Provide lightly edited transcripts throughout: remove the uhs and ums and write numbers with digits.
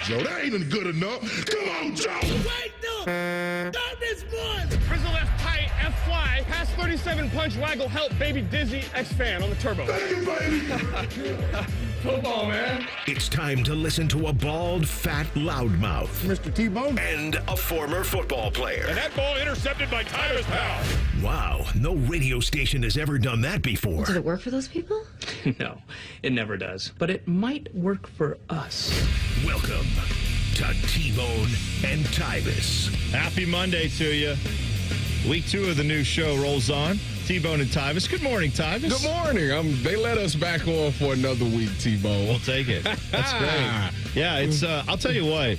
Joe. That ain't even good enough. Come on, Joe. Wait, no. Stop this one. Frizzle left tight, F fly, pass 37 punch, waggle, help, baby dizzy, X fan on the turbo. Thank you, baby. Football, man. It's time to listen to a bald, fat loudmouth Mr. T-Bone. and a former football player. And that ball intercepted by Tyvis pal. Wow, no radio station has ever done that before. Did it work for those people? No, it never does. But it might work for us. Welcome to T-Bone and Tyvis. Happy Monday to you. Week 2 of the new show rolls on. T-Bone and Tyvis. Good morning, Tyvis. Good morning. They let us back on for another week, T-Bone. We'll take it. That's great. Yeah, it's. I'll tell you what.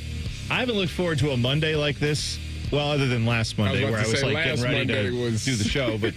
I haven't looked forward to a Monday like this. Well, other than last Monday where I was like getting ready to do the show. But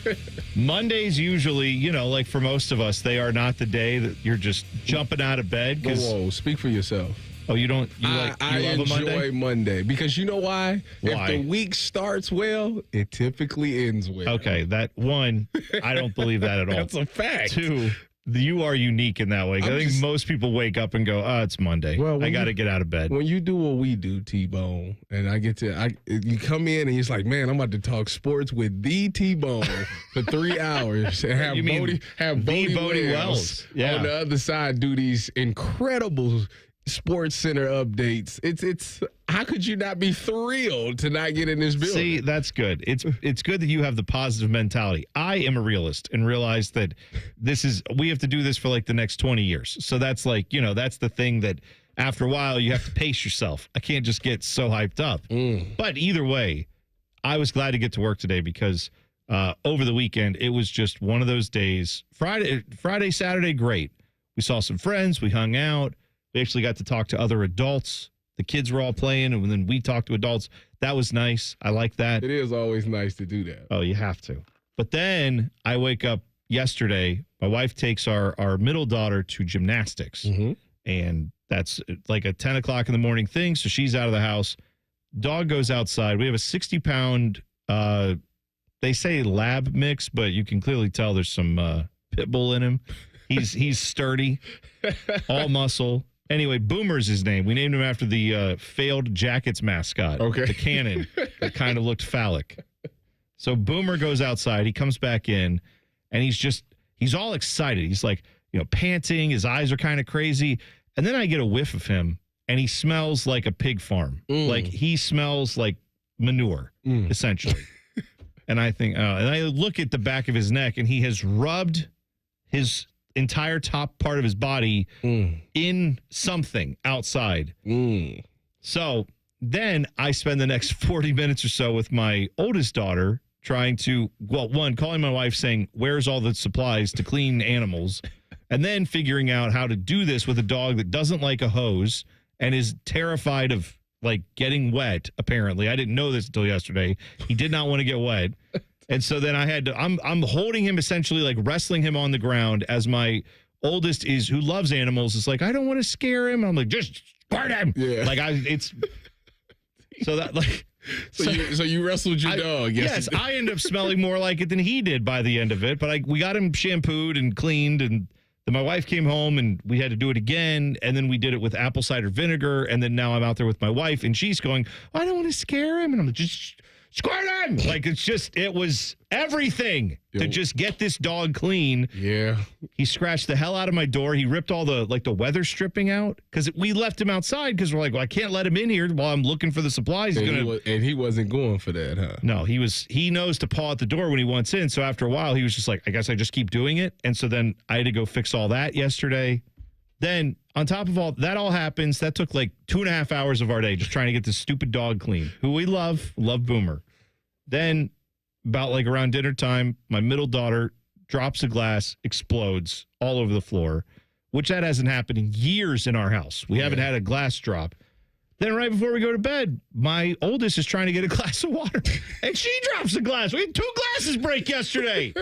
Mondays usually, you know, like for most of us, they are not the day that you're just jumping out of bed. Whoa, speak for yourself. Oh, you don't? I love a enjoy Monday because you know why? Why? If the week starts well, it typically ends well. Okay, that one, I don't believe that at all. That's a fact. 2, you are unique in that way. I think most people wake up and go, "Oh, it's Monday. I got to get out of bed." When you do what we do, T-Bone, and you come in and it's like, man, I'm about to talk sports with the T-Bone for 3 hours and have Bodie Wells on the other side do these incredible Sports Center updates. It's how could you not be thrilled to not get in this building? See, that's good. It's good that you have the positive mentality. I am a realist and realize that we have to do this for like the next 20 years. So that's like, that's the thing that after a while you have to pace yourself. I can't just get so hyped up. But either way, I was glad to get to work today because over the weekend it was just one of those days. Friday, Saturday, great. We saw some friends, we hung out. We actually got to talk to other adults. The kids were all playing, and then we talked to adults. That was nice. I like that. It is always nice to do that. Oh, you have to. But then I wake up yesterday. My wife takes our middle daughter to gymnastics, and that's like a 10 o'clock in the morning thing, so she's out of the house. Dog goes outside. We have a 60-pound, they say lab mix, but you can clearly tell there's some pit bull in him. He's sturdy, all muscle. Anyway, Boomer's his name. We named him after the failed Jackets mascot, the cannon that kind of looked phallic. So Boomer goes outside. He comes back in, and he's all excited. He's like, panting. His eyes are kind of crazy. And then I get a whiff of him, and he smells like a pig farm. Like he smells like manure, essentially. And I think, and I look at the back of his neck, and he has rubbed his entire top part of his body in something outside. So then I spend the next 40 minutes or so with my oldest daughter trying to, calling my wife saying, where's all the supplies to clean animals? And then figuring out how to do this with a dog that doesn't like a hose and is terrified of like getting wet, apparently. I didn't know this until yesterday. He did not want to get wet. And so then I had to, I'm holding him essentially like wrestling him on the ground as my oldest who loves animals, is like, I don't want to scare him. I'm like, just squirt him. Yeah. Like So you wrestled your dog. Yes, I end up smelling more like it than he did by the end of it. But we got him shampooed and cleaned, and then my wife came home and we had to do it again. And then we did it with apple cider vinegar. And then now I'm out there with my wife and she's going, I don't want to scare him. And I'm like, just squirt him. Like it was everything to just get this dog clean. Yeah. He scratched the hell out of my door. He ripped all the weather stripping out because we left him outside because we're like, I can't let him in here while I'm looking for the supplies. And he wasn't going for that, huh? No, he knows to paw at the door when he wants in. So after a while, he was just like, I guess I just keep doing it. And so then I had to go fix all that yesterday. Then on top of all that happens, that took like 2.5 hours of our day just trying to get this stupid dog clean, who we love Boomer. Then about like around dinner time, my middle daughter drops a glass, explodes all over the floor, which that hasn't happened in years in our house. We haven't had a glass drop. Then right before we go to bed, my oldest is trying to get a glass of water, and she drops a glass. We had 2 glasses break yesterday.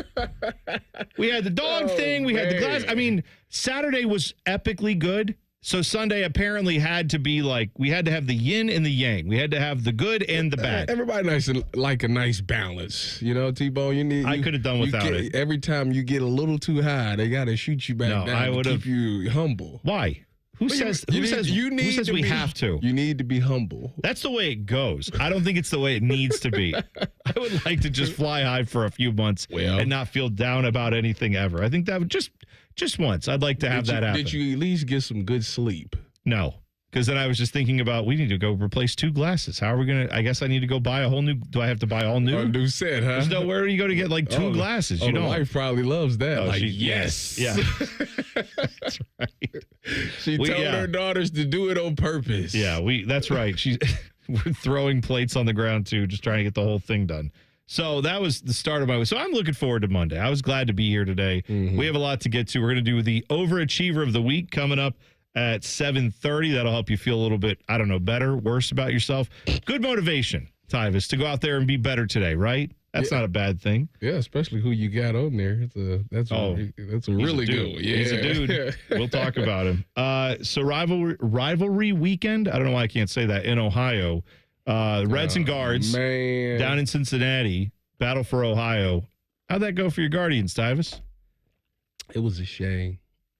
We had the dog thing. We had the glass. I mean, Saturday was epically good. So Sunday apparently had to be like, we had to have the yin and the yang. We had to have the good and the bad. Everybody like a nice balance. T-Bone, I could have done without it. Every time you get a little too high, they got to shoot you back down to keep you humble. Why? Who says we have to? You need to be humble. That's the way it goes. I don't think it's the way it needs to be. I would like to just fly high for a few months and not feel down about anything ever. I think that would just once. I'd like to have that happen. Did you at least get some good sleep? No. Because then I was just thinking about, we need to go replace 2 glasses. How are we going to, I guess I need to go buy a whole new, do I have to buy all new? A new set, huh? There's nowhere you go to get like 2 glasses. You the don't. wife probably loves that. Oh, yes. Yeah. That's right. She told her daughters to do it on purpose. Yeah, that's right. We're throwing plates on the ground too, just trying to get the whole thing done. So that was the start of my week. So I'm looking forward to Monday. I was glad to be here today. Mm-hmm. We have a lot to get to. We're going to do the Overachiever of the Week coming up at 7:30. That'll help you feel a little bit, I don't know, better, worse about yourself. Good motivation, Tyvis, to go out there and be better today, right? That's not a bad thing. Yeah, especially who you got on there. That's a really good one. Yeah. He's a dude. We'll talk about him. So rivalry weekend. I don't know why I can't say that in Ohio. Reds and Guards down in Cincinnati. Battle for Ohio. How'd that go for your Guardians, Tyvis? It was a shame.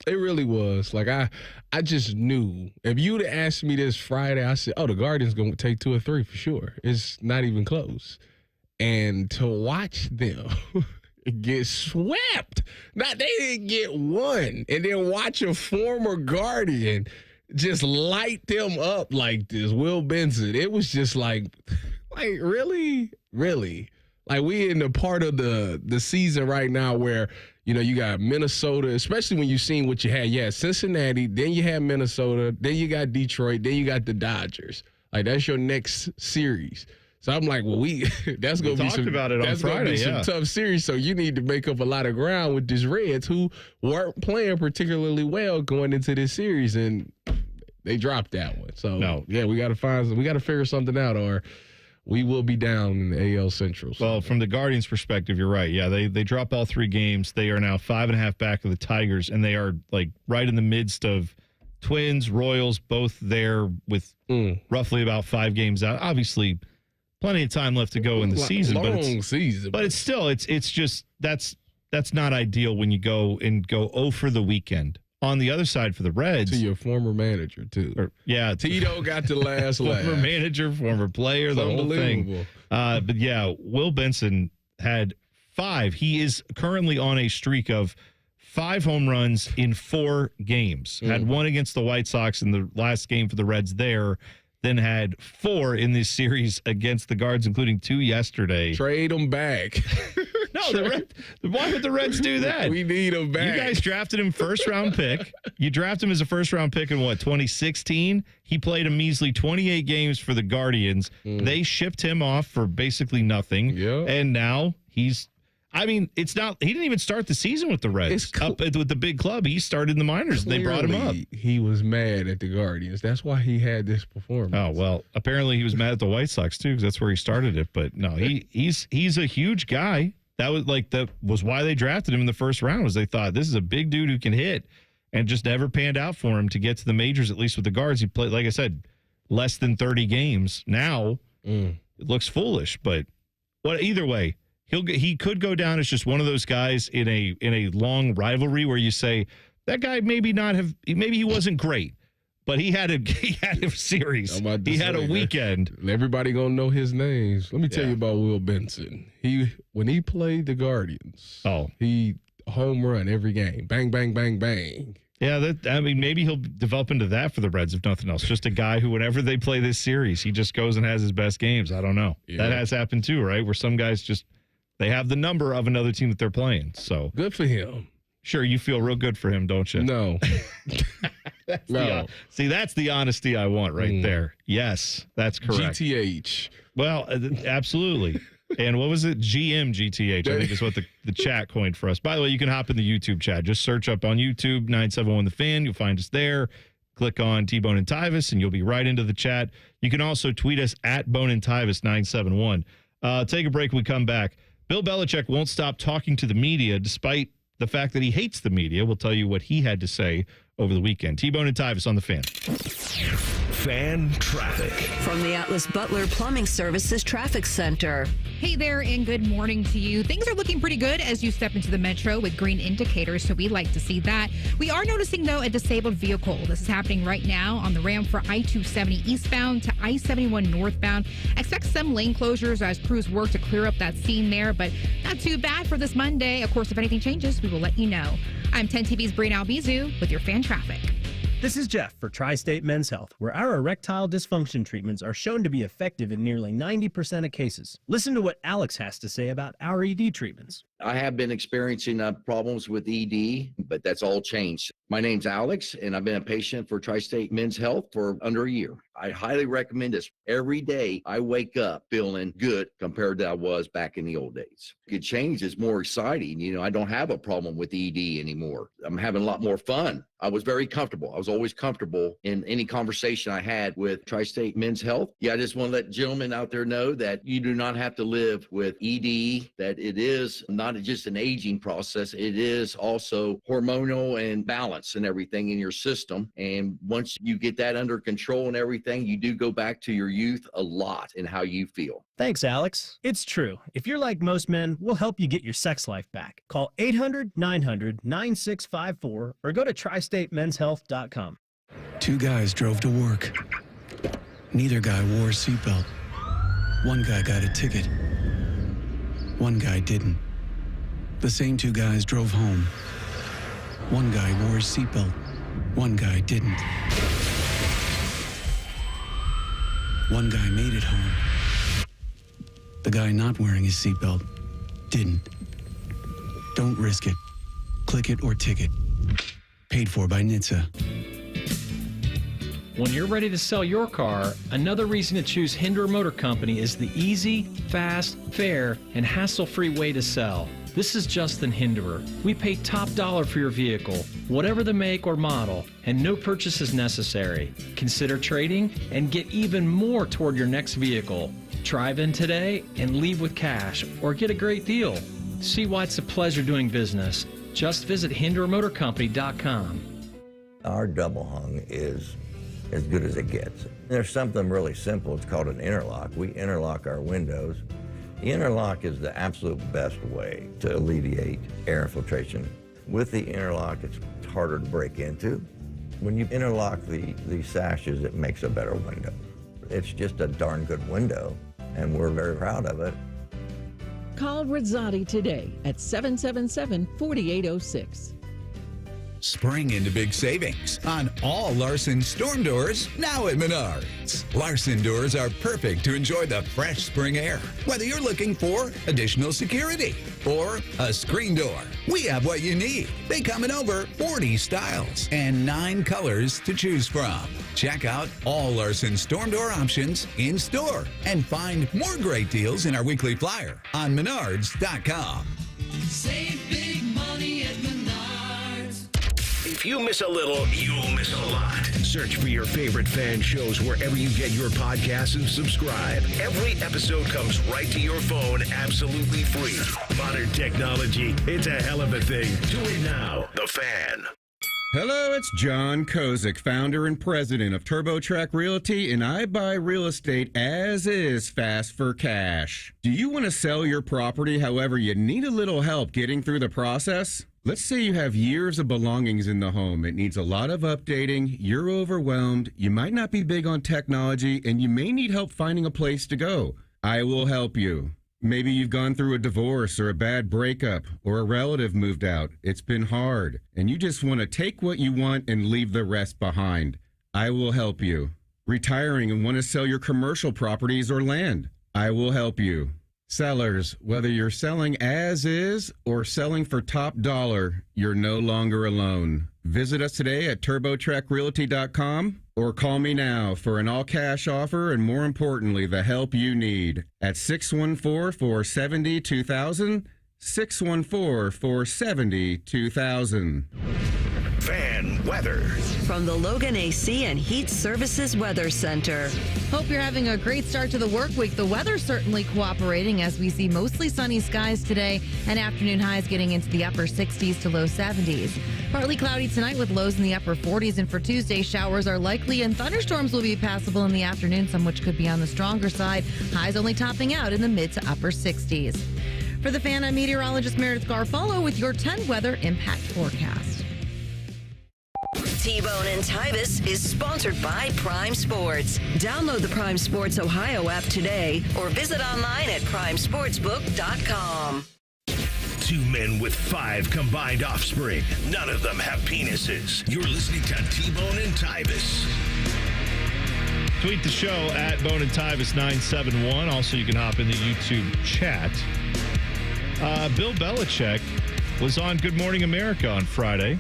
It really was. Like, I just knew. If you'd have asked me this Friday, I said, the Guardians going to take 2 or 3 for sure. It's not even close. And to watch them get swept. Now, they didn't get one. And then watch a former Guardian just light them up like this, Will Benson. It was just like really? Really? Like, we in the part of the season right now where, you got Minnesota, especially when you've seen what you had. Yeah, Cincinnati, then you had Minnesota, then you got Detroit, then you got the Dodgers. Like, that's your next series. So I'm like, that's going to be some, about it on Friday, some tough series. So you need to make up a lot of ground with this Reds, who weren't playing particularly well going into this series, and they dropped that one. So we got to figure something out, or we will be down in the AL Central. So. Well, from the Guardians' perspective, you're right. Yeah, they drop all 3 games. They are now 5.5 back of the Tigers, and they are like right in the midst of Twins, Royals, both there with roughly about 5 games out. Obviously, plenty of time left to go in the season, but it's still just that's not ideal when you go 0 for the weekend. On the other side for the Reds, to your former manager too. Tito got the last laugh. Former manager, former player, the whole thing. But yeah, Will Benson had 5. He is currently on a streak of 5 home runs in 4 games. Had 1 against the White Sox in the last game for the Reds there. Then had 4 in this series against the Guards, including 2 yesterday. Trade them back. No, why would the Reds do that? We need him back. You guys drafted him first-round pick. You drafted him as a first-round pick in, 2016? He played a measly 28 games for the Guardians. They shipped him off for basically nothing. Yeah. And now it's not. He didn't even start the season with the Reds. Up with the big club, he started in the minors. And they brought him up. He was mad at the Guardians. That's why he had this performance. Oh well, apparently he was mad at the White Sox too, because that's where he started it. But no, he's a huge guy. That was why they drafted him in the first round. Was they thought this is a big dude who can hit, and just never panned out for him to get to the majors. At least with the Guards, he played, like I said, less than 30 games. Now it looks foolish, but either way. He could go down as just one of those guys in a long rivalry where you say that guy maybe he wasn't great, but he had a series. He had a weekend. Everybody gonna know his names. Let me tell you about Will Benson. When he played the Guardians, he home run every game. Bang, bang, bang, bang. Yeah, maybe he'll develop into that for the Reds, if nothing else. Just a guy who, whenever they play this series, he just goes and has his best games. I don't know. Yeah. That has happened too, right? Where some guys they have the number of another team that they're playing. So good for him. Sure, you feel real good for him, don't you? No. See, that's the honesty I want right there. Yes, that's correct. GTH. Well, absolutely. And what was it? GTH, I think is what the chat coined for us. By the way, you can hop in the YouTube chat. Just search up on YouTube, 971 The Fan. You'll find us there. Click on T-Bone and Tyvis, and you'll be right into the chat. You can also tweet us at Bone and Tyvis 971. Take a break when we come back. Bill Belichick won't stop talking to the media despite the fact that he hates the media. We'll tell you what he had to say over the weekend. T-Bone and Tyvis on the Fan. Fan traffic. From the Atlas Butler Plumbing Services Traffic Center. Hey there, and good morning to you. Things are looking pretty good as you step into the metro with green indicators, so we like to see that. We are noticing, though, a disabled vehicle. This is happening right now on the ramp for I-270 eastbound to I-71 northbound. Expect some lane closures as crews work to clear up that scene there, but not too bad for this Monday. Of course, if anything changes, we will let you know. I'm 10 TV's Breen Albizu with your fan traffic. This is Jeff for Tri-State Men's Health, where our erectile dysfunction treatments are shown to be effective in nearly 90% of cases. Listen to what Alex has to say about our ED treatments. I have been experiencing problems with ED, but that's all changed. My name's Alex, and I've been a patient for Tri-State Men's Health for under a year. I highly recommend this. Every day I wake up feeling good compared to I was back in the old days. It change is more exciting. You know, I don't have a problem with ED anymore. I'm having a lot more fun. I was very comfortable. I was always comfortable in any conversation I had with Tri-State Men's Health. Yeah, I just want to let gentlemen out there know that you do not have to live with ED, that it is not just an aging process. It is also hormonal and balance and everything in your system. And once you get that under control and everything, you do go back to your youth a lot in how you feel. Thanks, Alex. It's true. If you're like most men, we'll help you get your sex life back. Call 800-900-9654 or go to tristatemenshealth.com. Two guys drove to work. Neither guy wore a seatbelt. One guy got a ticket. One guy didn't. The same two guys drove home. One guy wore his seatbelt. One guy didn't. One guy made it home. The guy not wearing his seatbelt didn't. Don't risk it. Click it or ticket. Paid for by NHTSA. When you're ready to sell your car, another reason to choose Hinderer Motor Company is the easy, fast, fair, and hassle-free way to sell. This is Justin Hinderer. We pay top dollar for your vehicle, whatever the make or model, and no purchase is necessary. Consider trading and get even more toward your next vehicle. Drive in today and leave with cash or get a great deal. See why it's a pleasure doing business. Just visit HindererMotorCompany.com. Our double hung is as good as it gets. There's something really simple. It's called an interlock. We interlock our windows. The interlock is the absolute best way to alleviate air infiltration. With the interlock, it's harder to break into. When you interlock the sashes, it makes a better window. It's just a darn good window, and we're very proud of it. Call Rizzotti today at 777-4806. Spring into big savings on all Larson storm doors now at Menards. Larson doors are perfect to enjoy the fresh spring air. Whether you're looking for additional security or a screen door, we have what you need. They come in over 40 styles and 9 colors to choose from. Check out all Larson storm door options in store and find more great deals in our weekly flyer on Menards.com. Save big money at Menards. If you miss a little, you'll miss a lot. Search for your favorite fan shows wherever you get your podcasts and subscribe. Every episode comes right to your phone absolutely free. Modern technology, it's a hell of a thing. Do it now. The Fan. Hello, it's John Kozik, founder and president of TurboTrack Realty, and I buy real estate as is, fast for cash. Do you want to sell your property, however, you need a little help getting through the process? Let's say you have years of belongings in the home. It needs a lot of updating, you're overwhelmed, you might not be big on technology, and you may need help finding a place to go. I will help you. Maybe you've gone through a divorce or a bad breakup or a relative moved out. It's been hard, and you just want to take what you want and leave the rest behind. I will help you. Retiring and want to sell your commercial properties or land. I will help you. Sellers, whether you're selling as is or selling for top dollar, you're no longer alone. Visit us today at TurboTrackRealty.com or call me now for an all-cash offer and, more importantly, the help you need at 614-470-2000, 614-470-2000. Fan weather. From the Logan AC and Heat Services Weather Center. Hope you're having a great start to the work week. The weather's certainly cooperating as we see mostly sunny skies today and afternoon highs getting into the upper 60s to low 70s. Partly cloudy tonight with lows in the upper 40s, and for Tuesday, showers are likely and thunderstorms will be passable in the afternoon, some which could be on the stronger side. Highs only topping out in the mid to upper 60s. For the Fan, I'm meteorologist Meredith Garfolo with your 10 weather impact forecast. T-Bone and Tyvis is sponsored by Prime Sports. Download the Prime Sports Ohio app today or visit online at primesportsbook.com. 2 men with 5 combined offspring. None of them have penises. You're listening to T-Bone and Tyvis. Tweet the show at Bone and Tyvis 971. Also, you can hop in the YouTube chat. Bill Belichick was on Good Morning America on Friday.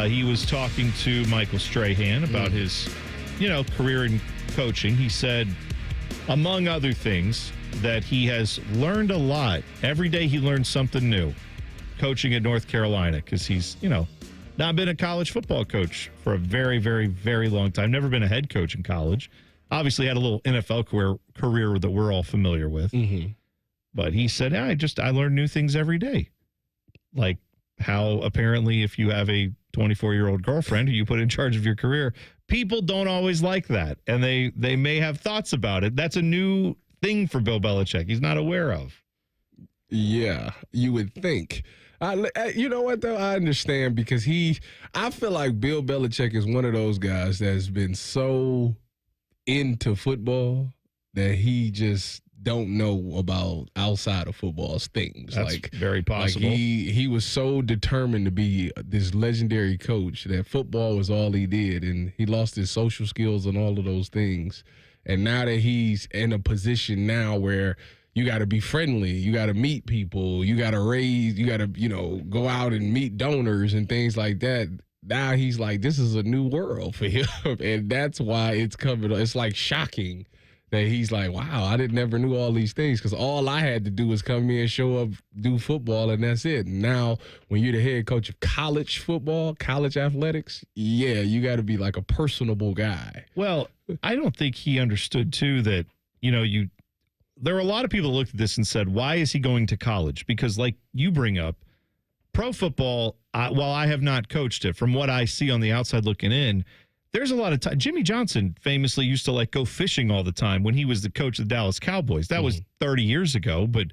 He was talking to Michael Strahan about his, career in coaching. He said, among other things, that he has learned a lot. Every day he learns something new coaching at North Carolina because he's, not been a college football coach for a very, very, very long time. Never been a head coach in college. Obviously had a little NFL career that we're all familiar with. Mm-hmm. But he said, I learn new things every day. Like how apparently if you have a 24-year-old girlfriend who you put in charge of your career, people don't always like that. And they may have thoughts about it. That's a new thing for Bill Belichick he's not aware of. Yeah, you would think. You know what, though? I understand because I feel like Bill Belichick is one of those guys that's been so into football that he just don't know about outside of football's things. That's very possible. Like he was so determined to be this legendary coach that football was all he did, and he lost his social skills and all of those things. And now that he's in a position now where you got to be friendly, you got to meet people, you got to go out and meet donors and things like that. Now he's like, this is a new world for him. And that's why it's like shocking that he's like, wow, I never knew all these things because all I had to do was come here, show up, do football, and that's it. Now, when you're the head coach of college football, college athletics, yeah, you got to be like a personable guy. Well, I don't think he understood, too, that, there are a lot of people that looked at this and said, why is he going to college? Because like you bring up, pro football, while I have not coached it, from what I see on the outside looking in, there's a lot of time. Jimmy Johnson famously used to go fishing all the time when he was the coach of the Dallas Cowboys. That was 30 years ago. But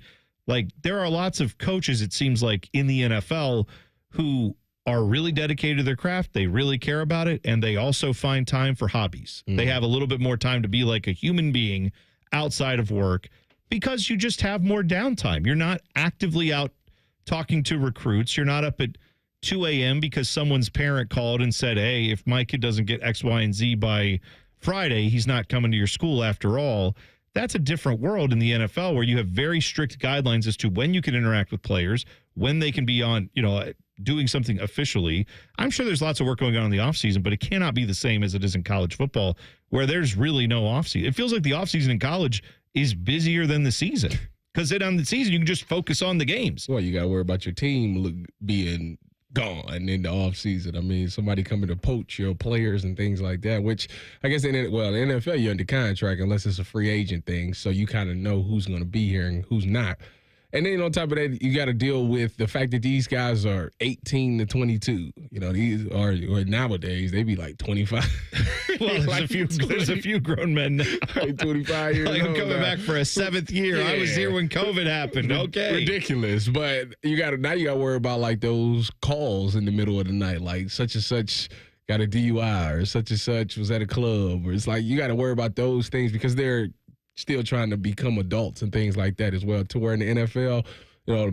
there are lots of coaches, it seems like, in the NFL who are really dedicated to their craft. They really care about it. And they also find time for hobbies. They have a little bit more time to be like a human being outside of work because you just have more downtime. You're not actively out talking to recruits. You're not up at 2 a.m. because someone's parent called and said, hey, if my kid doesn't get X, Y, and Z by Friday, he's not coming to your school after all. That's a different world in the NFL where you have very strict guidelines as to when you can interact with players, when they can be on, doing something officially. I'm sure there's lots of work going on in the offseason, but it cannot be the same as it is in college football where there's really no offseason. It feels like the offseason in college is busier than the season because on the season, you can just focus on the games. Well, you got to worry about your team being gone in the offseason. I mean, somebody coming to poach your players and things like that, which I guess in the NFL, you're under contract unless it's a free agent thing. So you kind of know who's going to be here and who's not. And then on top of that, you got to deal with the fact that these guys are 18 to 22. These are nowadays, they be like 25. Well, there's a few grown men now. Like 25 years old. I'm coming back for a 7th year. Yeah. I was here when COVID happened. Okay. Ridiculous. But you got to worry about those calls in the middle of the night, like such and such got a DUI or such and such was at a club. Or it's like you got to worry about those things because they're still trying to become adults and things like that as well. To where in the NFL,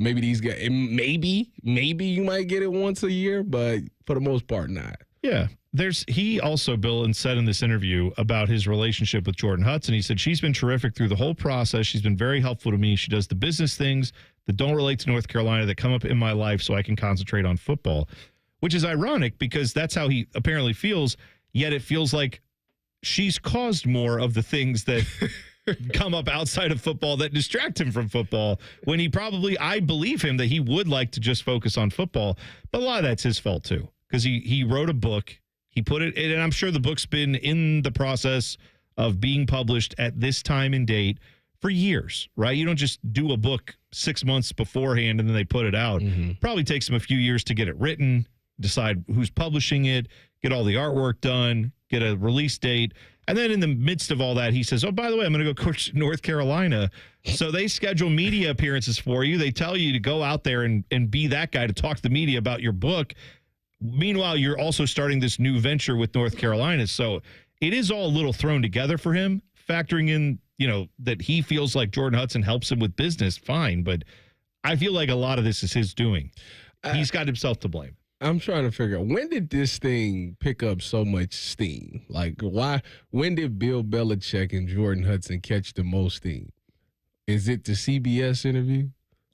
maybe these guys, maybe you might get it once a year, but for the most part, not. Yeah. He also, Bill, said in this interview about his relationship with Jordan Hudson, he said, she's been terrific through the whole process. She's been very helpful to me. She does the business things that don't relate to North Carolina that come up in my life so I can concentrate on football, which is ironic because that's how he apparently feels, yet it feels like she's caused more of the things that come up outside of football that distract him from football when he probably, I believe him that he would like to just focus on football, but a lot of that's his fault too. because he wrote a book. He put it, and I'm sure the book's been in the process of being published at this time and date for years, right? You don't just do a book 6 months beforehand and then they put it out. Probably takes them a few years to get it written, decide who's publishing it, get all the artwork done, get a release date. And then in the midst of all that, he says, oh, by the way, I'm going to go coach North Carolina. So they schedule media appearances for you. They tell you to go out there and be that guy to talk to the media about your book. Meanwhile, you're also starting this new venture with North Carolina. So it is all a little thrown together for him, factoring in, that he feels like Jordan Hudson helps him with business. Fine. But I feel like a lot of this is his doing. He's got himself to blame. I'm trying to figure out, when did this thing pick up so much steam? Like, when did Bill Belichick and Jordan Hudson catch the most steam? Is it the CBS interview?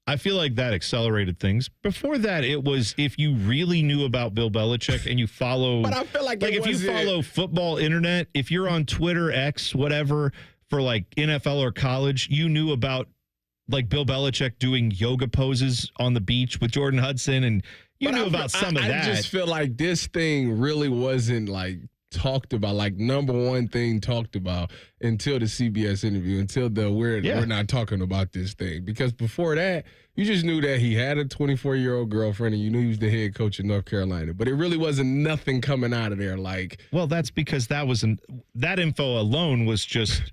I feel like that accelerated things. Before that, it was if you really knew about Bill Belichick and you follow. But I feel like if you follow football internet, if you're on Twitter, X, whatever, for like NFL or college, you knew about like Bill Belichick doing yoga poses on the beach with Jordan Hudson, and you knew about some of that. I just feel like this thing really wasn't like talked about, like number one thing talked about until the CBS interview, until we're not talking about this thing. Because before that, you just knew that he had a 24-year-old girlfriend and you knew he was the head coach of North Carolina. But it really wasn't nothing coming out of there like. Well, that's because that info alone was just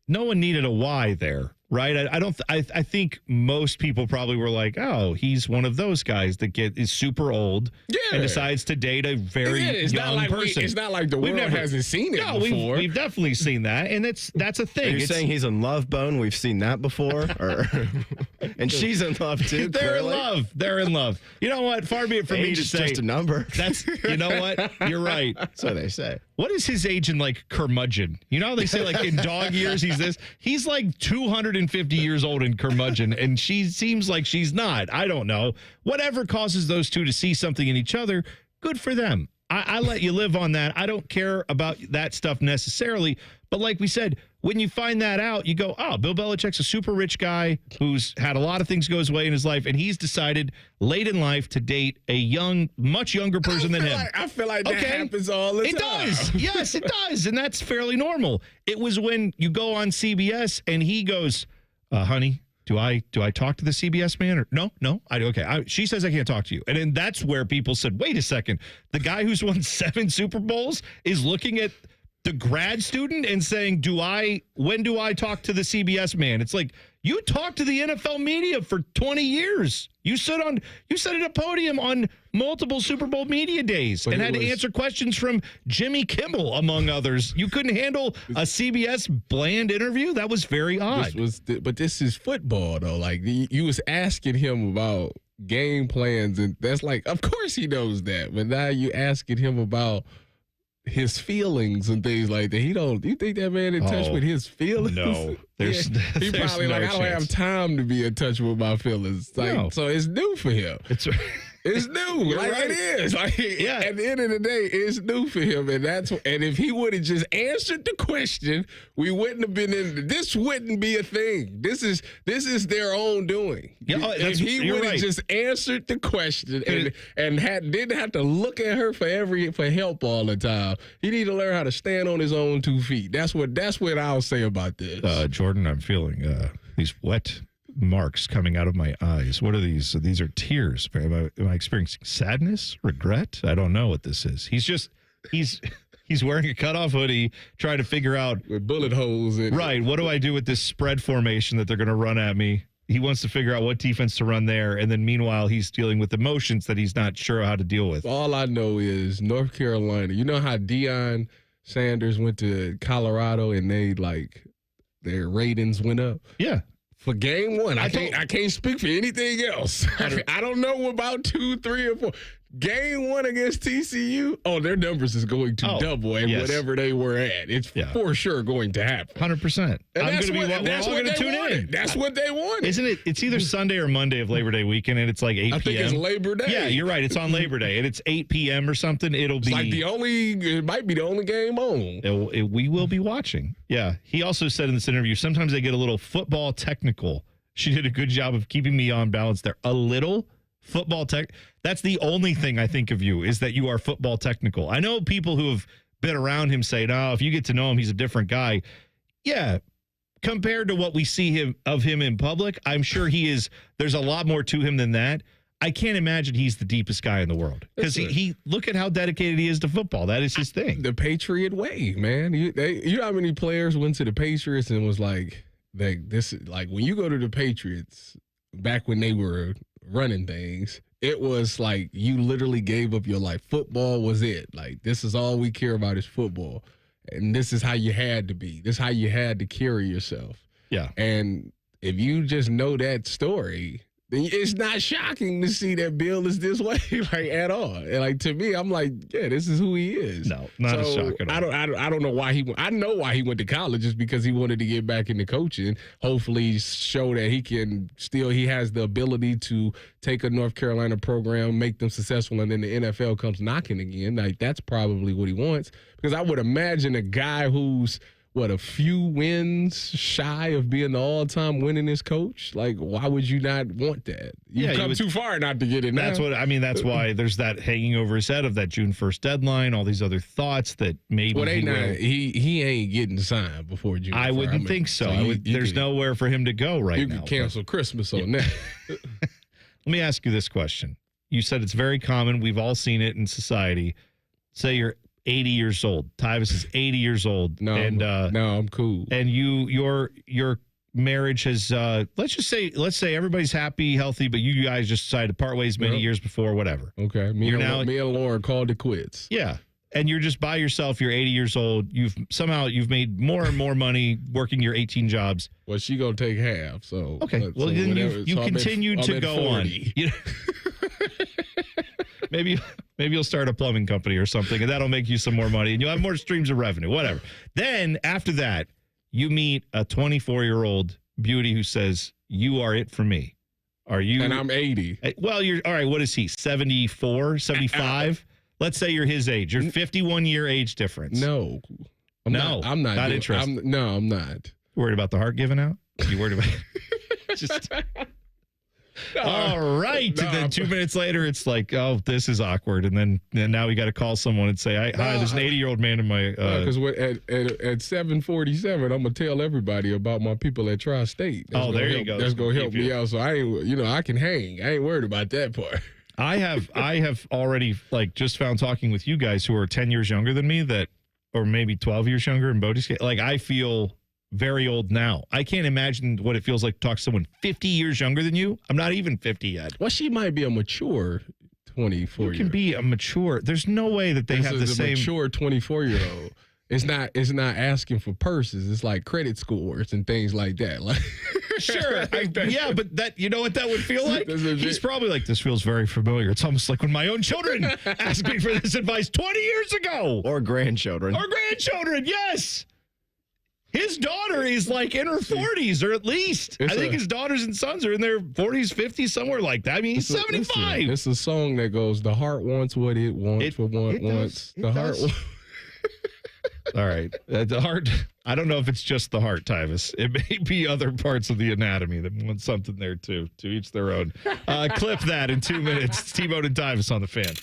no one needed a why there. Right. I think most people probably were like, oh, he's one of those guys that is super old and decides to date a very young person. It's not like the world hasn't seen it before. We've definitely seen that. And that's a thing. Are you saying he's in love, Bone? We've seen that before. And she's in love, too. They're in love. They're in love. You know what? Far be it from me to say. Just a number. You know what? You're right. So they say. What is his age in like curmudgeon? You know how they say like in dog years he's this? He's like 250 years old in curmudgeon, and she seems like she's not. I don't know. Whatever causes those two to see something in each other, good for them. I let you live on that. I don't care about that stuff necessarily. But like we said, when you find that out, you go, oh, Bill Belichick's a super rich guy who's had a lot of things go his way in his life, and he's decided late in life to date a much younger person than him. I feel like that happens all the time. It does. Yes, it does. And that's fairly normal. It was when you go on CBS and he goes, honey, do I talk to the CBS man? Or no. Okay. She says I can't talk to you. And then that's where people said, wait a second. The guy who's won 7 Super Bowls is looking at the grad student and saying, when do I talk to the CBS man? It's like, you talked to the NFL media for 20 years. You sat at a podium on multiple Super Bowl media days and had to answer questions from Jimmy Kimmel, among others. You couldn't handle a CBS bland interview? That was very odd. But this is football, though. Like, you was asking him about game plans, and that's like, of course he knows that. But now you asking him about his feelings and things like that. You think that man in touch with his feelings? No. He probably no I don't have time to be in touch with my feelings. So it's new for him. It's new. It is. At the end of the day, it's new for him. And if he would have just answered the question, we woun't have been this wouldn't be a thing. This is their own doing. If he would have just answered the question and didn't have to look at her for help all the time. He need to learn how to stand on his own 2 feet. That's what I'll say about this. Jordan, I'm feeling these wet marks coming out of my eyes. What are these? These are tears. Am I experiencing sadness, regret? I don't know what this is. He's wearing a cutoff hoodie, trying to figure out with bullet holes in it. Right. What do I do with this spread formation that they're going to run at me? He wants to figure out what defense to run there, and then meanwhile he's dealing with emotions that he's not sure how to deal with. All I know is North Carolina. You know how Deion Sanders went to Colorado and their ratings went up? Yeah. For game 1, I can't speak for anything else. I don't know about 2, 3, or 4. Game 1 against TCU, their numbers is going to double and whatever they were at. It's for sure going to happen. 100%. That's what they wanted. That's what they wanted. Isn't it? It's either Sunday or Monday of Labor Day weekend, and it's like 8 p.m. I think it's Labor Day. Yeah, you're right. It's on Labor Day, and it's 8 p.m. or something. It might be the only game on. We will be watching. Yeah. He also said in this interview, sometimes they get a little football technical. She did a good job of keeping me on balance there. A little football tech. That's the only thing I think of you is that you are football technical. I know people who have been around him say, no, if you get to know him, he's a different guy. Yeah. Compared to what we see him in public, I'm sure there's a lot more to him than that. I can't imagine he's the deepest guy in the world because he look at how dedicated he is to football. That is his thing. The Patriot way, man. You know how many players went to the Patriots and was like this, like when you go to the Patriots back when they were running things, it was like you literally gave up your life. Football was it. Like, this is all we care about is football. And this is how you had to be. This is how you had to carry yourself. Yeah. And if you just know that story, then it's not shocking to see that Bill is this way, like, at all. And, like, to me, I'm like, yeah, this is who he is. No, not a shock at all. I don't know why he went. I know why he went to college, just because he wanted to get back into coaching. Hopefully show that he has the ability to take a North Carolina program, make them successful, and then the NFL comes knocking again. Like, that's probably what he wants. Because I would imagine a guy who's, a few wins shy of being the all-time winningest coach? Like, why would you not want that? You've come too far not to get it now. That's why there's that hanging over his head of that June 1st deadline, all these other thoughts that maybe he ain't getting signed before June 1st. I wouldn't think so. There's nowhere for him to go right now. You can cancel Christmas on that. Let me ask you this question. You said it's very common. We've all seen it in society. Say you're 80 years old. Tyvis is 80 years old. No, I'm cool. And your marriage has let's say everybody's happy, healthy, but you guys just decided to part ways many years before, whatever. Okay. Me and Lauren called it quits. Yeah. And you're just by yourself, you're 80 years old, you've made more and more money working your 18 jobs. Well, she gonna take half, so okay. Well, then you continue to go 40. On. Maybe you'll start a plumbing company or something, and that'll make you some more money, and you'll have more streams of revenue, whatever. Then, after that, you meet a 24-year-old beauty who says, you are it for me. Are you? And I'm 80. Well, you're, all right, what is he, 74, 75? Let's say you're his age. You're 51-year age difference. No. I'm not interested. I'm not. Worried about the heart giving out? You worried about just... All right. And then 2 minutes later, it's like, oh, this is awkward. And now we got to call someone and say, hi, there's an 80-year-old man in my. Because at 7:47, I'm gonna tell everybody about my people at Tri-State. There you go. That's gonna help me out. So I can hang. I ain't worried about that part. I have already just found talking with you guys who are 10 years younger than me or maybe 12 years younger in Bodie's case. Like, I feel very old now. I can't imagine what it feels like to talk to someone 50 years younger than you. I'm not even 50 yet. Well, she might be a mature 24-year-old. You can be a mature. There's no way that they have the same mature 24-year-old. It's not asking for purses. It's like credit scores and things like that. Like, sure, yeah, but that, you know what that would feel like? He's probably like, this feels very familiar. It's almost like when my own children asked me for this advice 20 years ago. Or grandchildren. Yes. His daughter is like in her 40s, or at least. I think his daughters and sons are in their 40s, 50s, somewhere like that. I mean, he's 75. It's a song that goes, the heart wants what it wants for what it wants. The heart wants. All right. The heart, I don't know if it's just the heart, Tyvis. It may be other parts of the anatomy that want something there, too. To each their own. Clip that in 2 minutes. It's T-Bone and Tyvis on the Fan.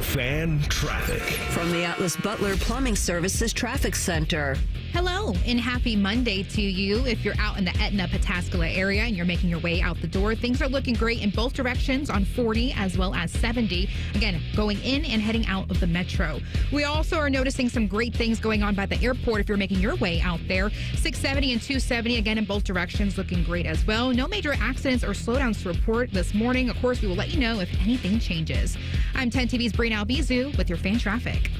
Fan traffic. From the Atlas Butler Plumbing Services Traffic Center. Hello and happy Monday to you. If you're out in the Etna Pataskala area and you're making your way out the door, things are looking great in both directions on 40 as well as 70. Again, going in and heading out of the metro. We also are noticing some great things going on by the airport if you're making your way out there. 670 and 270, again, in both directions, looking great as well. No major accidents or slowdowns to report this morning. Of course, we will let you know if anything changes. I'm 10 TV's Breen Albizu with your fan traffic.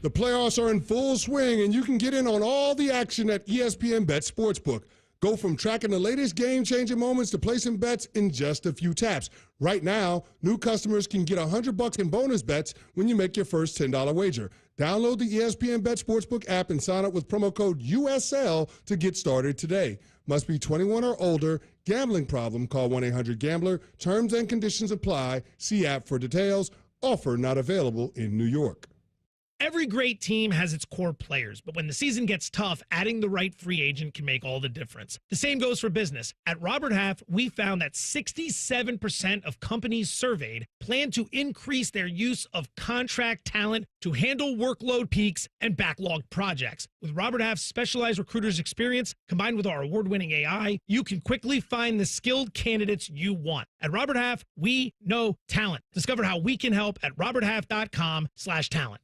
The playoffs are in full swing, and you can get in on all the action at ESPN Bet Sportsbook. Go from tracking the latest game-changing moments to placing bets in just a few taps. Right now, new customers can get $100 in bonus bets when you make your first $10 wager. Download the ESPN Bet Sportsbook app and sign up with promo code USL to get started today. Must be 21 or older. Gambling problem? Call 1-800-GAMBLER. Terms and conditions apply. See app for details. Offer not available in New York. Every great team has its core players, but when the season gets tough, adding the right free agent can make all the difference. The same goes for business. At Robert Half, we found that 67% of companies surveyed plan to increase their use of contract talent to handle workload peaks and backlogged projects. With Robert Half's specialized recruiters' experience, combined with our award-winning AI, you can quickly find the skilled candidates you want. At Robert Half, we know talent. Discover how we can help at roberthalf.com/talent.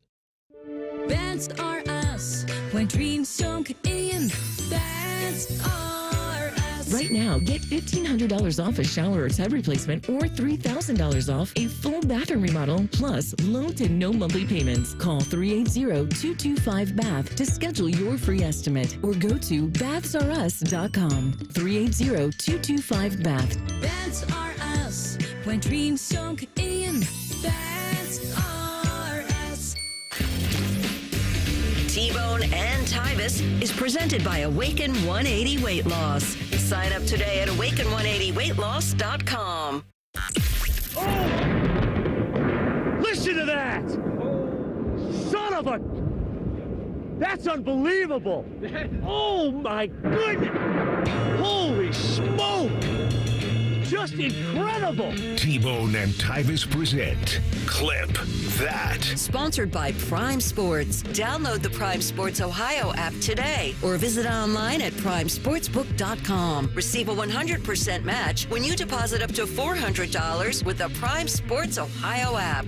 That's are us. When dreams don't get in, that's are us. Right now, get $1,500 off a shower or tub replacement or $3,000 off a full bathroom remodel, plus low to no monthly payments. Call 380-225-BATH to schedule your free estimate or go to bathsareus.com. 380-225-BATH. That's are us. When dreams don't get in, that's are us. T-Bone and Tyvis is presented by Awaken 180 Weight Loss. Sign up today at awaken180weightloss.com. Listen to that! Son of a... That's unbelievable! Oh my goodness! Holy smoke! Just incredible! T-Bone and Tyvis present Clip That. Sponsored by Prime Sports. Download the Prime Sports Ohio app today or visit online at primesportsbook.com. Receive a 100% match when you deposit up to $400 with the Prime Sports Ohio app.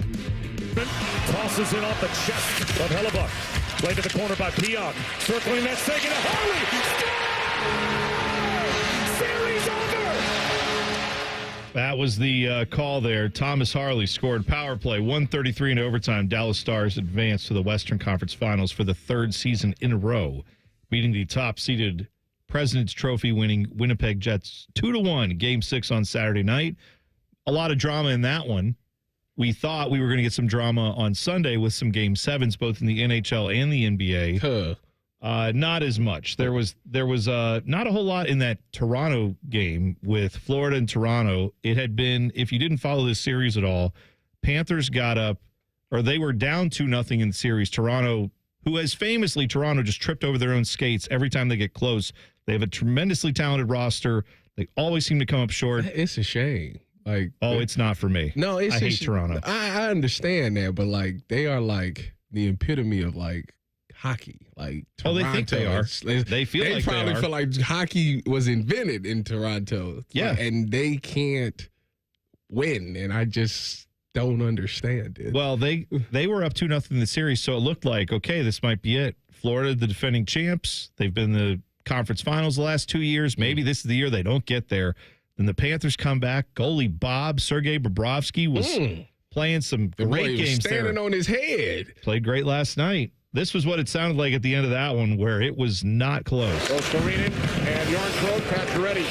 Tosses it off the chest of Hellebuck. Played to the corner by Pionk. Circling that second to Harley. Series over! That was the call there. Thomas Harley scored power play, 133 in overtime. Dallas Stars advanced to the Western Conference Finals for the third season in a row, beating the top-seeded President's Trophy winning Winnipeg Jets 2-1, Game 6 on Saturday night. A lot of drama in that one. We thought we were going to get some drama on Sunday with some Game 7s, both in the NHL and the NBA. Not as much. There was not a whole lot in that Toronto game with Florida and Toronto. It had been, if you didn't follow this series at all, Panthers got up, or they were down 2-0 in the series. Toronto, who has famously, Toronto just tripped over their own skates every time they get close. They have a tremendously talented roster. They always seem to come up short. It's a shame. Like, it's not for me. No, I hate Toronto. I understand that, but like they are like the epitome of like hockey. Like Toronto, they think they are. They probably feel like hockey was invented in Toronto. Yeah, and they can't win, and I just don't understand it. Well, they were up 2-0 in the series, so it looked like, okay, this might be it. Florida, the defending champs, they've been in the conference finals the last 2 years. Maybe this is the year they don't get there. Then the Panthers come back. Goalie Bob, Sergei Bobrovsky, was playing some great games there. Standing on his head. Played great last night. This was what it sounded like at the end of that one, where it was not close. Oscarinen and Yarncroke, Pacioretty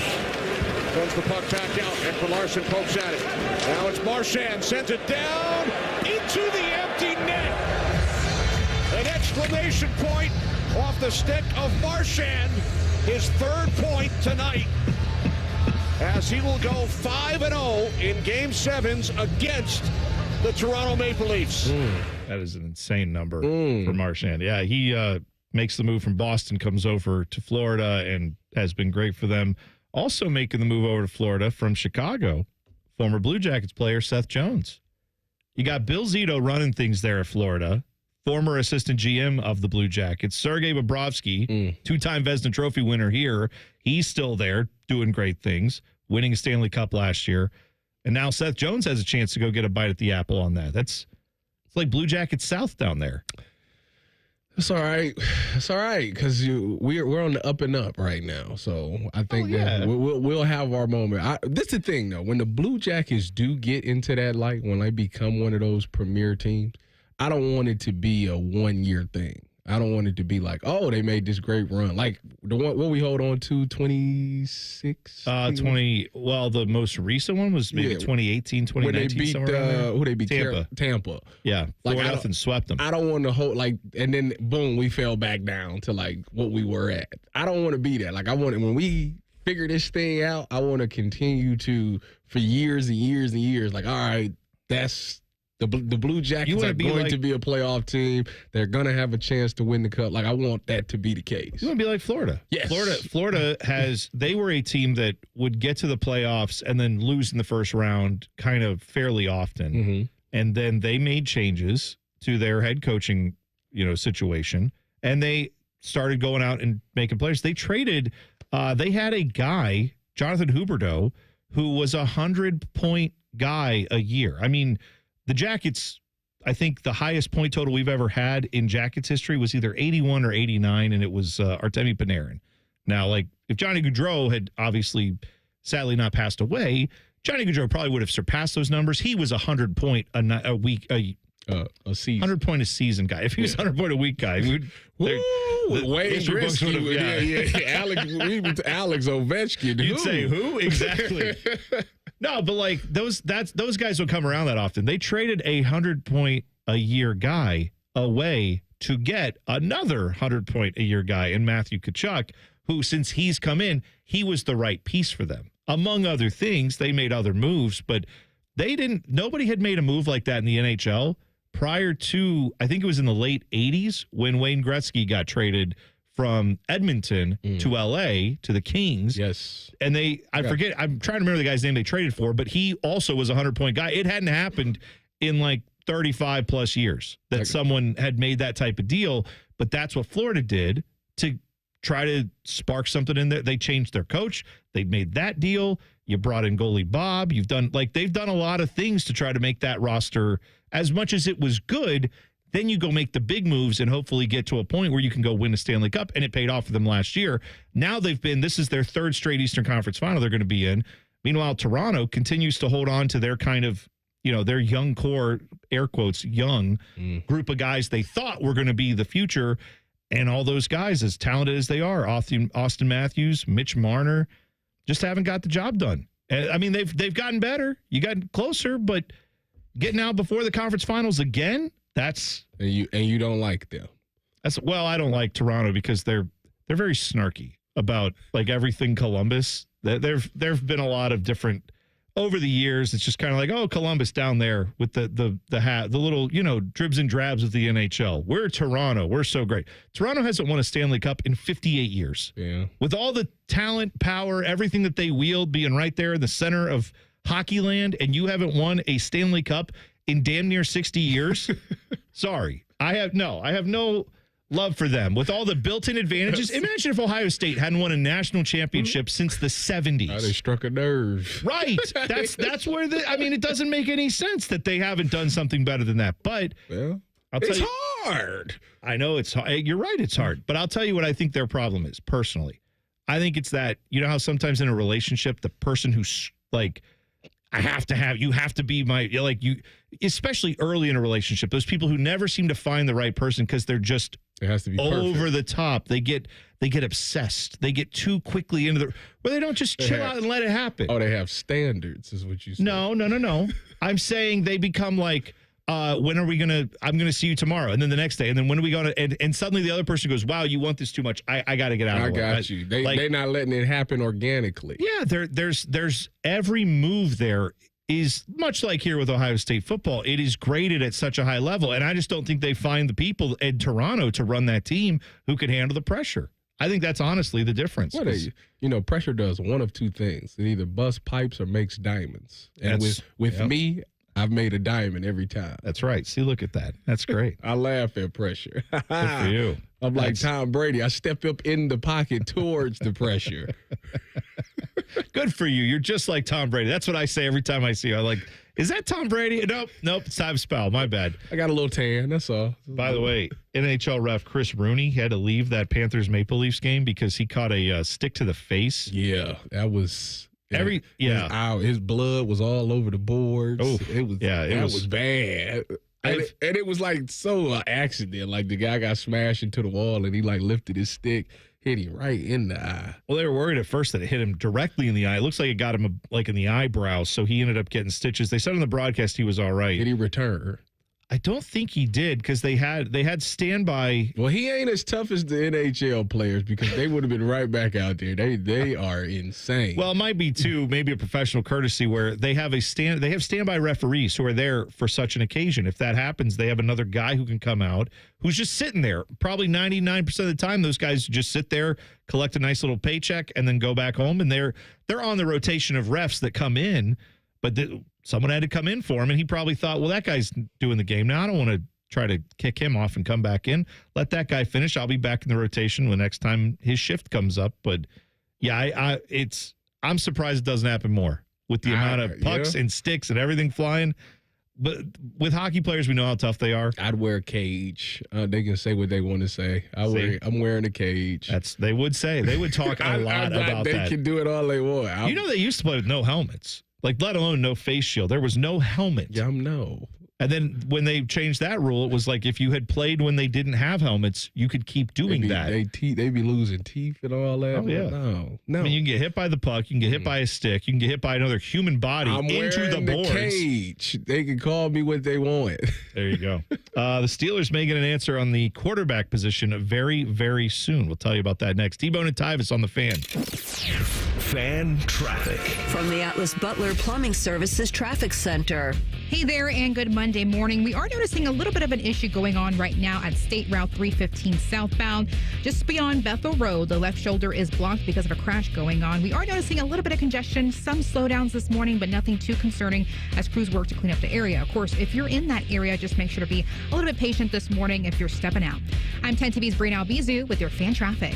sends the puck back out. Ekman Larson pokes at it. Now it's Marchand, sends it down into the empty net. An exclamation point off the stick of Marchand. His third point tonight, as he will go 5-0 in Game 7s against the Toronto Maple Leafs. That is an insane number for Marchand. Yeah, he makes the move from Boston, comes over to Florida, and has been great for them. Also making the move over to Florida from Chicago, former Blue Jackets player Seth Jones. You got Bill Zito running things there at Florida, former assistant GM of the Blue Jackets. Sergei Bobrovsky, two-time Vezina Trophy winner here. He's still there doing great things, winning a Stanley Cup last year. And now Seth Jones has a chance to go get a bite at the apple on that. It's like Blue Jackets South down there. It's all right. It's all right because we're on the up and up right now. So I think that we'll have our moment. This is the thing, though. When the Blue Jackets do get into that light, when they become one of those premier teams, I don't want it to be a one-year thing. I don't want it to be like, oh, they made this great run. Like the one what we hold on to, 26? Well, the most recent one was maybe 2018, 2019. When they beat who they beat? Tampa. Yeah. Like 4-0 swept them. I don't want to hold and then boom, we fell back down to like what we were at. I don't want to be that. Like I want when we figure this thing out, I want to continue to for years and years and years. Like, all right, that's The Blue Jackets are going to be a playoff team. They're going to have a chance to win the cup. Like, I want that to be the case. You want to be like Florida. Yes. Florida they were a team that would get to the playoffs and then lose in the first round kind of fairly often. Mm-hmm. And then they made changes to their head coaching, situation. And they started going out and making players. They traded, they had a guy, Jonathan Huberdeau, who was 100-point guy a year. I mean, the Jackets, I think the highest point total we've ever had in Jackets history was either 81 or 89, and it was Artemi Panarin. Now, like, if Johnny Gaudreau had obviously, sadly, not passed away, Johnny Gaudreau probably would have surpassed those numbers. He was 100-point a week, a season. 100-point a season guy. If he was 100-point a week guy, Wayne Gretzky, Alex Ovechkin. You'd say who? Exactly. No, but like those guys don't come around that often. They traded a 100-point a year guy away to get another 100-point a year guy in Matthew Tkachuk, who, since he's come in, he was the right piece for them. Among other things, they made other moves, but nobody had made a move like that in the NHL prior to, I think it was in the late 80s when Wayne Gretzky got traded from Edmonton to L.A. to the Kings. Yes. And forget, I'm trying to remember the guy's name they traded for, but he also was a 100-point guy. It hadn't happened in like 35 plus years that someone had made that type of deal, but that's what Florida did to try to spark something in there. They changed their coach. They made that deal. You brought in goalie Bob. They've done a lot of things to try to make that roster, as much as it was good. Then you go make the big moves and hopefully get to a point where you can go win a Stanley Cup, and it paid off for them last year. Now this is their third straight Eastern Conference final they're going to be in. Meanwhile, Toronto continues to hold on to their kind of, their young core, air quotes, young group of guys they thought were going to be the future. And all those guys, as talented as they are, Austin Matthews, Mitch Marner, just haven't got the job done. I mean, they've gotten better. You got closer, but getting out before the conference finals again, that's and you don't like them. I don't like Toronto because they're very snarky about like everything Columbus. There've been a lot of different over the years. It's just kind of like, oh, Columbus down there with the little dribs and drabs of the NHL. We're Toronto. We're so great. Toronto hasn't won a Stanley Cup in 58 years. Yeah, with all the talent, power, everything that they wield, being right there in the center of hockey land, and you haven't won a Stanley Cup in damn near 60 years. Sorry. I have no love for them. With all the built-in advantages, imagine if Ohio State hadn't won a national championship since the 70s. They struck a nerve. Right. That's where it doesn't make any sense that they haven't done something better than that. But I'll tell you, hard. I know it's hard. You're right, it's hard. But I'll tell you what I think their problem is, personally. I think it's that, how sometimes in a relationship, the person who's like, you have to be especially early in a relationship, those people who never seem to find the right person because they're just it has to be over perfect. The top. They get obsessed. They get too quickly into where they don't just chill out and let it happen. Oh, they have standards, is what you said. No. I'm saying they become like, when are we I'm gonna see you tomorrow, and then the next day, and then when are we gonna, and suddenly the other person goes, wow, you want this too much, I gotta get out of the way. I got you. They're not letting it happen organically. Yeah, there's every move there is much like here with Ohio State football. It is graded at such a high level, and I just don't think they find the people in Toronto to run that team who can handle the pressure. I think that's honestly the difference. Pressure does one of two things. It either busts pipes or makes diamonds. And with me, I've made a diamond every time. That's right. See, look at that. That's great. I laugh at pressure. Good for you. I'm like Tom Brady. I step up in the pocket towards the pressure. Good for you. You're just like Tom Brady. That's what I say every time I see you. I'm like, is that Tom Brady? Nope. It's Tyvis Powell. My bad. I got a little tan. That's all. By the way, NHL ref Chris Rooney had to leave that Panthers Maple Leafs game because he caught a stick to the face. Yeah, that was... His blood was all over the boards. Oh, it was bad. And it was like so accident. Like the guy got smashed into the wall and he like lifted his stick, hit him right in the eye. Well, they were worried at first that it hit him directly in the eye. It looks like it got him like in the eyebrow, so he ended up getting stitches. They said on the broadcast he was all right. Did he return? I don't think he did because they had standby. Well, he ain't as tough as the NHL players because they would have been right back out there. They are insane. Well, it might be too maybe a professional courtesy where they have standby referees who are there for such an occasion. If that happens, they have another guy who can come out who's just sitting there. Probably 99% of the time, those guys just sit there, collect a nice little paycheck, and then go back home. And they're on the rotation of refs that come in, but someone had to come in for him, and he probably thought, well, that guy's doing the game now. I don't want to try to kick him off and come back in. Let that guy finish. I'll be back in the rotation when next time his shift comes up. But yeah, I'm surprised it doesn't happen more with the amount of pucks and sticks and everything flying. But with hockey players, we know how tough they are. I'd wear a cage. They can say what they want to say. I'm wearing a cage. They would say. They would talk a lot about that. They can do it all they want. They used to play with no helmets. Like, let alone no face shield. There was no helmet. Yeah, no. And then when they changed that rule, it was like if you had played when they didn't have helmets, you could keep doing that. They be losing teeth and all that. Oh, yeah. No. I mean, you can get hit by the puck. You can get hit by a stick. You can get hit by another human body into the boards. Cage. They can call me what they want. There you go. The Steelers may get an answer on the quarterback position very, very soon. We'll tell you about that next. T-Bone and Tyvis on the Fan. Fan traffic. From the Atlas Butler Plumbing Services Traffic Center. Hey there, and good Monday morning. We are noticing a little bit of an issue going on right now at State Route 315 southbound. Just beyond Bethel Road, the left shoulder is blocked because of a crash going on. We are noticing a little bit of congestion, some slowdowns this morning, but nothing too concerning as crews work to clean up the area. Of course, if you're in that area, just make sure to be a little bit patient this morning if you're stepping out. I'm 10 TV's Brina Albizu with your fan traffic.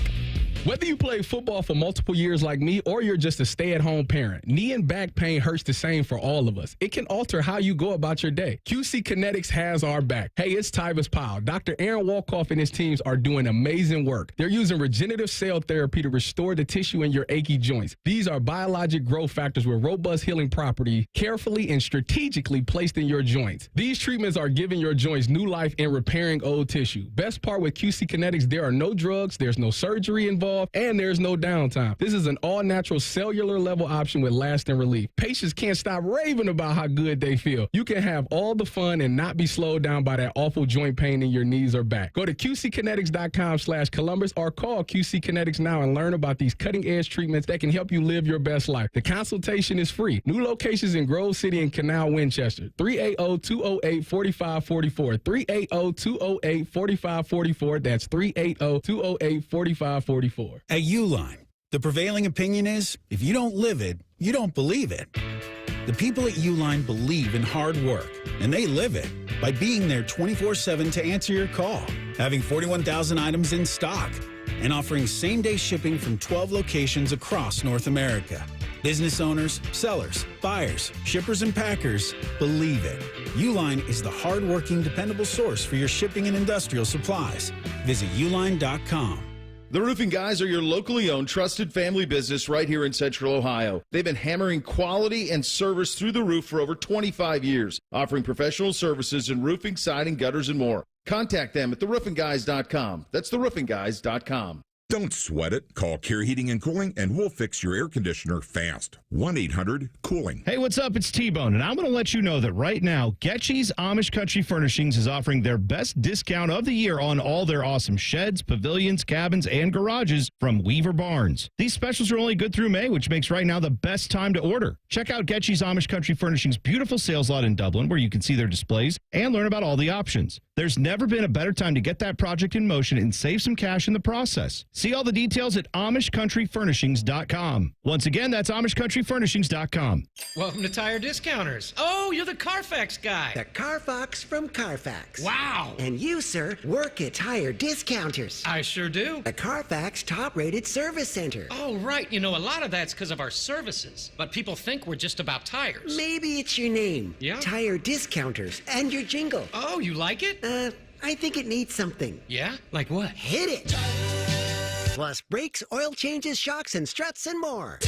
Whether you play football for multiple years like me or you're just a stay-at-home parent, knee and back pain hurts the same for all of us. It can alter how you go about your day. QC Kinetics has our back. Hey, it's Tyvis Powell. Dr. Aaron Wolkoff and his teams are doing amazing work. They're using regenerative cell therapy to restore the tissue in your achy joints. These are biologic growth factors with robust healing property, carefully and strategically placed in your joints. These treatments are giving your joints new life and repairing old tissue. Best part with QC Kinetics, there are no drugs, there's no surgery involved, and there's no downtime. This is an all-natural cellular level option with lasting relief. Patients can't stop raving about how good they feel. You can have all the fun and not be slowed down by that awful joint pain in your knees or back. Go to QCkinetics.com/Columbus or call QC Kinetics now and learn about these cutting-edge treatments that can help you live your best life. The consultation is free. New locations in Grove City and Canal Winchester. 380-208-4544. 380-208-4544. That's 380-208-4544. At Uline, the prevailing opinion is, if you don't live it, you don't believe it. The people at Uline believe in hard work, and they live it by being there 24/7 to answer your call, having 41,000 items in stock, and offering same-day shipping from 12 locations across North America. Business owners, sellers, buyers, shippers, and packers believe it. Uline is the hard-working, dependable source for your shipping and industrial supplies. Visit uline.com. The Roofing Guys are your locally owned, trusted family business right here in Central Ohio. They've been hammering quality and service through the roof for over 25 years, offering professional services in roofing, siding, gutters, and more. Contact them at theroofingguys.com. That's theroofingguys.com. Don't sweat it. Call Care Heating and Cooling, and we'll fix your air conditioner fast. 1-800-COOLING. Hey, what's up? It's T-Bone, and I'm going to let you know that right now, Getchy's Amish Country Furnishings is offering their best discount of the year on all their awesome sheds, pavilions, cabins, and garages from Weaver Barnes. These specials are only good through May, which makes right now the best time to order. Check out Getchy's Amish Country Furnishings' beautiful sales lot in Dublin, where you can see their displays and learn about all the options. There's never been a better time to get that project in motion and save some cash in the process. See all the details at AmishCountryFurnishings.com. Once again, that's AmishCountryFurnishings.com. Welcome to Tire Discounters. Oh, you're the Carfax guy. The Carfox from Carfax. Wow. And you, sir, work at Tire Discounters. I sure do. The Carfax top-rated service center. Oh, right. You know, a lot of that's because of our services. But people think we're just about tires. Maybe it's your name. Yeah? Tire Discounters. And your jingle. Oh, you like it? I think it needs something. Yeah? Like what? Hit it. Plus brakes, oil changes, shocks, and struts, and more.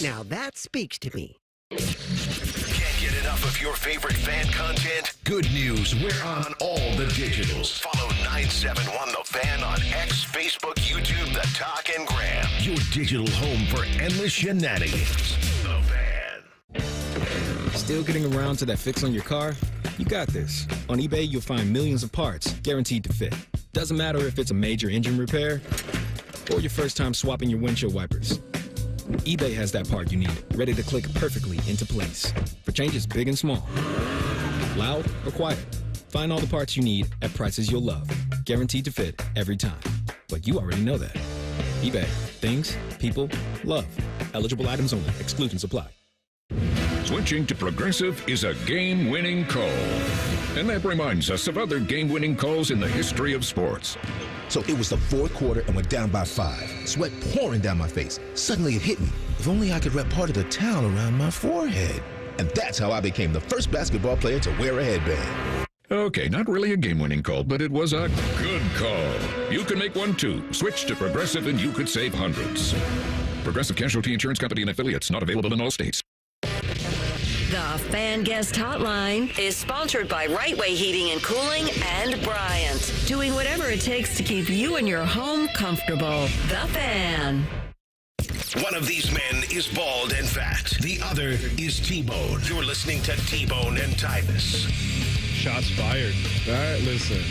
Now that speaks to me. Can't get enough of your favorite fan content? Good news, we're on all the digitals. Follow 971 The Fan on X, Facebook, YouTube, The Talk, and Gram. Your digital home for endless shenanigans. The Fan. Still getting around to that fix on your car? You got this. On eBay, you'll find millions of parts guaranteed to fit. Doesn't matter if it's a major engine repair or your first time swapping your windshield wipers. eBay has that part you need, ready to click perfectly into place for changes big and small. Loud or quiet, find all the parts you need at prices you'll love. Guaranteed to fit every time. But you already know that. eBay. Things, people, love. Eligible items only. Exclusions apply. Switching to Progressive is a game-winning call. And that reminds us of other game-winning calls in the history of sports. So it was the fourth quarter and we're down by 5. Sweat pouring down my face. Suddenly it hit me. If only I could wrap part of the towel around my forehead. And that's how I became the first basketball player to wear a headband. Okay, not really a game-winning call, but it was a good call. You can make one too. Switch to Progressive and you could save hundreds. Progressive Casualty Insurance Company and affiliates, not available in all states. The Fan Guest Hotline is sponsored by Right Way Heating and Cooling and Bryant, doing whatever it takes to keep you and your home comfortable. The Fan. One of these men is bald and fat. The other is T-Bone. You're listening to T-Bone and Tyvis. Shots fired. All right, listen.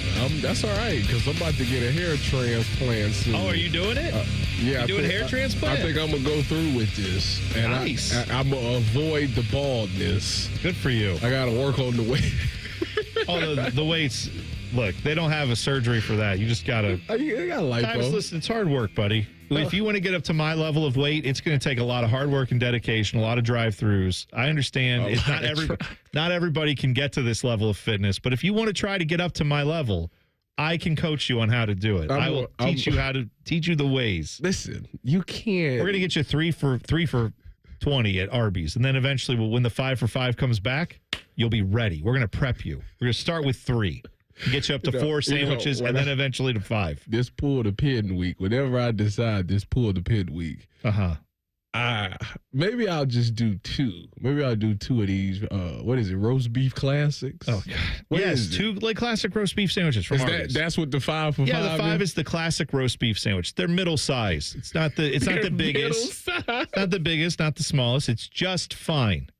That's all right, because I'm about to get a hair transplant soon. Oh, are you doing it? Yeah. You doing a hair transplant? I think I'm going to go through with this. And nice. I'm going to avoid the baldness. Good for you. I got to work on the weight. Oh, the weights. Look, they don't have a surgery for that. You just got to. You got lipo. Tyvis, listen, it's hard work, buddy. If you want to get up to my level of weight, it's going to take a lot of hard work and dedication, a lot of drive-throughs. I understand it's not everybody can get to this level of fitness, but if you want to try to get up to my level, I can coach you on how to do it. I will teach you the ways. Listen, you can't. We're going to get you 3 for 20 at Arby's, and then eventually when the 5 for 5 comes back, you'll be ready. We're going to prep you. We're going to start with 3. Get you up to 4 sandwiches and then eventually to 5. This pull the pin week. Whenever I decide this pull the pin week. Maybe I'll just do 2. Maybe I'll do 2 of these. What is it? Roast beef classics. Oh God! Yes, 2 like classic roast beef sandwiches from Arby's. That's what the 5 for 5. Yeah, the 5 is the classic roast beef sandwich. They're middle size. It's not the biggest. Not the biggest. Not the smallest. It's just fine.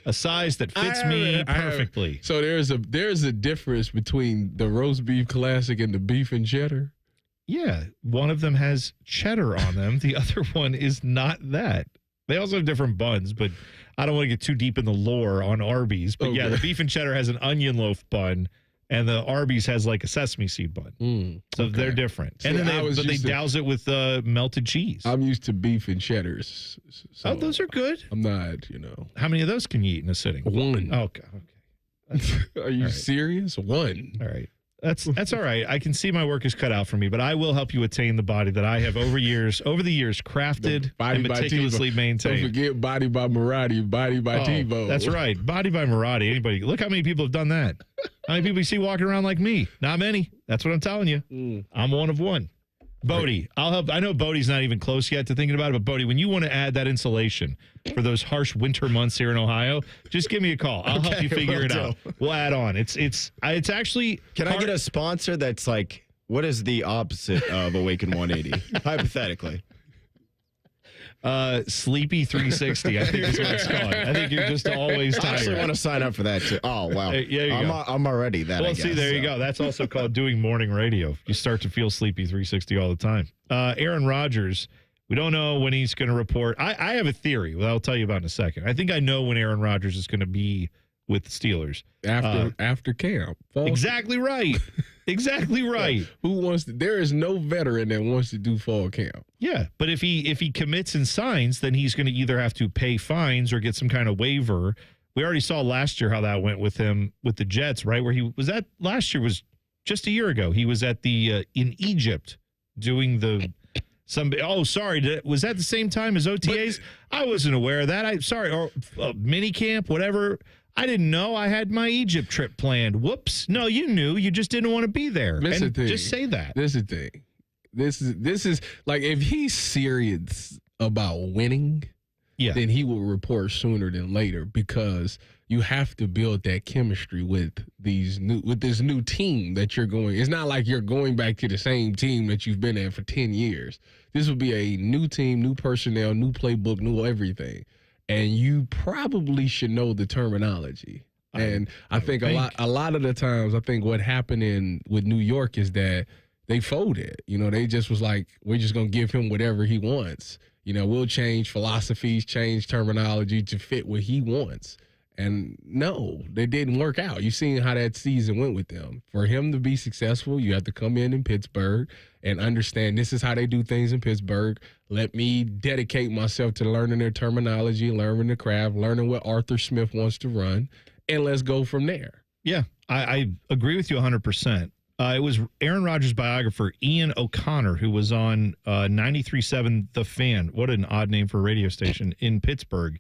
A size that fits me perfectly. So there's a difference between the roast beef classic and the beef and cheddar? Yeah. One of them has cheddar on them. The other one is not that. They also have different buns, but I don't want to get too deep in the lore on Arby's. But yeah, the beef and cheddar has an onion loaf bun, and the Arby's has like a sesame seed bun. So they're different. See, and then they douse it with melted cheese. I'm used to beef and cheddars. So those are good. I'm not, How many of those can you eat in a sitting? 1. Okay. Are you serious? 1. All right. That's all right. I can see my work is cut out for me, but I will help you attain the body that I have over the years crafted and meticulously maintained. Don't forget Body by Marathi, Body by T-Bone. That's right. Body by Marathi. Anybody? Look how many people have done that. How many people you see walking around like me? Not many. That's what I'm telling you. I'm one of one. Bodie, I'll help. I know Bodie's not even close yet to thinking about it, but Bodie, when you want to add that insulation for those harsh winter months here in Ohio, just give me a call. I'll help you figure it out. We'll add on. It's actually. Can I get a sponsor that's like, what is the opposite of Awaken 180? Hypothetically. Sleepy 360, I think is what it's called. I think you're just always tired. I actually want to sign up for that too. Oh, wow. I'm already that, Well, I guess, see, there you go. That's also called doing morning radio. You start to feel Sleepy 360 all the time. Aaron Rodgers, we don't know when he's going to report. I have a theory that I'll tell you about in a second. I think I know when Aaron Rodgers is going to be with the Steelers. After camp. Exactly right. Exactly right. There is no veteran that wants to do fall camp. Yeah, but if he commits and signs, then he's going to either have to pay fines or get some kind of waiver. We already saw last year how that went with him with the Jets, right? Where he was at last year was just a year ago. He was at the in Egypt doing the was that the same time as OTAs? I wasn't aware of that. Or mini camp, whatever. I didn't know I had my Egypt trip planned. Whoops. No, you knew. You just didn't want to be there. Just say that. This is the thing. This is like, if he's serious about winning, then he will report sooner than later, because you have to build that chemistry with this new team that you're going. It's not like you're going back to the same team that you've been at for 10 years. This will be a new team, new personnel, new playbook, new everything. And you probably should know the terminology. And I think a lot of the times, I think what happened with New York is that they folded. They just was like, we're just going to give him whatever he wants. We'll change philosophies, change terminology to fit what he wants. And no, they didn't work out. You've seen how that season went with them. For him to be successful, you have to come in Pittsburgh and understand this is how they do things in Pittsburgh. Let me dedicate myself to learning their terminology, learning the craft, learning what Arthur Smith wants to run, and let's go from there. Yeah, I agree with you 100%. It was Aaron Rodgers' biographer, Ian O'Connor, who was on 93.7 The Fan. What an odd name for a radio station in Pittsburgh,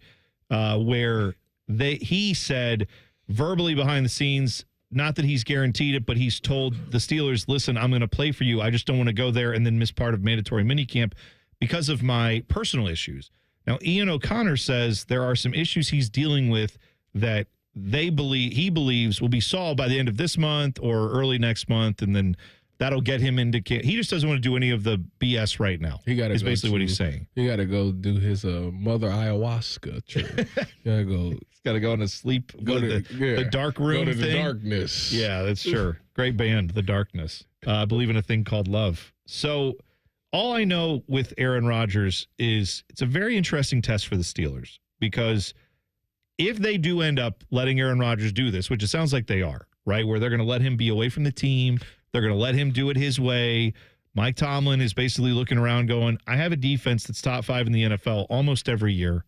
where he said verbally behind the scenes, not that he's guaranteed it, but he's told the Steelers, listen, I'm going to play for you. I just don't want to go there and then miss part of mandatory minicamp because of my personal issues. Now, Ian O'Connor says there are some issues he's dealing with that he believes will be solved by the end of this month or early next month, and then that'll get him into camp. He just doesn't want to do any of the BS right now. Is basically what he's saying. He got to go do his mother ayahuasca trip. He's got to go on a sleep. Go to the dark room. Go to the thing. darkness. Yeah, that's sure. Great band, The Darkness. I believe in a thing called love. So all I know with Aaron Rodgers is it's a very interesting test for the Steelers, because if they do end up letting Aaron Rodgers do this, which it sounds like they are, right, where they're going to let him be away from the team, they're going to let him do it his way. Mike Tomlin is basically looking around going, I have a defense that's top 5 in the NFL almost every year.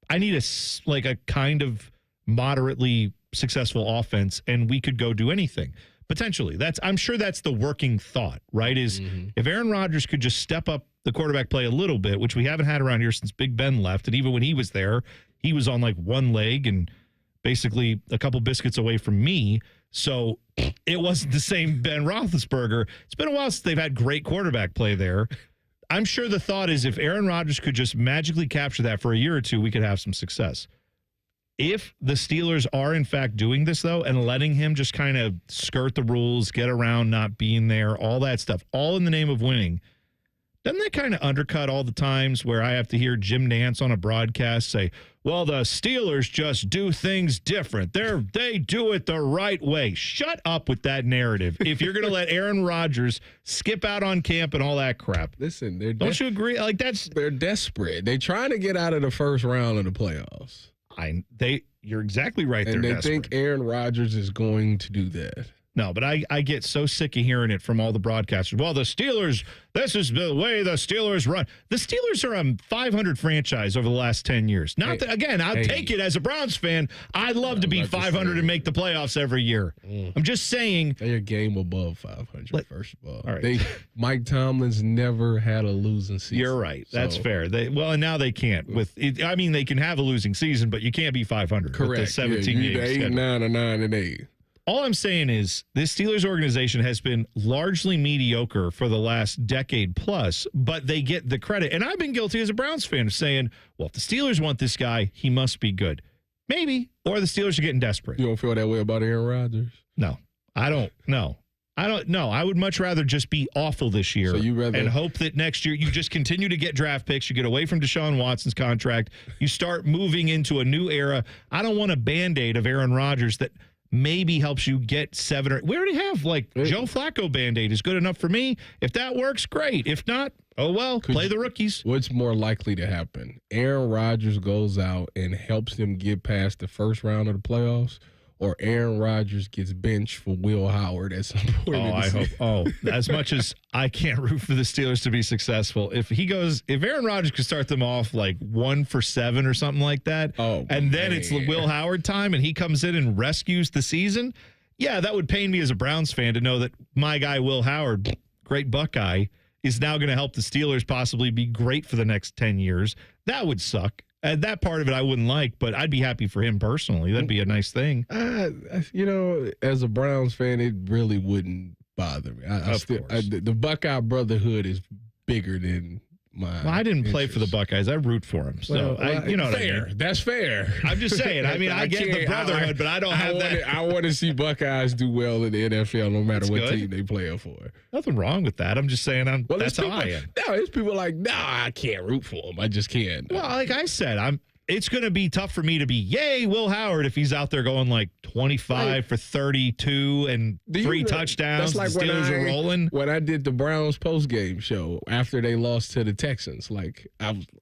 I need a kind of moderately successful offense, and we could go do anything. Potentially. I'm sure that's the working thought, right? Is if Aaron Rodgers could just step up the quarterback play a little bit, which we haven't had around here since Big Ben left, and even when he was there, he was on like one leg and basically a couple biscuits away from me. So it wasn't the same Ben Roethlisberger. It's been a while since they've had great quarterback play there. I'm sure the thought is if Aaron Rodgers could just magically capture that for a year or two, we could have some success. If the Steelers are, in fact, doing this, though, and letting him just kind of skirt the rules, get around not being there, all that stuff, all in the name of winning, doesn't that kind of undercut all the times where I have to hear Jim Nantz on a broadcast say, well, the Steelers just do things different. They do it the right way. Shut up with that narrative. If you're going to let Aaron Rodgers skip out on camp and all that crap. Listen, don't you agree? They're desperate. They're trying to get out of the first round of the playoffs. You're exactly right. And they think Aaron Rodgers is going to do that. No, but I get so sick of hearing it from all the broadcasters. Well, the Steelers, this is the way the Steelers run. The Steelers are a 500 franchise over the last 10 years. I'll take it as a Browns fan. I'd love to be 500 and make the playoffs every year. I'm just saying. They're a game above 500, first of all. All right. Mike Tomlin's never had a losing season. You're right. That's fair. And now they can't. They can have a losing season, but you can't be 500. Correct. With the 17 games. 8, 9, or 9 and 8. All I'm saying is this Steelers organization has been largely mediocre for the last decade plus, but they get the credit. And I've been guilty as a Browns fan of saying, well, if the Steelers want this guy, he must be good. Maybe. Or the Steelers are getting desperate. You don't feel that way about Aaron Rodgers? No, I don't. No. I don't know. I would much rather just be awful this year and hope that next year you just continue to get draft picks. You get away from Deshaun Watson's contract. You start moving into a new era. I don't want a Band-Aid of Aaron Rodgers that maybe helps you get 7 or... We already have, Joe Flacco Band-Aid is good enough for me. If that works, great. If not, oh well, play the rookies. What's more likely to happen? Aaron Rodgers goes out and helps them get past the first round of the playoffs, or Aaron Rodgers gets benched for Will Howard at some point. I hope. As much as I can't root for the Steelers to be successful, if Aaron Rodgers could start them off 1 for 7 or something like that, and then it's Will Howard time and he comes in and rescues the season, yeah, that would pain me as a Browns fan to know that my guy Will Howard, great Buckeye, is now going to help the Steelers possibly be great for the next 10 years. That would suck. That part of it I wouldn't like, but I'd be happy for him personally. That'd be a nice thing. As a Browns fan, it really wouldn't bother me. The Buckeye Brotherhood is bigger than my. Well, I didn't play for the Buckeyes. I root for them. So you know what I mean. That's fair. I'm just saying. I get the brotherhood, but I don't have that. I want to see Buckeyes do well in the NFL, no matter what team they play for. Nothing wrong with that. I'm just saying. That's how I am. No, there's people like, I can't root for them. I just can't. Well, like I said, it's going to be tough for me to be, yay, Will Howard, if he's out there going like 25 for 32 and 3 touchdowns. That's like the Steelers are rolling. When I did the Browns postgame show after they lost to the Texans, like,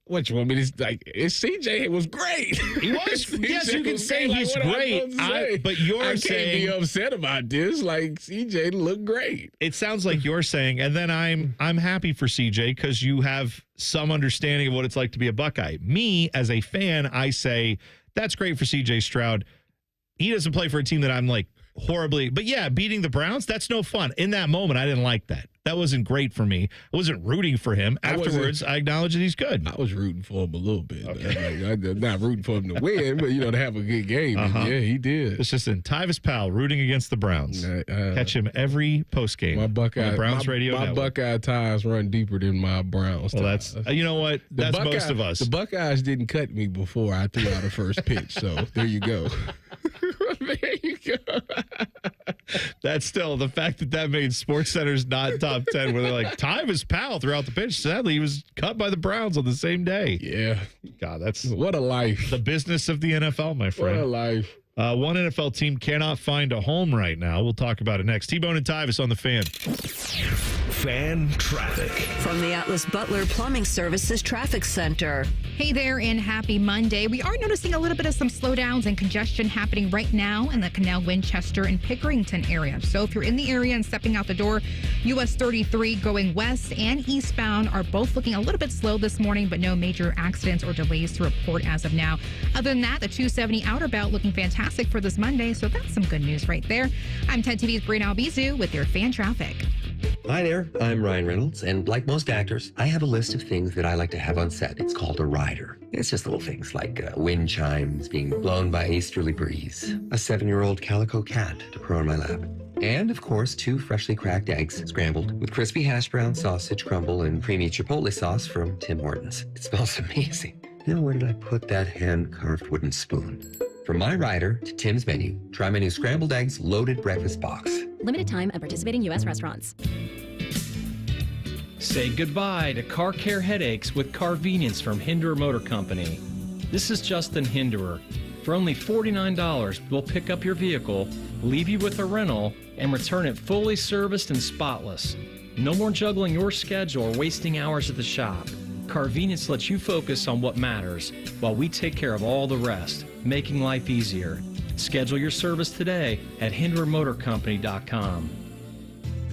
what you want me to like? CJ was great. He was. Yes, you can say he's great. But you're I saying, can't be upset about this. Like, CJ looked great. It sounds like you're saying, and then I'm happy for CJ because you have some understanding of what it's like to be a Buckeye. Me, as a fan, I say, that's great for CJ Stroud. He doesn't play for a team that I'm like horribly, but yeah, beating the Browns, that's no fun. In that moment, I didn't like that. That wasn't great for me. I wasn't rooting for him. Afterwards, I acknowledge that he's good. I was rooting for him a little bit. Okay. I'm not rooting for him to win, but, to have a good game. And yeah, he did. It's just in Tyvis Powell rooting against the Browns. Catch him every postgame. My Buckeye, Browns radio my network. Buckeye ties run deeper than my Browns ties. Well, that's, you know what? That's most of us. The Buckeyes didn't cut me before I threw out a first pitch, so there you go. There you go. That's still the fact that made SportsCenter's not top 10, where they're like, Tyvis Powell throughout the pitch. Sadly, he was cut by the Browns on the same day. Yeah. God, that's what a life. The business of the NFL, my friend. What a life. One NFL team cannot find a home right now. We'll talk about it next. T-Bone and Tyvis on the Fan. Fan traffic. From the Atlas Butler Plumbing Services Traffic Center. Hey there, and happy Monday. We are noticing a little bit of some slowdowns and congestion happening right now in the Canal Winchester and Pickerington area. So if you're in the area and stepping out the door, US 33 going west and eastbound are both looking a little bit slow this morning, but no major accidents or delays to report as of now. Other than that, the 270 outer belt looking fantastic for this Monday, so that's some good news right there. I'm 10 TV's Brian Albizu with your fan traffic. Hi there, I'm Ryan Reynolds, and like most actors, I have a list of things that I like to have on set. It's called a rider. It's just little things like wind chimes being blown by a easterly breeze, a 7-year-old calico cat to purr on my lap, and of course 2 freshly cracked eggs scrambled with crispy hash brown sausage crumble and creamy chipotle sauce from Tim Hortons. It smells amazing. Now where did I put that hand-carved wooden spoon? From my rider to Tim's menu, try my new scrambled eggs loaded breakfast box. Limited time at participating U.S. restaurants. Say goodbye to car care headaches with Carvenience from Hinderer Motor Company. This is Justin Hinderer. For only $49, we'll pick up your vehicle, leave you with a rental, and return it fully serviced and spotless. No more juggling your schedule or wasting hours at the shop. Carvenience lets you focus on what matters, while we take care of all the rest, making life easier. Schedule your service today at HindererMotorCompany.com.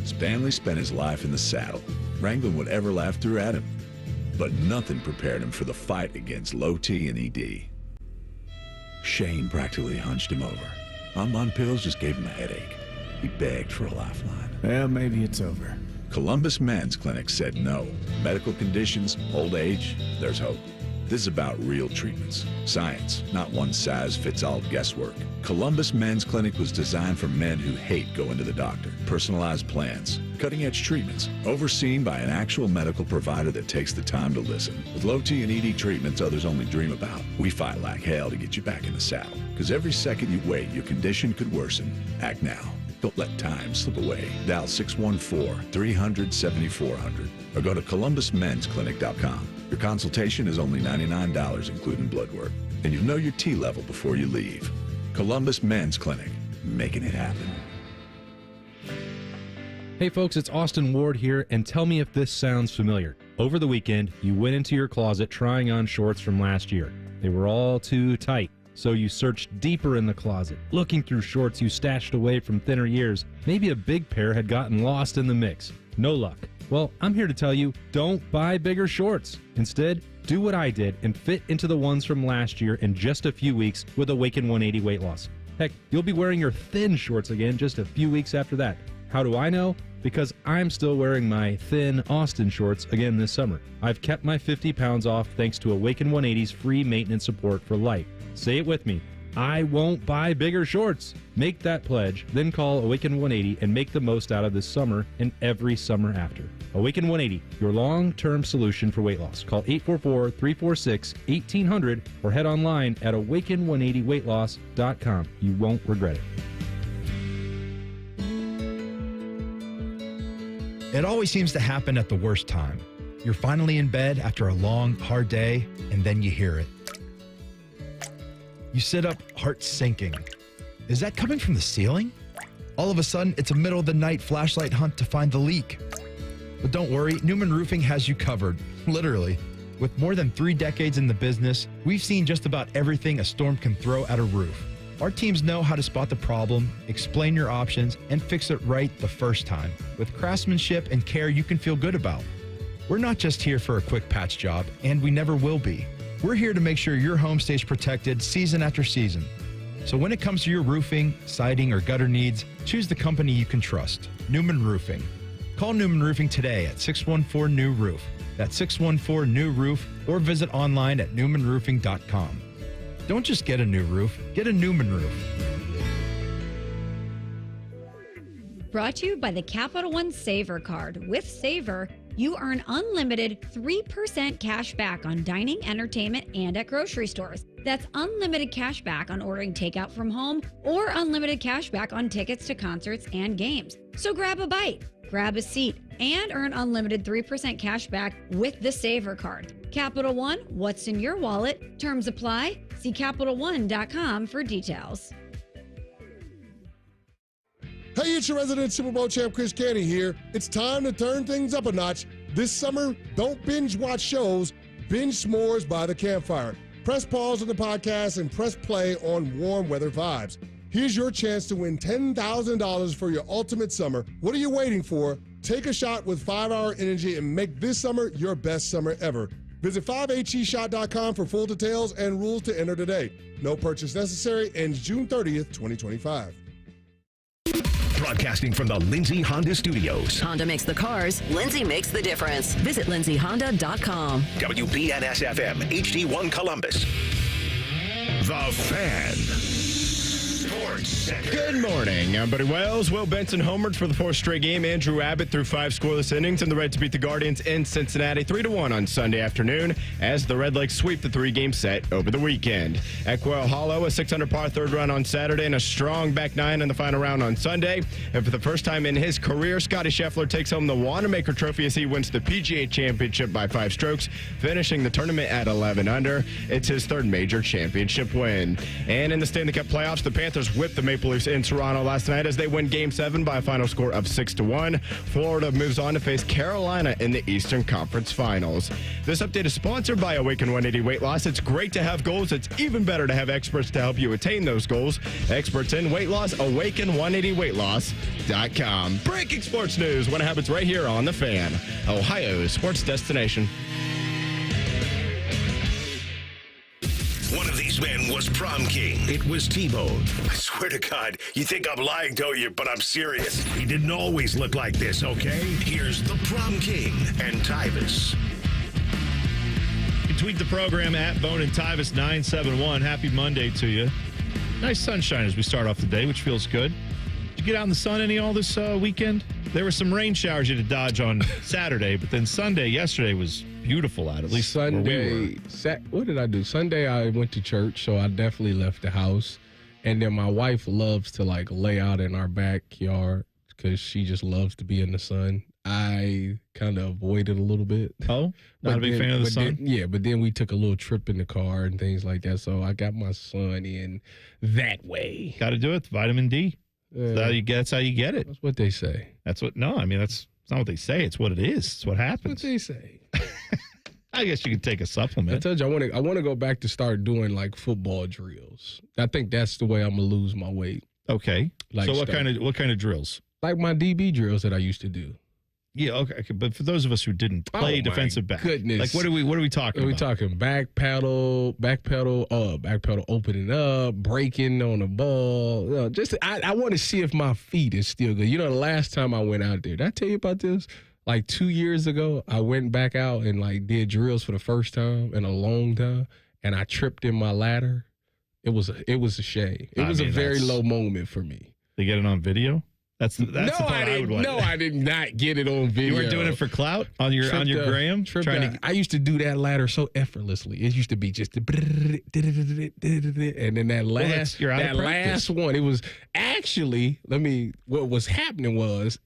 Stanley spent his life in the saddle, wrangling whatever life threw at him. But nothing prepared him for the fight against low T and ED. Shane practically hunched him over. Unbond pills just gave him a headache. He begged for a lifeline. Well, maybe it's over. Columbus Men's Clinic said no. Medical conditions, old age, there's hope. This is about real treatments. Science, not one-size-fits-all guesswork. Columbus Men's Clinic was designed for men who hate going to the doctor. Personalized plans, cutting-edge treatments, overseen by an actual medical provider that takes the time to listen. With low T and ED treatments others only dream about, we fight like hell to get you back in the saddle. Because every second you wait, your condition could worsen. Act now. Don't let time slip away. Dial 614-300-7400 or go to columbusmensclinic.com. Your consultation is only $99, including blood work. And you'll know your T level before you leave. Columbus Men's Clinic, making it happen. Hey folks, it's Austin Ward here, and tell me if this sounds familiar. Over the weekend, you went into your closet trying on shorts from last year. They were all too tight. So you searched deeper in the closet, looking through shorts you stashed away from thinner years. Maybe a big pair had gotten lost in the mix. No luck. Well, I'm here to tell you, don't buy bigger shorts. Instead, do what I did and fit into the ones from last year in just a few weeks with Awaken 180 weight loss. Heck, you'll be wearing your thin shorts again just a few weeks after that. How do I know? Because I'm still wearing my thin Austin shorts again this summer. I've kept my 50 pounds off thanks to Awaken 180's free maintenance support for life. Say it with me. I won't buy bigger shorts. Make that pledge, then call Awaken 180 and make the most out of this summer and every summer after. Awaken 180, your long-term solution for weight loss. Call 844-346-1800 or head online at awaken180weightloss.com. You won't regret it. It always seems to happen at the worst time. You're finally in bed after a long, hard day, and then you hear it. You sit up, heart sinking. Is that coming from the ceiling? All of a sudden, it's a middle of the night flashlight hunt to find the leak. But don't worry, Newman Roofing has you covered, literally. With more than 3 decades in the business, we've seen just about everything a storm can throw at a roof. Our teams know how to spot the problem, explain your options, and fix it right the first time, with craftsmanship and care you can feel good about. We're not just here for a quick patch job, and we never will be. We're here to make sure your home stays protected season after season. So when it comes to your roofing, siding, or gutter needs, choose the company you can trust, Newman Roofing. Call Newman Roofing today at 614-NEW-ROOF. That's 614-NEW-ROOF, or visit online at newmanroofing.com. Don't just get a new roof, get a Newman roof. Brought to you by the Capital One Saver Card. With Saver, you earn unlimited 3% cash back on dining, entertainment, and at grocery stores. That's unlimited cash back on ordering takeout from home or unlimited cash back on tickets to concerts and games. So grab a bite, grab a seat, and earn unlimited 3% cash back with the Saver Card. Capital One, what's in your wallet? Terms apply. See CapitalOne.com for details. Hey, it's your resident Super Bowl champ, Chris Canty here. It's time to turn things up a notch. This summer, don't binge watch shows, binge s'mores by the campfire. Press pause on the podcast and press play on Warm Weather Vibes. Here's your chance to win $10,000 for your ultimate summer. What are you waiting for? Take a shot with 5-Hour Energy and make this summer your best summer ever. Visit 5HEshot.com for full details and rules to enter today. No purchase necessary. Ends June 30th, 2025. Broadcasting from the Lindsay Honda Studios. Honda makes the cars. Lindsay makes the difference. Visit lindsayhonda.com. WBNS-FM, HD1 Columbus. The Fan. Sports Center. Good morning. I'm Buddy Wells. Will Benson homered for the 4th straight game. Andrew Abbott threw 5 scoreless innings, and the Reds beat the Guardians in Cincinnati 3-1 on Sunday afternoon as the Redlegs sweep the 3-game set over the weekend. At Quail Hollow, a 600-par third run on Saturday and a strong back 9 in the final round on Sunday. And for the first time in his career, Scotty Scheffler takes home the Wanamaker Trophy as he wins the PGA Championship by 5 strokes, finishing the tournament at 11 under. It's his 3rd major championship win. And in the Stanley Cup playoffs, the Panthers whipped the Maple Leafs in Toronto last night as they win Game 7 by a final score of 6-1. Florida moves on to face Carolina in the Eastern Conference Finals. This update is sponsored by Awaken 180 Weight Loss. It's great to have goals. It's even better to have experts to help you attain those goals. Experts in weight loss, Awaken180weightloss.com. Breaking sports news when it happens right here on The Fan, Ohio's sports destination. One of these men was prom king. It was T-Bone. I swear to God, you think I'm lying, don't you? But I'm serious. He didn't always look like this, okay? Here's the prom king and Tyvis. You can tweet the program at Bone and Tyvis 971. Happy Monday to you. Nice sunshine as we start off the day, which feels good. Did you get out in the sun any all this weekend? There were some rain showers you had to dodge on Saturday, but then Sunday, yesterday was beautiful out, at least Sunday. What did I do? Sunday I went to church, so I definitely left the house. And then my wife loves to like lay out in our backyard because she just loves to be in the sun. I kind of avoided a little bit. Oh, not a big fan of the sun? But then we took a little trip in the car and things like that. So I got my sun in that way. Got to do it. Vitamin D. That's how you get it. That's what they say. That's not what they say. It's what it is. It's what happens. That's what they say. I guess you could take a supplement. I told you I want to go back to start doing like football drills. I think that's the way I'm gonna lose my weight. Okay. So what kind of drills? Like my DB drills that I used to do. Yeah, okay. But for those of us who didn't play defensive back, goodness. Like what are we talking about? Are we talking back pedal, opening up, breaking on the ball? I want to see if my feet is still good. You know, the last time I went out there, did I tell you about this? Like 2 years ago, I went back out and like did drills for the first time in a long time, and I tripped in my ladder. It was a shame. It was a very low moment for me. They get it on video? That's the part I would want. No, I did not get it on video. You weren't doing it for clout on your gram? I used to do that ladder so effortlessly. It used to be just and then that last one, it was actually, what was happening was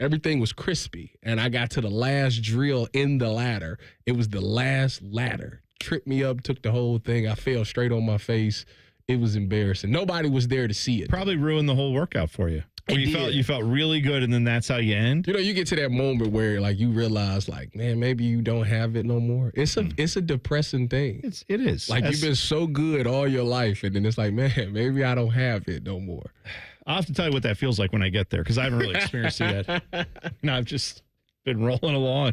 everything was crispy, and I got to the last drill in the ladder. It was the last ladder. tripped me up, took the whole thing. I fell straight on my face. It was embarrassing. Nobody was there to see it. Probably ruined the whole workout for you. Where you felt really good, and then that's how you end. You know, you get to that moment where like you realize, like, man, maybe you don't have it no more. It's a depressing thing. It is. Like you've been so good all your life, and then it's like, man, maybe I don't have it no more. I'll have to tell you what that feels like when I get there, because I haven't really experienced it yet. I've just been rolling along.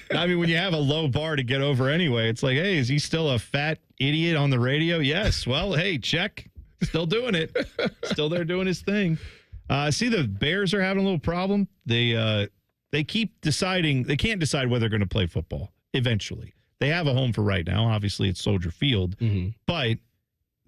I mean, when you have a low bar to get over anyway, it's like, hey, is he still a fat idiot on the radio? Yes. Well, hey, check. Still doing it. Still there doing his thing. See, the Bears are having a little problem. They keep deciding. They can't decide whether they're going to play football eventually. They have a home for right now. Obviously, it's Soldier Field. But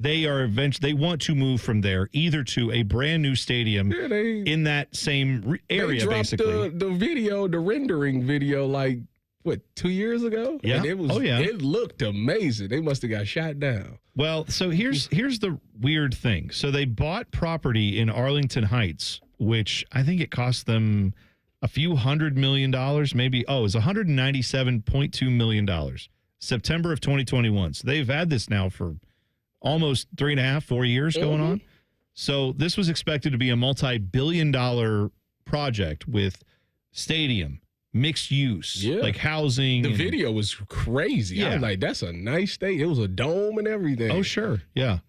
they are they want to move from there either to a brand new stadium in that same area, they dropped basically. The rendering video, like, what, 2 years ago? Yeah. And it looked amazing. They must have got shot down. Well, so here's the weird thing. So they bought property in Arlington Heights, which I think it cost them a few $100 million, maybe. Oh, it's $197.2 million. September of 2021. So they've had this now for almost 3.5, 4 years going on. So this was expected to be a multi-billion-dollar project with stadium, mixed use, like housing. The video was crazy. Yeah. I was like, that's a nice state. It was a dome and everything. Oh, sure. Yeah.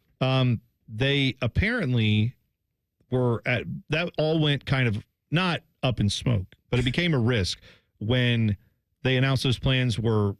They apparently were at, that all went kind of not up in smoke, but it became a risk when they announced those plans were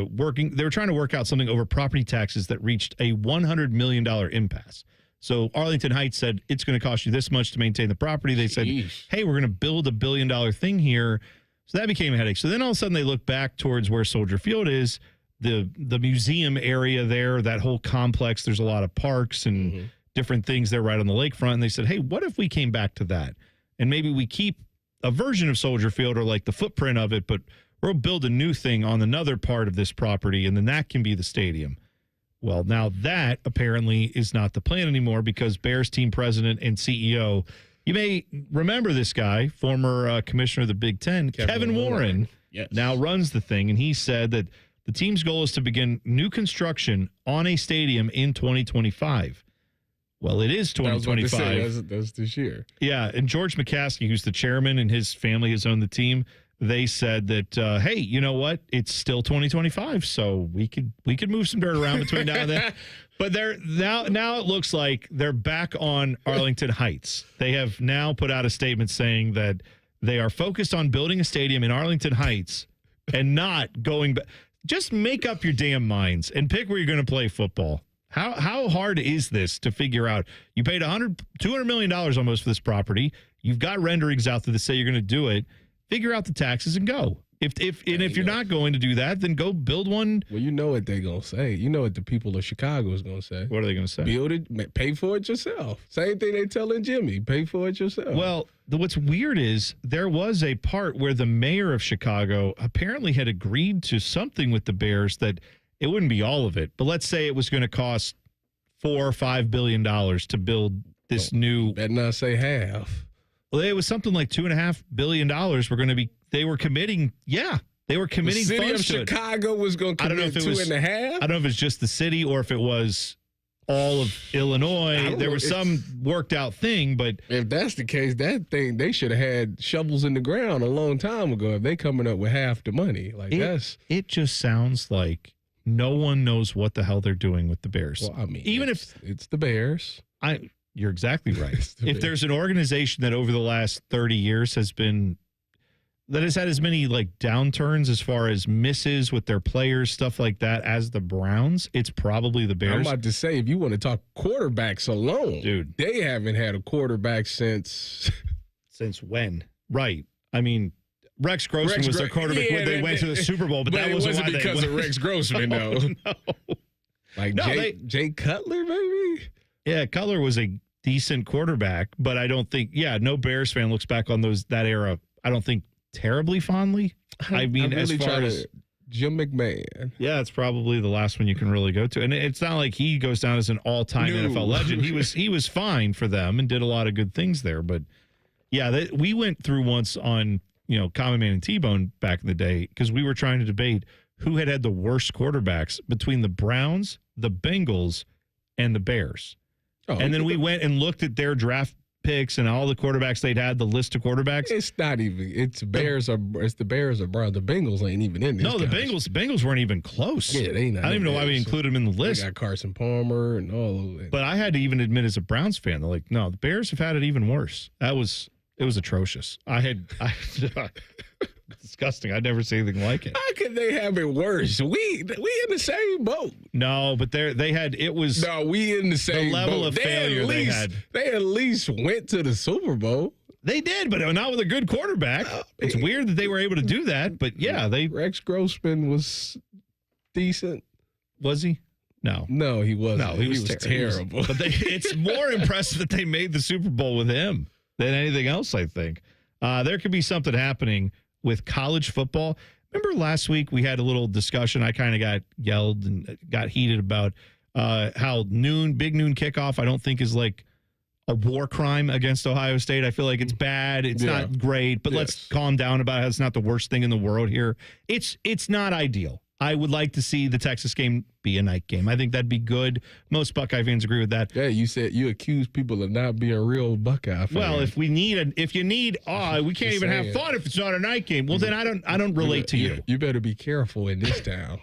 working. They were trying to work out something over property taxes that reached a $100 million impasse. So Arlington Heights said, it's going to cost you this much to maintain the property. They said, hey, we're going to build $1 billion thing here. So that became a headache. So then all of a sudden they look back towards where Soldier Field is, the museum area there, that whole complex. There's a lot of parks and different things there right on the lakefront. And they said, hey, what if we came back to that? And maybe we keep a version of Soldier Field or like the footprint of it, but we'll build a new thing on another part of this property, and then that can be the stadium. Well, now that apparently is not the plan anymore because Bears team president and CEO, you may remember this guy, former commissioner of the Big Ten, Kevin Warren, now runs the thing. And he said that the team's goal is to begin new construction on a stadium in 2025. Well, it is 2025. That's this year. Yeah, and George McCaskey, who's the chairman, and his family has owned the team, they said that, hey, you know what? It's still 2025, so we could move some dirt around between now and then. But they're now it looks like they're back on Arlington Heights. They have now put out a statement saying that they are focused on building a stadium in Arlington Heights and not going back. Just make up your damn minds and pick where you're going to play football. How hard is this to figure out? You paid $200 million almost for this property. You've got renderings out there that say you're going to do it. Figure out the taxes and go. If you're not going to do that, then go build one. Well, you know what they're going to say. You know what the people of Chicago is going to say. What are they going to say? Build it, pay for it yourself. Same thing they telling Jimmy. Pay for it yourself. Well, what's weird is there was a part where the mayor of Chicago apparently had agreed to something with the Bears that it wouldn't be all of it, but let's say it was going to cost $4 or $5 billion to build this new. Better not say half. Well, it was something like $2.5 billion. They were committing. Yeah, they were committing. The city of funds to Chicago was going to commit $2.5. I don't know if it's just the city or if it was all of Illinois. There was some worked out thing, but if that's the case, that thing they should have had shovels in the ground a long time ago. If they coming up with half the money, it just sounds like no one knows what the hell they're doing with the Bears. Well, I mean, even if it's the Bears. You're exactly right. If there's an organization that over the last 30 years has had as many like downturns as far as misses with their players, stuff like that, as the Browns, it's probably the Bears. I'm about to say, if you want to talk quarterbacks alone, dude, they haven't had a quarterback since when? Right. I mean, Rex Grossman was their quarterback when they went to the Super Bowl, but that wasn't because of Rex Grossman, though. No. Like Jay Cutler, maybe? Yeah, Cutler was a decent quarterback, but I don't think, no Bears fan looks back on that era, I don't think terribly fondly. I mean, as far as Jim McMahon. Yeah, it's probably the last one you can really go to. And it's not like he goes down as an all-time NFL legend. He was fine for them and did a lot of good things there. But yeah, we went through once on, Common Man and T-Bone back in the day because we were trying to debate who had the worst quarterbacks between the Browns, the Bengals, and the Bears. And then we went and looked at their draft picks and all the quarterbacks they'd had, the list of quarterbacks. It's not even. It's the Bears or Browns. The Bengals ain't even in this. No, the Bengals weren't even close. Yeah, they not. I don't even know why we included them in the list. They got Carson Palmer and all of it. But I had to even admit as a Browns fan, they're like, no, the Bears have had it even worse. It was atrocious. Disgusting. I'd never seen anything like it. How could they have it worse? We in the same boat. No, but we in the same boat. The level of failure they had. They at least went to the Super Bowl. They did, but not with a good quarterback. It's weird that they were able to do that, but yeah, Rex Grossman was decent. Was he? No, he wasn't. No, he was terrible. But it's more impressive that they made the Super Bowl with him than anything else, I think. There could be something happening with college football. Remember last week we had a little discussion. I kind of got yelled and got heated about how big noon kickoff, I don't think is like a war crime against Ohio State. I feel like it's bad. It's not great, but let's calm down about how it's not the worst thing in the world here. It's not ideal. I would like to see the Texas game be a night game. I think that'd be good. Most Buckeye fans agree with that. Yeah, you said you accuse people of not being real Buckeye fans. Well, we can't even have fun if it's not a night game. Well, then I don't relate to you. You better be careful in this town.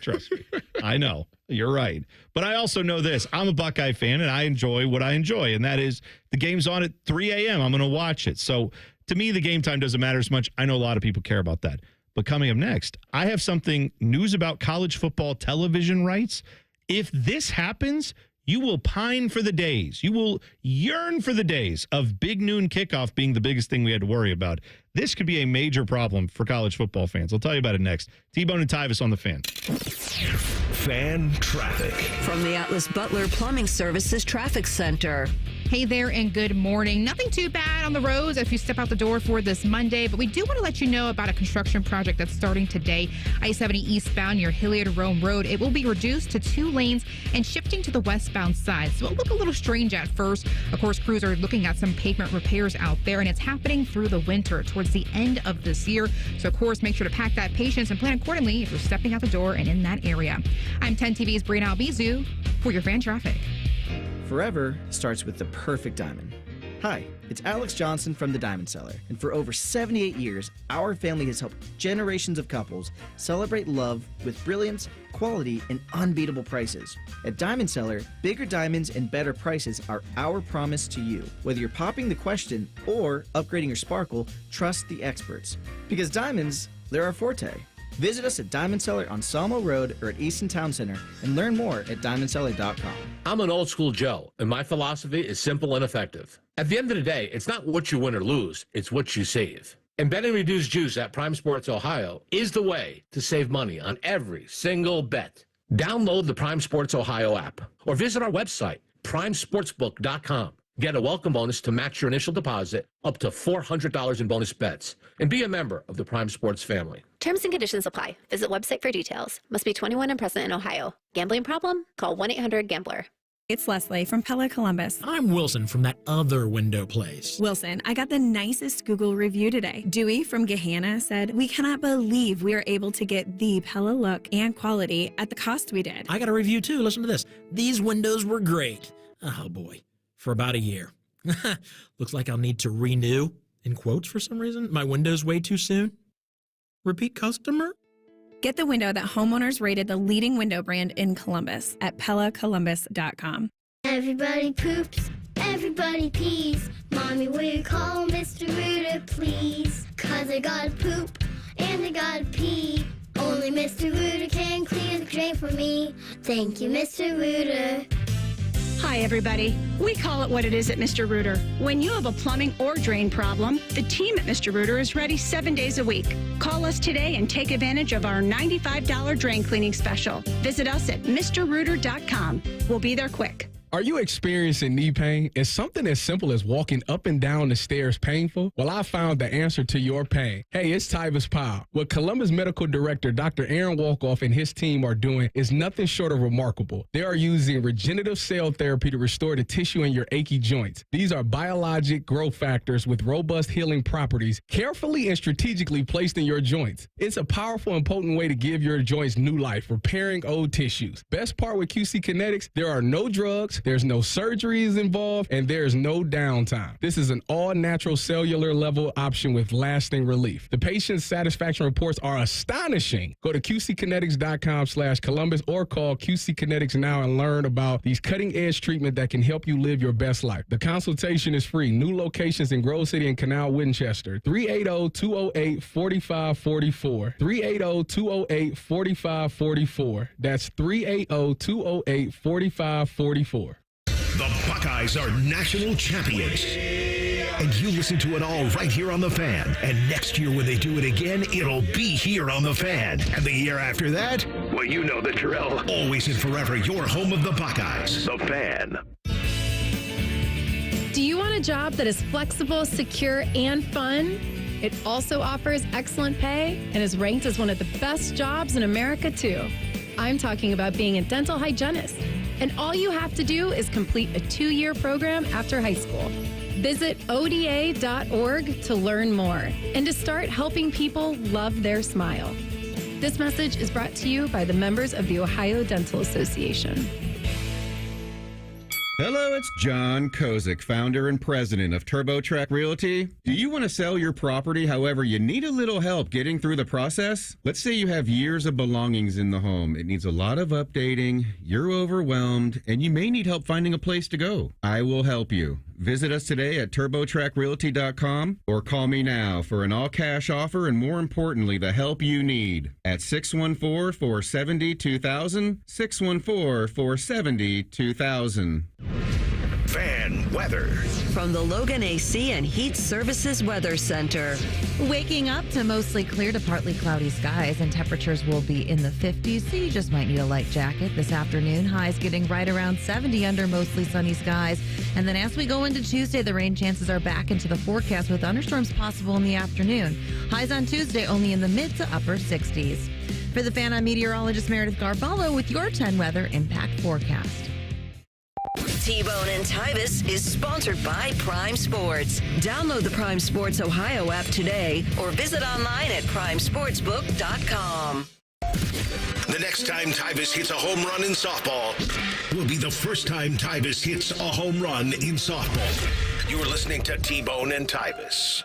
Trust me. I know. You're right. But I also know this. I'm a Buckeye fan, and I enjoy what I enjoy, and that is the game's on at 3 a.m. I'm going to watch it. So to me, the game time doesn't matter as much. I know a lot of people care about that. But coming up next, I have news about college football television rights. If this happens, you will pine for the days. You will yearn for the days of big noon kickoff being the biggest thing we had to worry about. This could be a major problem for college football fans. I'll tell you about it next. T-Bone and Tyvis on the Fan. Fan traffic. From the Atlas Butler Plumbing Services Traffic Center. Hey there and good morning. Nothing too bad on the roads if you step out the door for this Monday, but we do want to let you know about a construction project that's starting today. I-70 eastbound near Hilliard-Rome Road. It will be reduced to 2 lanes and shifting to the westbound side. So it'll look a little strange at first. Of course, crews are looking at some pavement repairs out there, and it's happening through the winter towards the end of this year. So, of course, make sure to pack that patience and plan accordingly if you're stepping out the door and in that area. I'm 10 TV's Brianna Albizu for your fan traffic. Forever starts with the perfect diamond. Hi, it's Alex Johnson from The Diamond Seller, and for over 78 years, our family has helped generations of couples celebrate love with brilliance, quality, and unbeatable prices. At Diamond Seller, bigger diamonds and better prices are our promise to you. Whether you're popping the question or upgrading your sparkle, trust the experts. Because diamonds, they're our forte. Visit us at Diamond Seller on Sawmill Road or at Easton Town Center and learn more at diamondseller.com. I'm an old school Joe, and my philosophy is simple and effective. At the end of the day, it's not what you win or lose, it's what you save. And betting reduced juice at Prime Sports Ohio is the way to save money on every single bet. Download the Prime Sports Ohio app or visit our website, primesportsbook.com. Get a welcome bonus to match your initial deposit up to $400 in bonus bets. And be a member of the Prime Sports family. Terms and conditions apply. Visit website for details. Must be 21 and present in Ohio. Gambling problem? Call 1-800-GAMBLER. It's Leslie from Pella Columbus. I'm Wilson from that other window place. Wilson, I got the nicest Google review today. Dewey from Gahanna said, "We cannot believe we are able to get the Pella look and quality at the cost we did." I got a review too. Listen to this. These windows were great. Oh boy. For about a year. Looks like I'll need to renew, in quotes for some reason, my windows way too soon. Repeat customer? Get the window that homeowners rated the leading window brand in Columbus at PellaColumbus.com. Everybody poops, everybody pees. Mommy, will you call Mr. Rooter, please? 'Cause I gotta poop and I gotta pee. Only Mr. Rooter can clear the drain for me. Thank you, Mr. Rooter. Hi, everybody. We call it what it is at Mr. Rooter. When you have a plumbing or drain problem, the team at Mr. Rooter is ready 7 days a week. Call us today and take advantage of our $95 drain cleaning special. Visit us at MrRooter.com. We'll be there quick. Are you experiencing knee pain? Is something as simple as walking up and down the stairs painful? Well, I found the answer to your pain. Hey, it's Tyvis Powell. What Columbus Medical Director Dr. Aaron Walkoff and his team are doing is nothing short of remarkable. They are using regenerative cell therapy to restore the tissue in your achy joints. These are biologic growth factors with robust healing properties carefully and strategically placed in your joints. It's a powerful and potent way to give your joints new life, repairing old tissues. Best part with QC Kinetics, there are no drugs, there's no surgeries involved, and there's no downtime. This is an all-natural cellular level option with lasting relief. The patient satisfaction reports are astonishing. Go to qckinetics.com/Columbus or call QC Kinetics now and learn about these cutting-edge treatment that can help you live your best life. The consultation is free. New locations in Grove City and Canal Winchester. 380-208-4544. 380-208-4544. That's 380-208-4544. The Buckeyes are national champions. And you listen to it all right here on The Fan. And next year when they do it again, it'll be here on The Fan. And the year after that, well, you know the drill. Always and forever, your home of the Buckeyes. The Fan. Do you want a job that is flexible, secure, and fun? It also offers excellent pay and is ranked as one of the best jobs in America, too. I'm talking about being a dental hygienist. And all you have to do is complete a 2-year program after high school. Visit ODA.org to learn more and to start helping people love their smile. This message is brought to you by the members of the Ohio Dental Association. Hello, it's John Kozik, founder and president of TurboTrack Realty. Do you want to sell your property, however, you need a little help getting through the process? Let's say you have years of belongings in the home. It needs a lot of updating, you're overwhelmed, and you may need help finding a place to go. I will help you. Visit us today at TurboTrackRealty.com or call me now for an all-cash offer and, more importantly, the help you need at 614-470-2000, 614-470-2000. Fan weather. From the Logan AC and Heat Services Weather Center. Waking up to mostly clear to partly cloudy skies, and temperatures will be in the 50s, so you just might need a light jacket this afternoon. Highs getting right around 70 under mostly sunny skies. And then as we go into Tuesday, the rain chances are back into the forecast with thunderstorms possible in the afternoon. Highs on Tuesday only in the mid to upper 60s. For the Fan, I'm meteorologist Meredith Garballo with your 10 weather impact forecast. T-Bone and Tyvis is sponsored by Prime Sports. Download the Prime Sports Ohio app today or visit online at primesportsbook.com. The next time Tyvis hits a home run in softball will be the first time Tyvis hits a home run in softball. You're listening to T-Bone and Tyvis.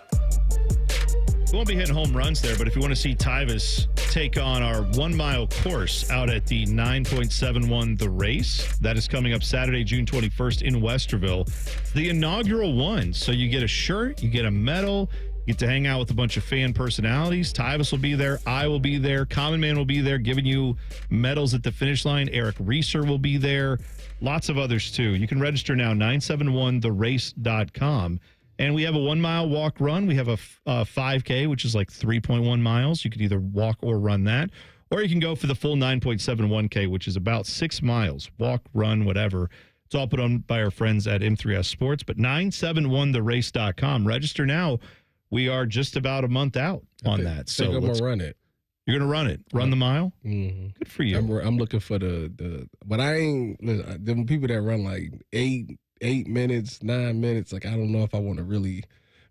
We won't be hitting home runs there, but if you want to see Tyvis take on our 1-mile course out at the 9.71 The Race, that is coming up Saturday, June 21st in Westerville. The inaugural one. So you get a shirt, you get a medal, you get to hang out with a bunch of fan personalities. Tyvis will be there. I will be there. Common Man will be there giving you medals at the finish line. Eric Reeser will be there. Lots of others, too. You can register now, 971therace.com. And we have a 1-mile walk run. We have a 5K, which is like 3.1 miles. You could either walk or run that. Or you can go for the full 9.71K, which is about 6 miles. Walk, run, whatever. It's all put on by our friends at M3S Sports. But 971therace.com. Register now. We are just about a month out on that. So I'm going to run it. You're going to run it? Run the mile? Mm-hmm. Good for you. I'm looking for but I ain't, them people that run like 8 minutes, 9 minutes, like I don't know if I want to really,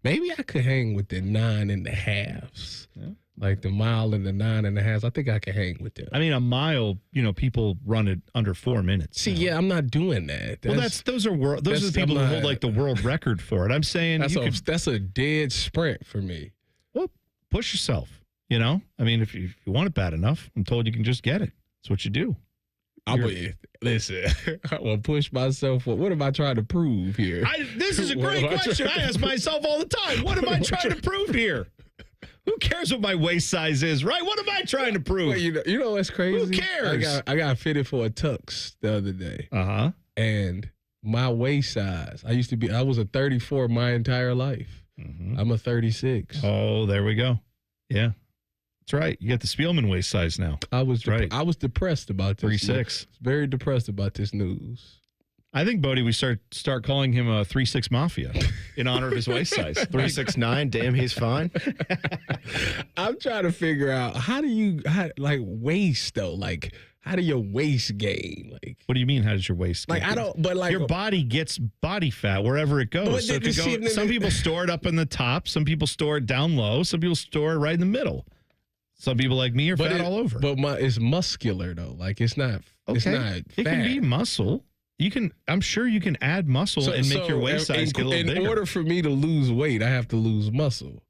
maybe I could hang with the 9.5s. Yeah. Like the mile and the 9.5s. I think I can hang with them. I mean, a mile, people run it under 4 minutes. See, yeah, I'm not doing that. Those are the people who hold like the world record for it. I'm saying that's a dead sprint for me. Well, push yourself, I mean, if you want it bad enough, I'm told you can just get it. That's what you do. Listen, I will push myself. What am I trying to prove here? This is a great question. I ask myself all the time. What am I trying to prove here? Who cares what my waist size is, right? What am I trying to prove? Well, you know what's crazy? Who cares? I got fitted for a tux the other day. Uh-huh. And my waist size, I was a 34 my entire life. Mm-hmm. I'm a 36. Oh, there we go. Yeah. That's right. You got the Spielman waist size now. I was depressed about this. 36. Very depressed about this news. I think, Bodie, we start calling him a 3'6" Mafia in honor of his waist size. 3'6'9". Damn, he's fine. I'm trying to figure out how waist though? Like, how do your waist gain? Like, what do you mean? How does your waist? Like, I don't. But like, your body gets body fat wherever it goes. So some people store it up in the top. Some people store it down low. Some people store it right in the middle. Some people like me are fat all over. But it's muscular though. Like, it's not. Okay. It's not fat. It can be muscle. I'm sure you can add muscle and make your waist size get a little bigger. In order for me to lose weight, I have to lose muscle.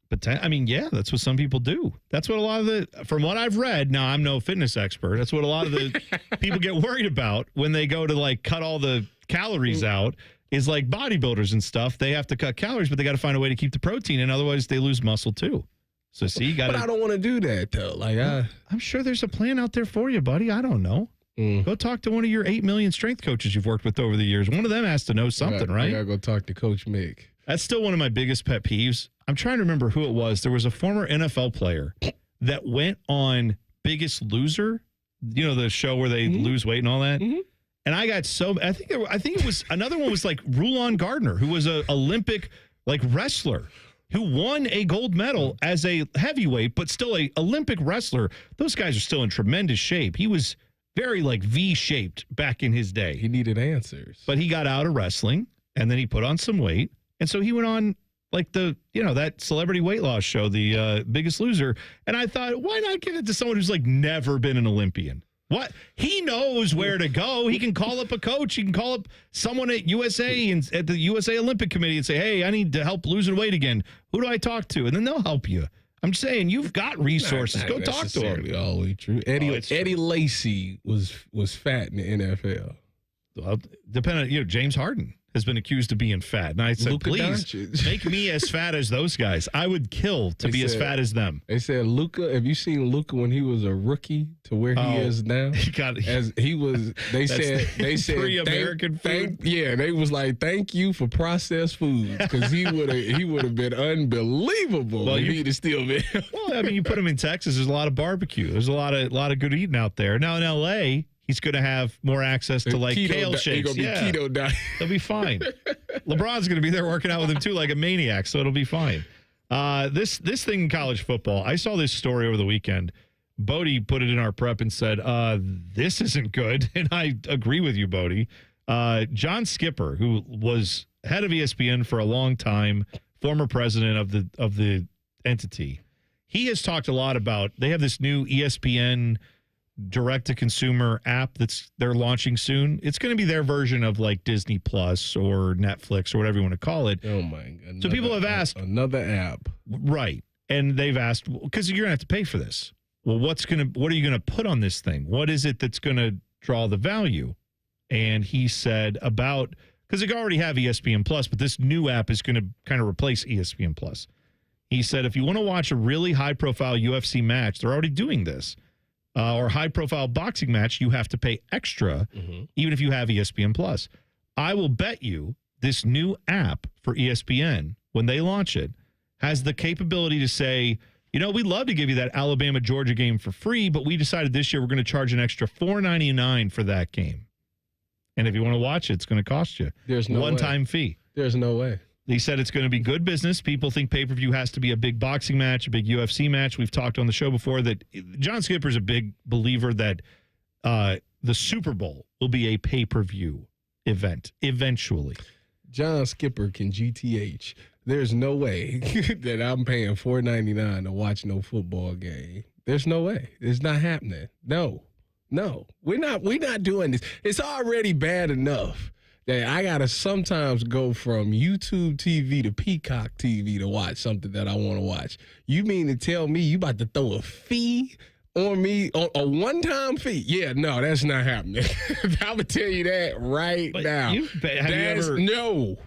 But that's what some people do. That's what a lot of from what I've read, now I'm no fitness expert, that's what a lot of the people get worried about when they go to like cut all the calories out, is like bodybuilders and stuff. They have to cut calories, but they got to find a way to keep the protein in. Otherwise, they lose muscle too. So see, you got to. But I don't want to do that though. Like, I'm sure there's a plan out there for you, buddy. I don't know. Go talk to one of your 8 million strength coaches you've worked with over the years. One of them has to know something, right? I gotta go talk to Coach Mick. That's still one of my biggest pet peeves. I'm trying to remember who it was. There was a former NFL player that went on Biggest Loser, the show where they lose weight and all that. Mm-hmm. And I got I think it was another one was like Rulon Gardner, who was an Olympic like wrestler who won a gold medal as a heavyweight, but still a Olympic wrestler. Those guys are still in tremendous shape. He was very like V-shaped back in his day. He needed answers. But he got out of wrestling and then he put on some weight. And so he went on like that celebrity weight loss show, the Biggest Loser. And I thought, why not give it to someone who's like never been an Olympian? What? He knows where to go. He can call up a coach. He can call up someone at USA and at the USA Olympic Committee and say, hey, I need to help losing weight again. Who do I talk to? And then they'll help you. I'm saying you've got resources. Go talk to him. Always true. Eddie Lacy was fat in the NFL. Well, depending, James Harden has been accused of being fat. And I said, Luka please Doncic. make me as fat as those guys. I would kill to be as fat as them. They said Luka, have you seen Luka when he was a rookie to where he is now? They said pre-American food. They was like, thank you for processed foods, because he would have been unbelievable. Well, he'd have still been. Well, you put him in Texas, there's a lot of barbecue. There's a lot of good eating out there. Now in LA, he's going to have more access to like kale shakes. He's going to be keto diet. He'll be fine. LeBron's going to be there working out with him too, like a maniac. So it'll be fine. This thing in college football, I saw this story over the weekend. Bodie put it in our prep and said, this isn't good. And I agree with you, Bodie. John Skipper, who was head of ESPN for a long time, former president of the entity, he has talked a lot about, they have this new ESPN direct-to-consumer app they're launching soon. It's going to be their version of like Disney Plus or Netflix or whatever you want to call it. Oh my God. So people have asked. Another app. Right. And they've asked, because you're going to have to pay for this. Well, what are you going to put on this thing? What is it that's going to draw the value? And he said because they already have ESPN Plus, but this new app is going to kind of replace ESPN Plus. He said, if you want to watch a really high-profile UFC match, they're already doing this, or high-profile boxing match, you have to pay extra, even if you have ESPN Plus. I will bet you this new app for ESPN, when they launch it, has the capability to say, we'd love to give you that Alabama-Georgia game for free, but we decided this year we're going to charge an extra $4.99 for that game. And if you want to watch it, it's going to cost you. There's no one-time fee. There's no way. He said it's going to be good business. People think pay-per-view has to be a big boxing match, a big UFC match. We've talked on the show before that John Skipper's a big believer that the Super Bowl will be a pay-per-view event eventually. John Skipper can GTH. There's no way that I'm paying $4.99 to watch no football game. There's no way. It's not happening. No. We're not doing this. It's already bad enough that I gotta sometimes go from YouTube TV to Peacock TV to watch something that I want to watch. You mean to tell me you about to throw a fee on me, a one-time fee? Yeah, no, that's not happening. I'm gonna tell you that right now.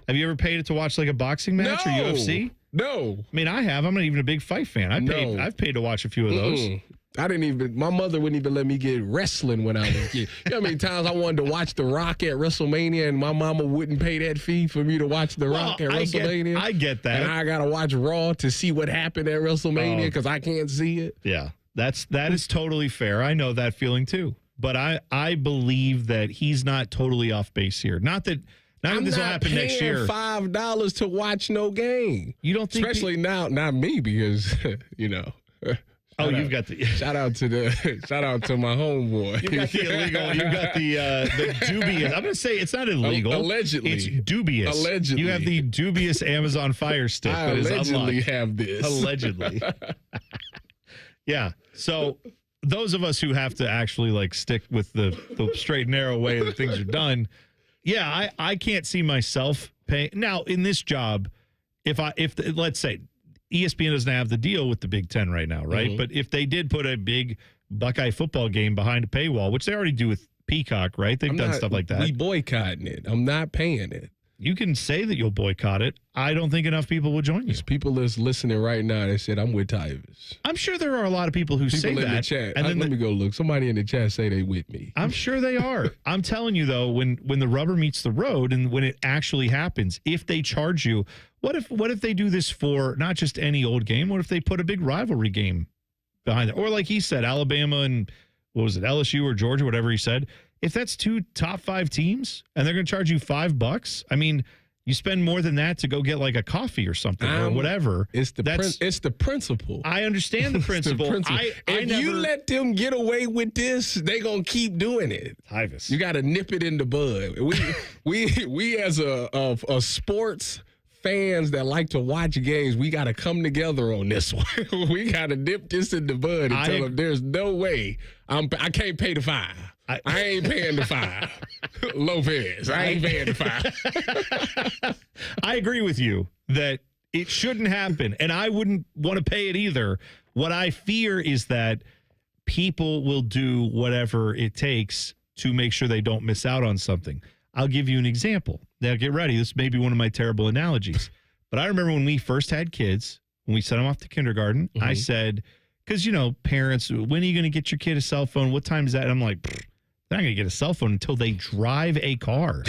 Have you ever paid it to watch like a boxing match or UFC? No. I mean, I have. I'm not even a big fight fan. I've paid to watch a few of those. My mother wouldn't even let me get wrestling when I was a kid. You know how many times I wanted to watch The Rock at WrestleMania and my mama wouldn't pay that fee for me to watch The Rock at WrestleMania? I get that. And I got to watch Raw to see what happened at WrestleMania because I can't see it. Yeah, that is totally fair. I know that feeling too. but I believe that he's not totally off base here. Not that this will happen next year. $5 to watch no game. You don't think, especially now, not me, because you've got the shout out to my homeboy. You got the illegal. You got the dubious. I'm going to say it's not illegal. Allegedly, it's dubious. Allegedly, you have the dubious Amazon Fire Stick. I allegedly have this. Allegedly. Yeah. So those of us who have to actually stick with the straight and narrow way that things are done. Yeah, I can't see myself paying. Now, in this job, if let's say ESPN doesn't have the deal with the Big Ten right now, right? Mm-hmm. But if they did put a big Buckeye football game behind a paywall, which they already do with Peacock, right? They've done stuff like that. We boycotting it. I'm not paying it. You can say that you'll boycott it. I don't think enough people will join you. There's people that's listening right now that said, I'm with Tyvis. I'm sure there are a lot of people who say that. In the chat. And let me go look. Somebody in the chat say they with me. I'm sure they are. I'm telling you, though, when the rubber meets the road and when it actually happens, if they charge you, what if they do this for not just any old game? What if they put a big rivalry game behind it? Or like he said, Alabama and what was it, LSU or Georgia, whatever he said. If that's 2 top 5 teams and they're going to charge you $5, I mean, you spend more than that to go get a coffee or something or whatever. It's the principle. I understand the principle. If you let them get away with this, they gonna keep doing it. Tyvis, you got to nip it in the bud. We as a sports fans that like to watch games, we got to come together on this one. We got to nip this in the bud and tell them there's no way I can't pay the $5. I ain't paying the $5. Lopez, I ain't paying the $5. I agree with you that it shouldn't happen, and I wouldn't want to pay it either. What I fear is that people will do whatever it takes to make sure they don't miss out on something. I'll give you an example. Now, get ready. This may be one of my terrible analogies, but I remember when we first had kids, when we sent them off to kindergarten, I said, because, parents, when are you going to get your kid a cell phone? What time is that? And I'm like, they're not going to get a cell phone until they drive a car.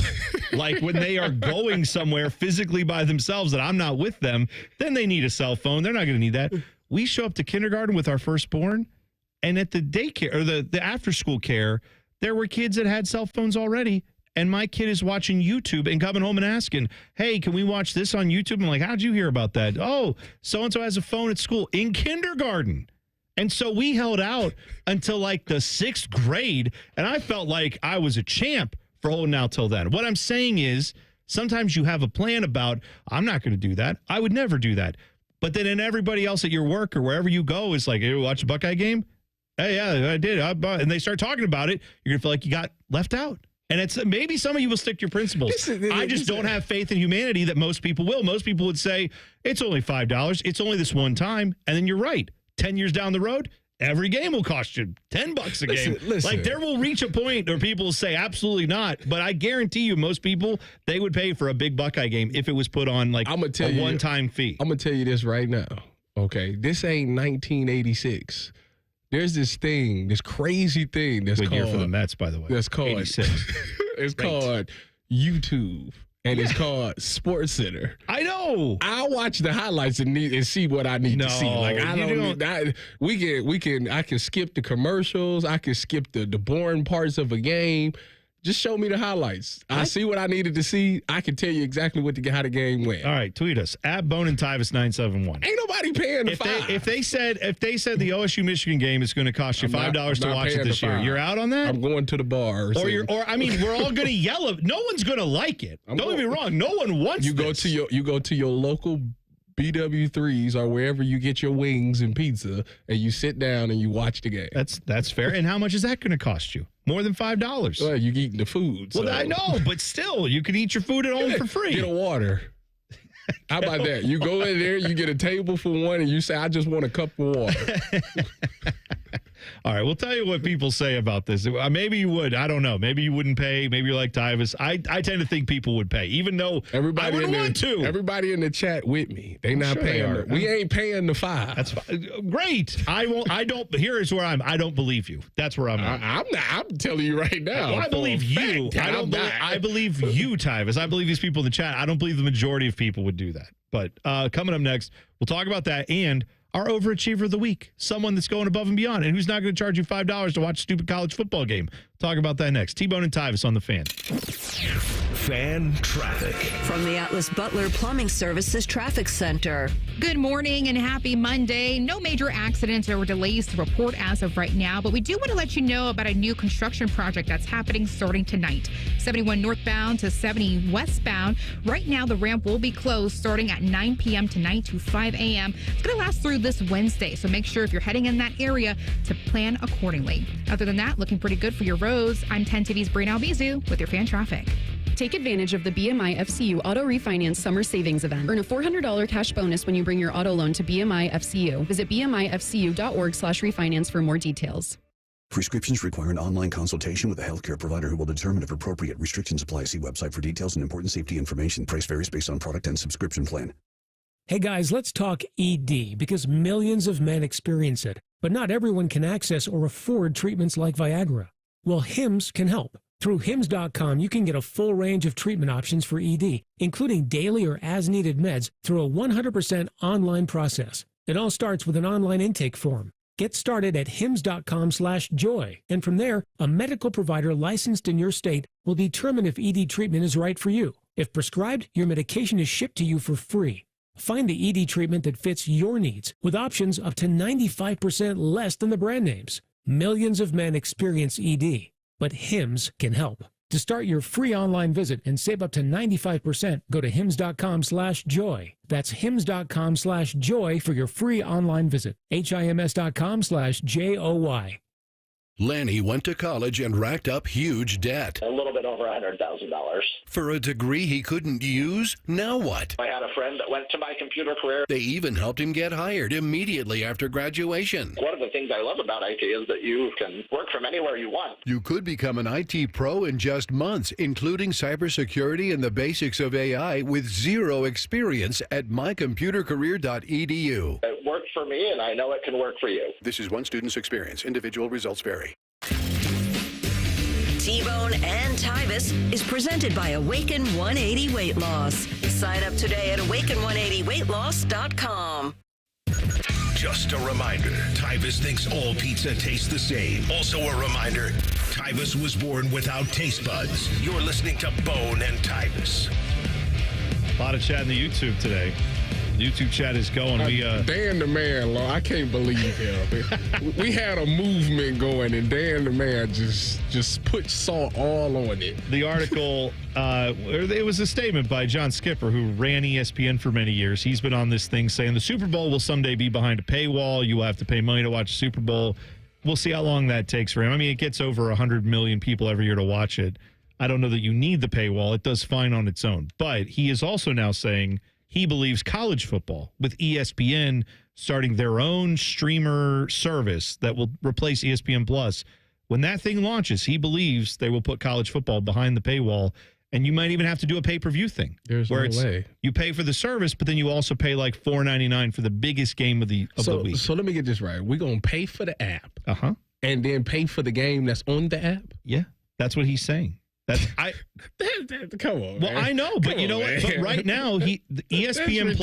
Like when they are going somewhere physically by themselves that I'm not with them, then they need a cell phone. They're not going to need that. We show up to kindergarten with our firstborn, and at the daycare or the after-school care, there were kids that had cell phones already. And my kid is watching YouTube and coming home and asking, hey, can we watch this on YouTube? I'm like, how'd you hear about that? Oh, so-and-so has a phone at school in kindergarten. And so we held out until the 6th grade, and I felt like I was a champ for holding out till then. What I'm saying is sometimes you have a plan about, I'm not going to do that. I would never do that. But then everybody else at your work or wherever you go is like, hey, watch a Buckeye game? Hey, yeah, I did. And they start talking about it. You're going to feel like you got left out. And it's maybe some of you will stick to your principles. I just don't have faith in humanity that most people will. Most people would say, it's only $5. It's only this one time. And then you're right. 10 years down the road, every game will cost you $10 a game. Listen. There will reach a point where people will say, absolutely not. But I guarantee you, most people, they would pay for a big Buckeye game if it was put on a one-time fee. I'm going to tell you this right now. Okay, this ain't 1986. There's this crazy thing that's Good called. Year for the Mets, by the way. That's called. 86. It's called YouTube, and it's called Sports Center. I know. I watch the highlights and see what I need to see. I can skip the commercials. I can skip the boring parts of a game. Just show me the highlights. I see what I needed to see. I can tell you exactly how the game went. All right, tweet us at Bone and Tyvis 971. Ain't nobody paying the $5. If they said the OSU Michigan game is going to cost you $5 to watch it this year, you're out on that. I'm going to the bar. We're all going to yell at. No one's going to like it. Don't get me wrong. No one wants. You go to your local BW3s or wherever you get your wings and pizza, and you sit down and you watch the game. That's fair. And how much is that going to cost you? More than $5. Well, you're eating the food. Well, I know, but still, you can eat your food at home for free. Get a water. How about that? You go in there, you get a table for one, and you say, I just want a cup of water. All right, we'll tell you what people say about this. Maybe you would. I don't know. Maybe you wouldn't pay. Maybe you're like Tyvis. I tend to think people would pay, even though everybody wouldn't want to. Everybody in the chat with me. They not paying. We ain't paying the $5. That's fine. Great. I won't. I don't. Here's where I don't believe you. That's where I'm at. I'm telling you right now. Well, I believe you. I believe you, Tyvis. I believe these people in the chat. I don't believe the majority of people would do that. But coming up next, we'll talk about that, and our overachiever of the week, someone that's going above and beyond and who's not going to charge you $5 to watch a stupid college football game. Talk about that next. T-Bone and Tyvis on the Fan. Fan traffic. From the Atlas Butler Plumbing Services Traffic Center. Good morning and happy Monday. No major accidents or delays to report as of right now, but we do want to let you know about a new construction project that's happening starting tonight. 71 northbound to 70 westbound. Right now, the ramp will be closed starting at 9 p.m. tonight to 5 a.m. It's going to last through this Wednesday, so make sure if you're heading in that area to plan accordingly. Other than that, looking pretty good for your roads. I'm 10 TV's Brina Albizu with your fan traffic. Take advantage of the BMI FCU Auto Refinance Summer Savings Event. Earn a $400 cash bonus when you bring your auto loan to BMI FCU. Visit bmifcu.org/refinance for more details. Prescriptions require an online consultation with a healthcare provider who will determine if appropriate. Restrictions apply. See website for details and important safety information. Price varies based on product and subscription plan. Hey guys, let's talk ED because millions of men experience it, but not everyone can access or afford treatments like Viagra. Well, HIMS can help. Through HIMS.com, you can get a full range of treatment options for ED, including daily or as-needed meds through a 100% online process. It all starts with an online intake form. Get started at HIMS.com/joy, and from there, a medical provider licensed in your state will determine if ED treatment is right for you. If prescribed, your medication is shipped to you for free. Find the ED treatment that fits your needs with options up to 95% less than the brand names. Millions of men experience ED, but HIMS can help. To start your free online visit and save up to 95%, go to HIMS.com/joy. That's HIMS.com/joy for your free online visit. HIMS.com/JOY. Lanny went to college and racked up huge debt. A little bit over $100,000. For a degree he couldn't use? Now what? I had a friend that went to my computer career. They even helped him get hired immediately after graduation. One of the things I love about IT is that you can work from anywhere you want. You could become an IT pro in just months, including cybersecurity and the basics of AI with zero experience at mycomputercareer.edu. It worked for me, and I know it can work for you. This is one student's experience. Individual results vary. T-Bone and Tyvis is presented by Awaken 180 Weight Loss. Sign up today at awaken180weightloss.com. Just a reminder, Tyvis thinks all pizza tastes the same. Also a reminder, Tyvis was born without taste buds. You're listening to Bone and Tyvis. A lot of chat in the YouTube today. The YouTube chat is going. Dan the Man, I can't believe him. We had a movement going, and Dan the Man just put salt all on it. The article, it was a statement by John Skipper, who ran ESPN for many years. He's been on this thing saying the Super Bowl will someday be behind a paywall. You will have to pay money to watch the Super Bowl. We'll see how long that takes for him. I mean, it gets over 100 million people every year to watch it. I don't know that you need the paywall. It does fine on its own. But he is also now saying he believes college football, with ESPN starting their own streamer service that will replace ESPN Plus, when that thing launches, he believes they will put college football behind the paywall, and you might even have to do a pay-per-view thing. There's no way. You pay for the service, but then you also pay like $4.99 for the biggest game of the week. So let me get this right. We're going to pay for the app. And then pay for the game that's on the app? Yeah, that's what he's saying. Come on. Well, man. I know, but you know what? But right now, the ESPN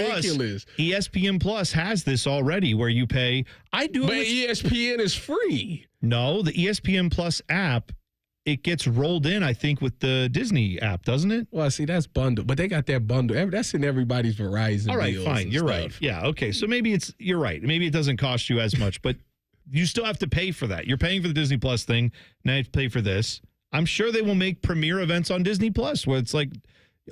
Plus has this already, where you pay. But ESPN is free. No, the ESPN Plus app, it gets rolled in, I think, with the Disney app, doesn't it? Well, see, that's bundled, but they got that bundle. That's in everybody's Verizon. All right, deals fine. and You're stuff. right. Yeah. Okay. So maybe you're right. Maybe it doesn't cost you as much, but you still have to pay for that. You're paying for the Disney Plus thing. Now you have to pay for this. I'm sure they will make premiere events on Disney Plus where it's like,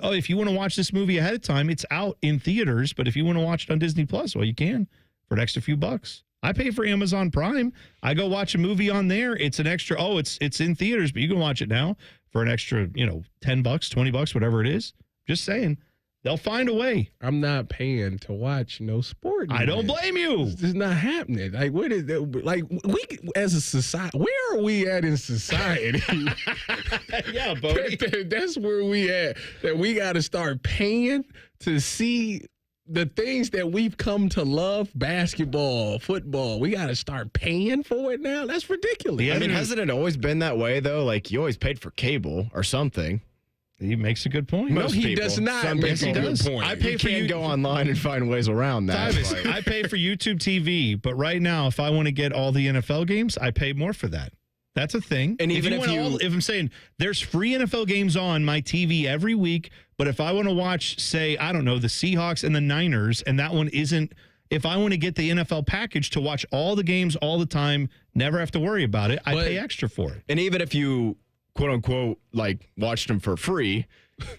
oh, if you want to watch this movie ahead of time, it's out in theaters. But if you want to watch it on Disney Plus, well, you can for an extra few bucks. I pay for Amazon Prime. I go watch a movie on there. It's an extra. Oh, it's in theaters, but you can watch it now for an extra, $10, $20, whatever it is. Just saying. They'll find a way. I'm not paying to watch no sport. I don't blame you. It's not happening. Like, what is that? Like, we as a society, where are we at in society? Yeah, Bodie. That's where we at. That we got to start paying to see the things that we've come to love, basketball, football. We got to start paying for it now. That's ridiculous. I mean, hasn't it always been that way, though? Like, you always paid for cable or something. He makes a good point. No, he does not make a good point. I pay for go online and find ways around that. Tyvis, I pay for YouTube TV, but right now, if I want to get all the NFL games, I pay more for that. That's a thing. And even if I'm saying there's free NFL games on my TV every week, but if I want to watch, say, I don't know, the Seahawks and the Niners, and that one isn't, if I want to get the NFL package to watch all the games all the time, never have to worry about it, I pay extra for it. And even if you, quote unquote, like watched them for free,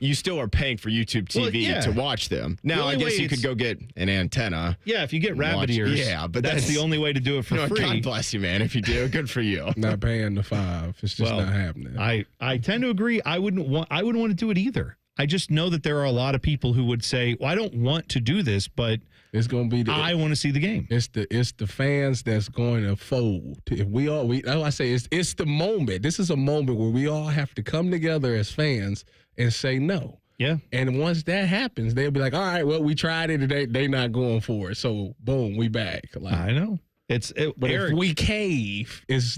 you still are paying for YouTube TV to watch them. Now, I guess you could go get an antenna. Yeah, if you get rabbit ears. Yeah, but that's the only way to do it for free. God bless you, man. If you do, good for you. Not paying the $5. It's just not happening. I tend to agree. I wouldn't want to do it either. I just know that there are a lot of people who would say, well, I don't want to do this, but it's going to be I want to see the game. It's the fans that's going to fold. If it's the moment. This is a moment where we all have to come together as fans and say no. Yeah. And once that happens, they'll be like, all right, well, we tried it today. They not going for it. So boom, we back. Like, I know. But Eric, if we cave, it's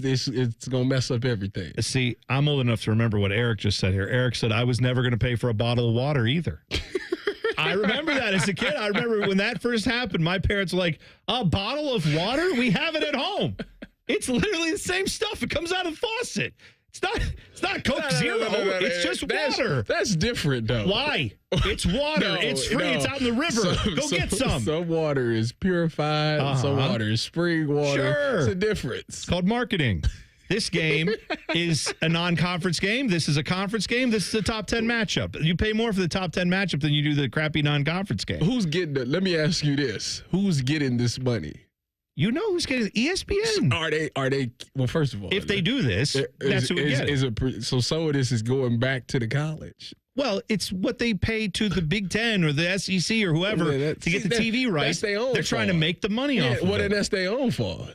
going to mess up everything. See, I'm old enough to remember what Eric just said here. Eric said, I was never going to pay for a bottle of water either. I remember that as a kid. I remember when that first happened, my parents were like, a bottle of water? We have it at home. It's literally the same stuff. It comes out of the faucet. It's not Coke Zero. It's just water. That's different, though. Why? It's water. It's free. It's out in the river. Go get some. Some water is purified. Some water is spring water. Sure. It's a difference. It's called marketing. This game is a non-conference game. This is a conference game. This is a top 10 matchup. You pay more for the top 10 matchup than you do the crappy non-conference game. Who's getting it? Let me ask you this. Who's getting this money? You know who's getting ESPN? Are they? Well, first of all, if they do this, that's who would get it. So some of this is going back to the college. Well, it's what they pay to the Big Ten or the SEC or whoever to get the TV rights. They're trying to make the money off of it. Then that's their own fault.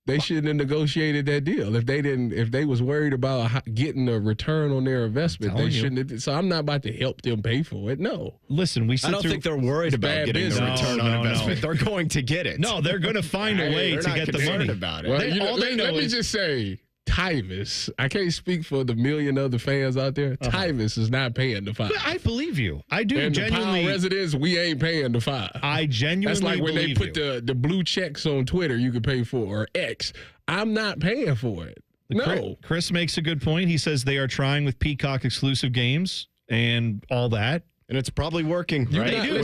They shouldn't have negotiated that deal. If they was worried about getting a return on their investment, they shouldn't have. So I'm not about to help them pay for it. No. Listen, I don't think they're worried about getting the return on investment. They're going to get it. No, they're going to find a way to get the money. About it. Well, let me just say, Tyvis, I can't speak for the million other fans out there. Tyvis is not paying the $5. But I believe you. I do. And genuinely. The residents, we ain't paying the $5. I genuinely That's like when they put you. the blue checks on Twitter you could pay for, or X. I'm not paying for it. No. Chris makes a good point. He says they are trying with Peacock exclusive games and all that. And it's probably working. Right? They do. We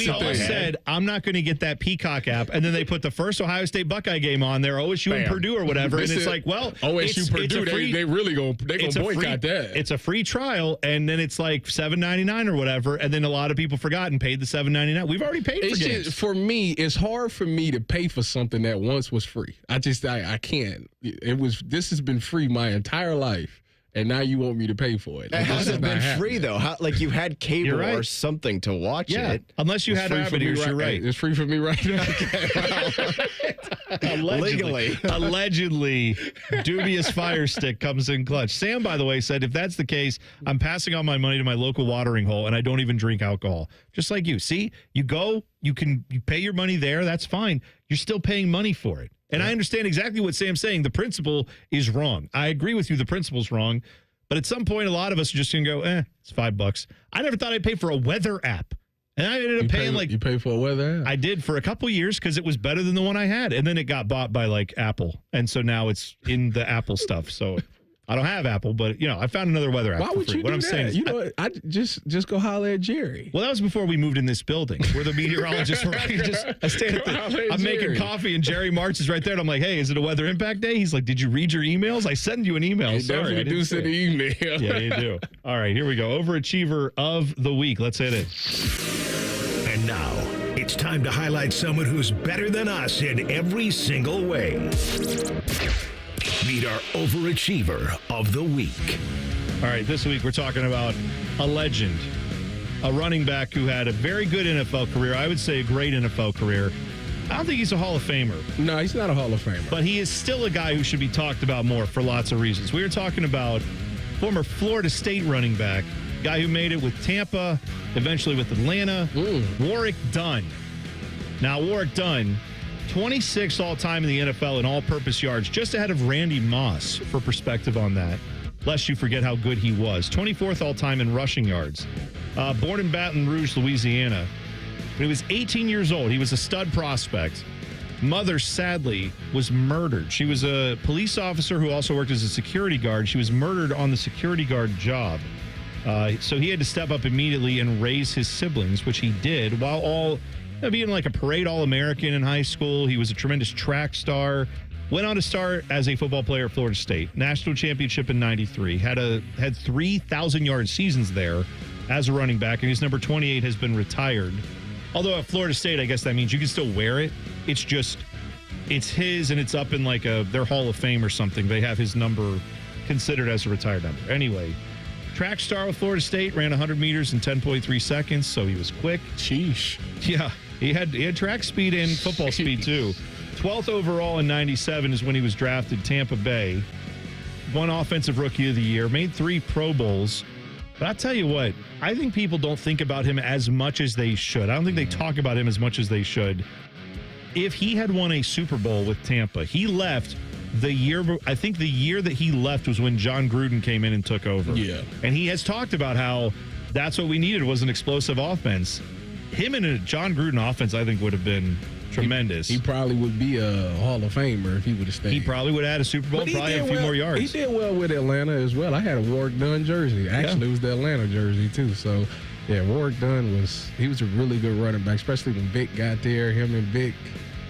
all said, I'm not going to get that Peacock app. And then they put the first Ohio State Buckeye game on there, OSU and Purdue or whatever. And it's like, well, OSU, Purdue, they really going to boycott that. It's a free trial. And then it's like $7.99 or whatever. And then a lot of people forgot and paid the $7.99. We've already paid for games. For me, it's hard for me to pay for something that once was free. I can't. This has been free my entire life. And now you want me to pay for it. It hasn't been free, though. Like you had cable or something to watch it. Unless you had rabbit ears, you're right. It's free for me right now. Allegedly, dubious fire stick comes in clutch. Sam, by the way, said, if that's the case, I'm passing on my money to my local watering hole, and I don't even drink alcohol. Just like you. See, you go, you pay your money there. That's fine. You're still paying money for it. And I understand exactly what Sam's saying. The principle is wrong. I agree with you. The principle's wrong. But at some point, a lot of us are just going to go, it's $5. I never thought I'd pay for a weather app. And I ended up paying You pay for a weather app? I did for a couple years because it was better than the one I had. And then it got bought by Apple. And so now it's in the Apple stuff. So I don't have Apple, but I found another weather app. Why would you do that? Saying is, I just go holler at Jerry. Well, that was before we moved in this building where the meteorologists were. I'm making coffee and Jerry March is right there, and I'm like, "Hey, is it a weather impact day?" He's like, "Did you read your emails? I send you an email." You Sorry, definitely do send an email. Yeah, you do. All right, here we go. Overachiever of the week. Let's hit it. And now it's time to highlight someone who's better than us in every single way. Meet our overachiever of the week. All right, this week we're talking about a legend, a running back who had a very good NFL career. I would say a great NFL career. I don't think he's a Hall of Famer. No, he's not a Hall of Famer. But he is still a guy who should be talked about more for lots of reasons. We were talking about former Florida State running back, guy who made it with Tampa, eventually with Atlanta, Warrick Dunn. Now, Warrick Dunn, 26 all-time in the NFL in all-purpose yards, just ahead of Randy Moss, for perspective on that. lest you forget how good he was. 24th all-time in rushing yards. Born in Baton Rouge, Louisiana. When he was 18 years old, he was a stud prospect. Mother, sadly, was murdered. She was a police officer who also worked as a security guard. She was murdered on the security guard job. So he had to step up immediately and raise his siblings, which he did, while being like a parade All-American in high school. He was a tremendous track star. Went on to start as a football player at Florida State. National championship in 93. Had 3,000-yard seasons there as a running back, and his number 28 has been retired. Although at Florida State, I guess that means you can still wear it. It's his, and it's up in like their Hall of Fame or something. They have his number considered as a retired number. Anyway, track star with Florida State, ran 100 meters in 10.3 seconds, so he was quick. Sheesh. Yeah, he had track speed and football speed too. 12th overall in 97 is when he was drafted, Tampa Bay. Won Offensive Rookie of the Year, made 3 Pro Bowls. But I'll tell you what, I think people don't think about him as much as they should. I don't think they talk about him as much as they should. If he had won a Super Bowl with Tampa, he left the year, I think the year that he left was when John Gruden came in and took over. Yeah. And he has talked about how that's what we needed was an explosive offense. Him in a John Gruden offense, I think, would have been tremendous. He probably would be a Hall of Famer if he would have stayed. He probably would have had a Super Bowl and probably had a few more yards. He did well with Atlanta as well. I had a Warwick Dunn jersey. Actually, it was the Atlanta jersey, too. So, yeah, Warwick Dunn was a really good running back, especially when Vic got there, him and Vic.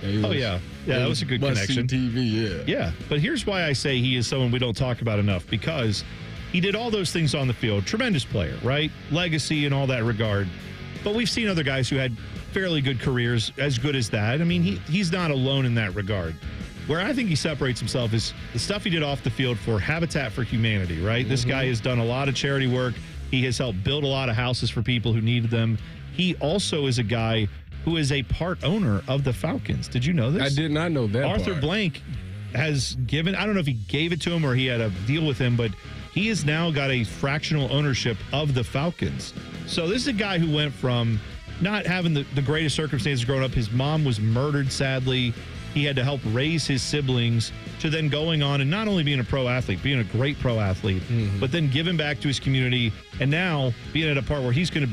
Yeah, that was a good connection. TV, Yeah, but here's why I say he is someone we don't talk about enough, because he did all those things on the field. Tremendous player, right? Legacy and all that regard. But we've seen other guys who had fairly good careers as good as that. I mean, he's not alone in that regard. Where I think he separates himself is the stuff he did off the field for Habitat for Humanity, right? Mm-hmm. This guy has done a lot of charity work. He has helped build a lot of houses for people who needed them. He also is a guy who is a part owner of the Falcons. Did you know this? I did not know that. Arthur Blank has given, I don't know if he gave it to him or he had a deal with him, but he has now got a fractional ownership of the Falcons. So this is a guy who went from not having the greatest circumstances growing up. His mom was murdered, sadly. He had to help raise his siblings, to then going on and not only being a pro athlete, being a great pro athlete, but then giving back to his community, and now being at a part where he's going to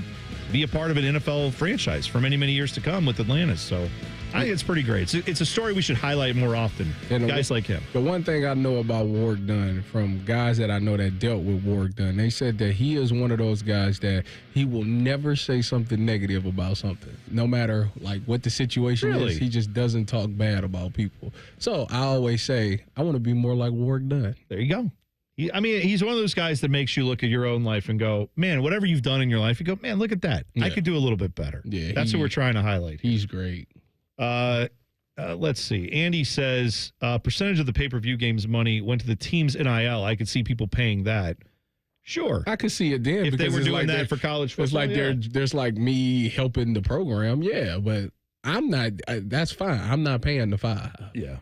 be a part of an NFL franchise for many, many years to come with Atlanta. So I think it's pretty great. It's a story we should highlight more often, and guys like him. The one thing I know about Warwick Dunn from guys that I know that dealt with Warwick Dunn, they said that he is one of those guys that he will never say something negative about something. No matter like what the situation is, he just doesn't talk bad about people. So I always say, I want to be more like Warwick Dunn. There you go. I mean, he's one of those guys that makes you look at your own life and go, man, whatever you've done in your life, you go, man, look at that. I could do a little bit better. Yeah, that's what we're trying to highlight. He's great. Let's see. Andy says percentage of the pay-per-view games money went to the team's NIL. I could see people paying that. Sure, I could see it then if they were doing that for college football. It's like there's like me helping the program, but I'm not. That's fine. I'm not paying the $5. Yeah.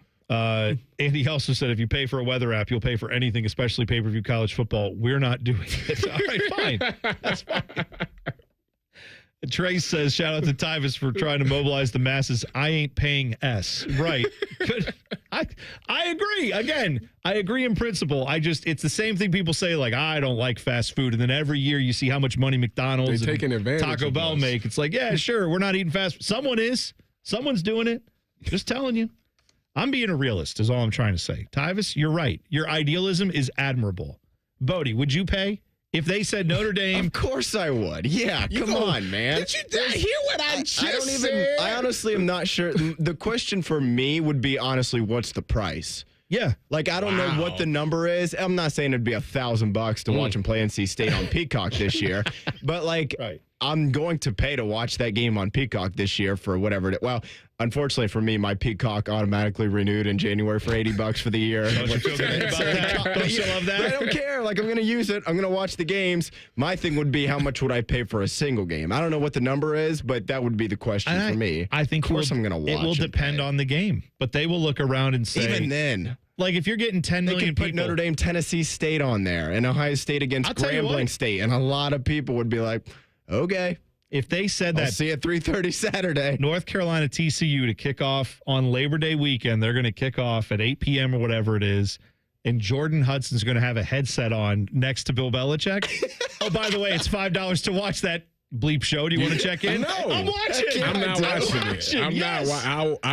Andy also said if you pay for a weather app, you'll pay for anything, especially pay-per-view college football. We're not doing it. All right, fine. That's fine. Trace says, shout out to Tyvis for trying to mobilize the masses. I ain't paying S. Right. Good. I agree. Again, I agree in principle. It's the same thing people say, like, I don't like fast food. And then every year you see how much money McDonald's and Taco Bell make. It's like, yeah, sure, we're not eating fast food. Someone is. Someone's doing it. Just telling you. I'm being a realist is all I'm trying to say. Tyvis, you're right. Your idealism is admirable. Bodie, would you pay? If they said Notre Dame. Of course I would. Yeah, come on, man. Did you hear what I just said? I honestly am not sure. The question for me would be, honestly, what's the price? Yeah. Like, I don't know what the number is. I'm not saying it'd be $1,000 to watch them play NC State on Peacock this year. But, like, I'm going to pay to watch that game on Peacock this year for whatever it is. Well, unfortunately for me, my Peacock automatically renewed in January for $80 for the year. Don't you feel good about that? Don't you love that? I don't care. Like, I'm going to use it. I'm going to watch the games. My thing would be, how much would I pay for a single game? I don't know what the number is, but that would be the question for me. I think, of course, I'm going to watch. It will depend on the game, but they will look around and say, even then. Like, if you're getting 10 million people. They could put Notre Dame, Tennessee State on there, and Ohio State against Grambling State, and a lot of people would be like, okay. If they said that, I'll see you at 3:30 Saturday. North Carolina TCU to kick off on Labor Day weekend, they're going to kick off at 8 p.m. or whatever it is. and Jordan Hudson's going to have a headset on next to Bill Belichick. Oh, by the way, it's $5 to watch that bleep show. Do you want to check in? No, I'm watching. I'm not watching it. I'm not.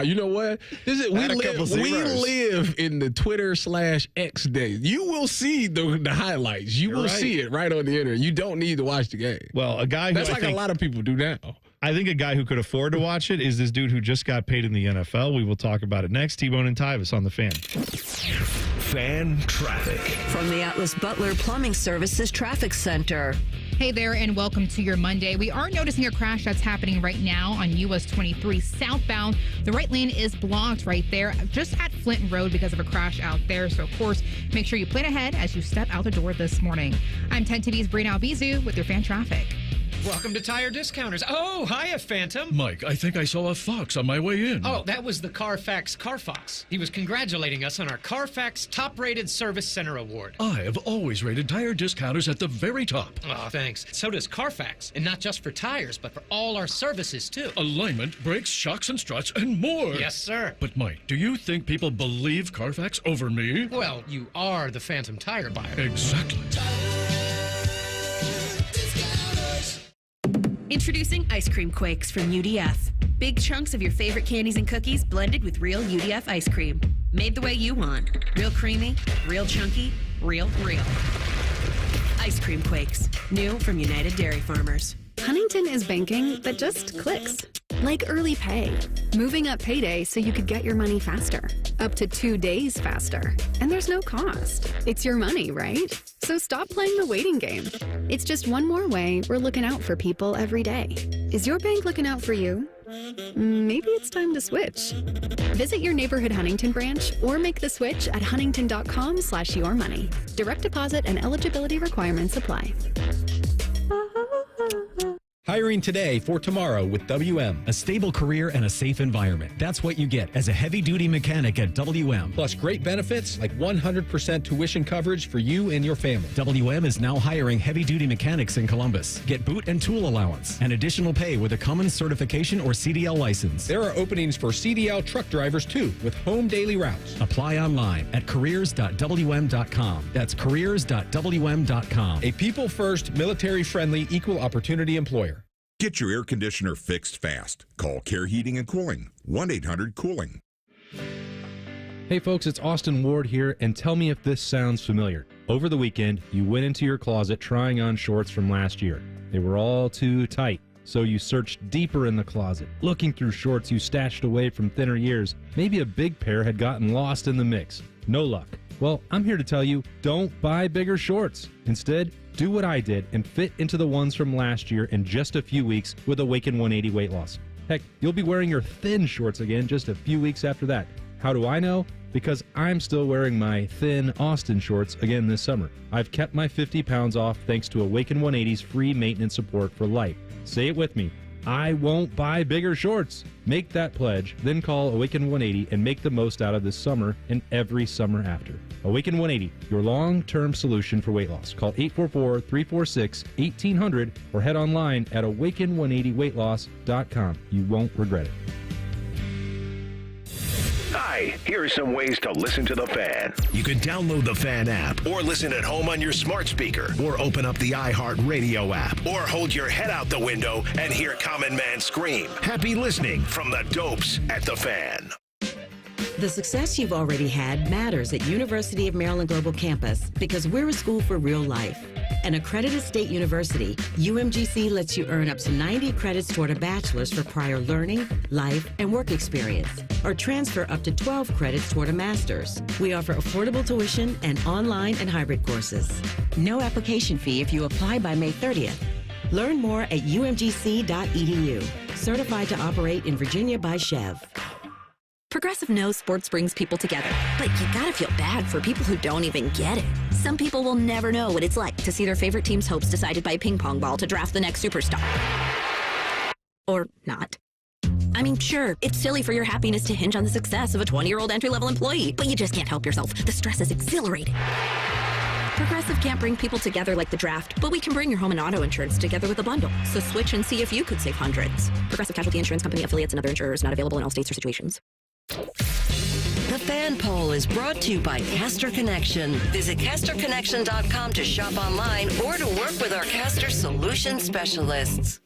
You know what? We live in the Twitter/X days. You will see the highlights. You will see it right on the internet. You don't need to watch the game. Well, a guy who that's like a lot of people do now. I think a guy who could afford to watch it is this dude who just got paid in the NFL. We will talk about it next. T-Bone and Tyvis on the Fan. Fan traffic. From the Atlas Butler Plumbing Services Traffic Center. Hey there, and welcome to your Monday. We are noticing a crash that's happening right now on US 23 southbound. The right lane is blocked right there, just at Flinton Road because of a crash out there. So, of course, make sure you plan ahead as you step out the door this morning. I'm 10 TV's Brina Albizu with your fan traffic. Welcome to Tire Discounters. Oh, hiya, Phantom. Mike, I think I saw a fox on my way in. Oh, that was the Carfax Carfox. He was congratulating us on our Carfax Top-Rated Service Center Award. I have always rated Tire Discounters at the very top. Oh, thanks. So does Carfax. And not just for tires, but for all our services, too. Alignment, brakes, shocks and struts, and more. Yes, sir. But, Mike, do you think people believe Carfax over me? Well, you are the Phantom tire buyer. Exactly. Introducing Ice Cream Quakes from UDF. Big chunks of your favorite candies and cookies blended with real UDF ice cream. Made the way you want. Real creamy, real chunky, real. Ice Cream Quakes. New from United Dairy Farmers. Huntington is banking that just clicks. Like early pay. Moving up payday so you could get your money faster. Up to 2 days faster. And there's no cost. It's your money, right? So stop playing the waiting game. It's just one more way we're looking out for people every day. Is your bank looking out for you? Maybe it's time to switch. Visit your neighborhood Huntington branch or make the switch at huntington.com/yourmoney. Direct deposit and eligibility requirements apply. Hiring today for tomorrow with WM. A stable career and a safe environment. That's what you get as a heavy-duty mechanic at WM. Plus great benefits like 100% tuition coverage for you and your family. WM is now hiring heavy-duty mechanics in Columbus. Get boot and tool allowance and additional pay with a Cummins certification or CDL license. There are openings for CDL truck drivers too with home daily routes. Apply online at careers.wm.com. That's careers.wm.com. A people-first, military-friendly, equal opportunity employer. Get your air conditioner fixed fast. Call Care Heating and Cooling, 1-800-COOLING. Hey folks, it's Austin Ward here, and tell me if this sounds familiar. Over the weekend, you went into your closet trying on shorts from last year. They were all too tight, so you searched deeper in the closet, looking through shorts you stashed away from thinner years. Maybe a big pair had gotten lost in the mix. No luck. Well, I'm here to tell you, don't buy bigger shorts. Instead, do what I did and fit into the ones from last year in just a few weeks with Awaken 180 weight loss. Heck, you'll be wearing your thin shorts again just a few weeks after that. How do I know? Because I'm still wearing my thin Austin shorts again this summer. I've kept my 50 pounds off thanks to Awaken 180's free maintenance support for life. Say it with me. I won't buy bigger shorts. Make that pledge, then call Awaken 180 and make the most out of this summer and every summer after. Awaken 180, your long-term solution for weight loss. Call 844-346-1800 or head online at awaken180weightloss.com. You won't regret it. Hi, here are some ways to listen to The Fan. You can download the Fan app or listen at home on your smart speaker or open up the iHeartRadio app or hold your head out the window and hear Common Man scream. Happy listening from the Dopes at The Fan. The success you've already had matters at University of Maryland Global Campus because we're a school for real life. An accredited state university, UMGC lets you earn up to 90 credits toward a bachelor's for prior learning, life, and work experience, or transfer up to 12 credits toward a master's. We offer affordable tuition and online and hybrid courses. No application fee if you apply by May 30th. Learn more at umgc.edu. Certified to operate in Virginia by Chev. Progressive knows sports brings people together, but you gotta feel bad for people who don't even get it. Some people will never know what it's like to see their favorite team's hopes decided by a ping pong ball to draft the next superstar. Or not. I mean, sure, it's silly for your happiness to hinge on the success of a 20-year-old entry-level employee, but you just can't help yourself. The stress is exhilarating. Progressive can't bring people together like the draft, but we can bring your home and auto insurance together with a bundle. So switch and see if you could save hundreds. Progressive Casualty Insurance Company affiliates and other insurers not available in all states or situations. The Fan ESPN poll is brought to you by Caster Connection. Visit CasterConnection.com to shop online or to work with our Caster Solution specialists.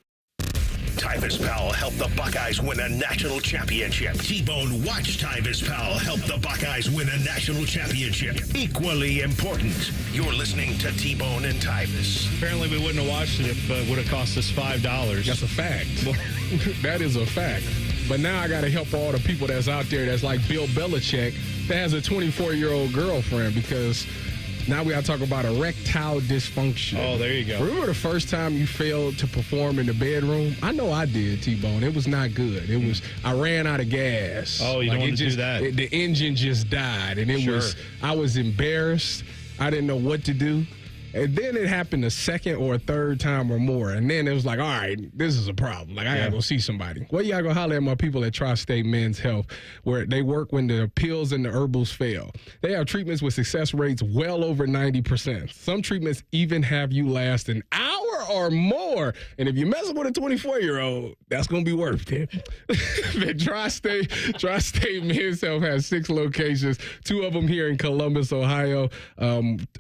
Tyvis Powell helped the Buckeyes win a national championship. T-Bone watched Tyvis Powell help the Buckeyes win a national championship. Equally important. You're listening to T-Bone and Tyvis. Apparently we wouldn't have watched it if it would have cost us $5. That's a fact. That is a fact. But now I got to help all the people that's out there that's like Bill Belichick that has a 24-year-old girlfriend, because now we got to talk about erectile dysfunction. Oh, there you go. Remember the first time you failed to perform in the bedroom? I know I did, T-Bone. It was not good. It was, I ran out of gas. Oh, you don't want to do that. The engine just died, and I was embarrassed. I didn't know what to do. And then it happened a second or a third time or more. And then it was like, all right, this is a problem. Like, I got to go see somebody. Well, you got to go holler at my people at Tri-State Men's Health, where they work when the pills and the herbals fail. They have treatments with success rates well over 90%. Some treatments even have you last an hour or more. And if you're messing with a 24-year-old, that's going to be worth it. The Tri-State Men's Health has 6 locations, 2 of them here in Columbus, Ohio,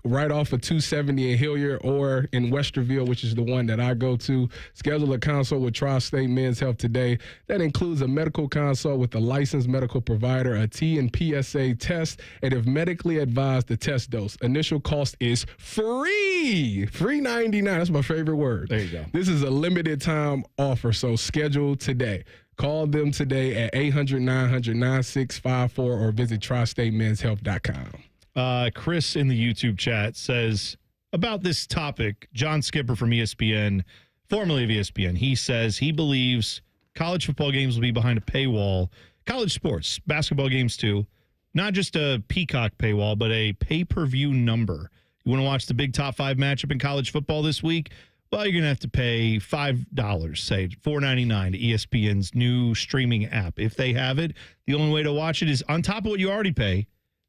right off of 270 in Hilliard, or in Westerville, which is the one that I go to. Schedule a consult with Tri-State Men's Health today. That includes a medical consult with a licensed medical provider, a T and PSA test, and if medically advised, the test dose. Initial cost is free. Free $99. That's my favorite word. There you go. This is a limited time offer, so schedule today. Call them today at 800-900-9654 or visit tristatemenshealth.com. Chris in the YouTube chat says about this topic, John Skipper from ESPN, formerly of ESPN, he says he believes college football games will be behind a paywall. College sports, basketball games too, not just a Peacock paywall, but a pay-per-view number. You want to watch the big top 5 matchup in college football this week? Well, you're going to have to pay $5, say $4.99 to ESPN's new streaming app. If they have it, the only way to watch it is on top of what you already pay.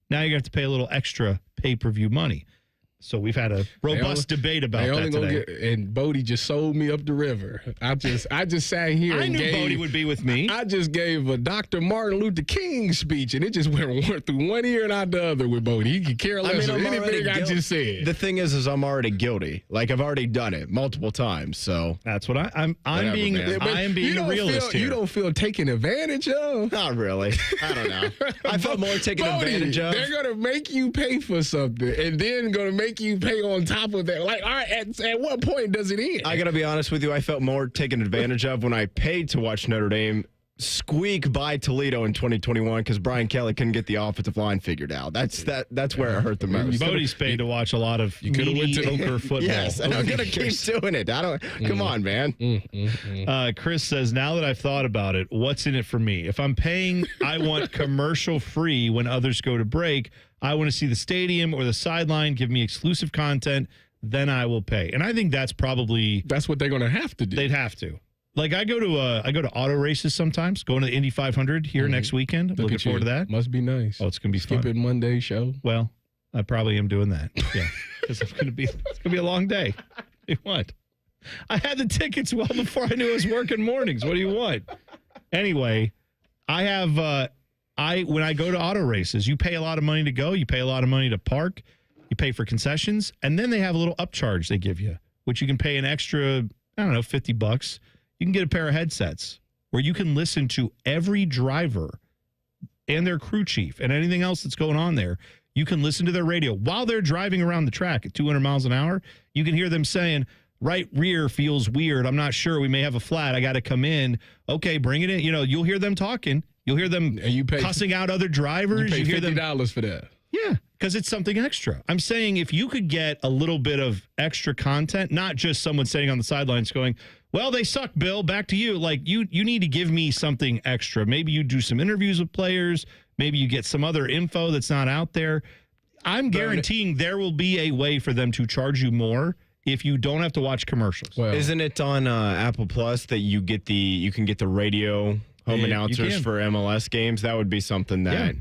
Now you're going to have to pay a little extra pay-per-view money. So we've had a robust debate about that today. And Bodie just sold me up the river. I just sat here I knew Bodie would be with me. I just gave a Dr. Martin Luther King speech, and it just went through one ear and out the other with Bodie. He could care less of anything I just said. The thing is I'm already guilty. Like, I've already done it multiple times. So that's what I'm being a realist here. You don't feel taken advantage of? Not really. I don't know. I felt more taken advantage of. They're going to make you pay for something, and then going to make you pay on top of that. Like, all right, at what point does it end? I got to be honest with you. I felt more taken advantage of when I paid to watch Notre Dame squeak by Toledo in 2021 because Brian Kelly couldn't get the offensive line figured out. That's where it hurt the most. Bodie's paid to watch a lot of mediocre football. Yes, and I'm going to keep doing it. Come on, man. Chris says, now that I've thought about it, what's in it for me? If I'm paying, I want commercial free when others go to break. I want to see the stadium or the sideline, give me exclusive content, then I will pay. And I think that's what they're going to have to do. They'd have to. Like, I go to auto races sometimes, going to the Indy 500 here next weekend. I'm looking forward to that. Must be nice. Oh, it's going to be fun. Skip it Monday show. Well, I probably am doing that. Yeah. Because it's going to be a long day. What? I had the tickets well before I knew I was working mornings. What do you want? Anyway, I have when I go to auto races, you pay a lot of money to go, you pay a lot of money to park, you pay for concessions, and then they have a little upcharge they give you, which you can pay an extra, I don't know, $50. You can get a pair of headsets where you can listen to every driver and their crew chief and anything else that's going on there. You can listen to their radio while they're driving around the track at 200 miles an hour. You can hear them saying, right rear feels weird. I'm not sure. We may have a flat. I got to come in. Okay, bring it in. You know, you'll hear them talking. You'll hear them cussing out other drivers. You pay $50 $50 for that. Yeah, because it's something extra. I'm saying if you could get a little bit of extra content, not just someone sitting on the sidelines going, well, they suck, Bill, back to you. Like, you need to give me something extra. Maybe you do some interviews with players. Maybe you get some other info that's not out there. I'm guaranteeing there will be a way for them to charge you more if you don't have to watch commercials. Well, isn't it on Apple Plus that you can get the radio home announcers for MLS games? That would be something that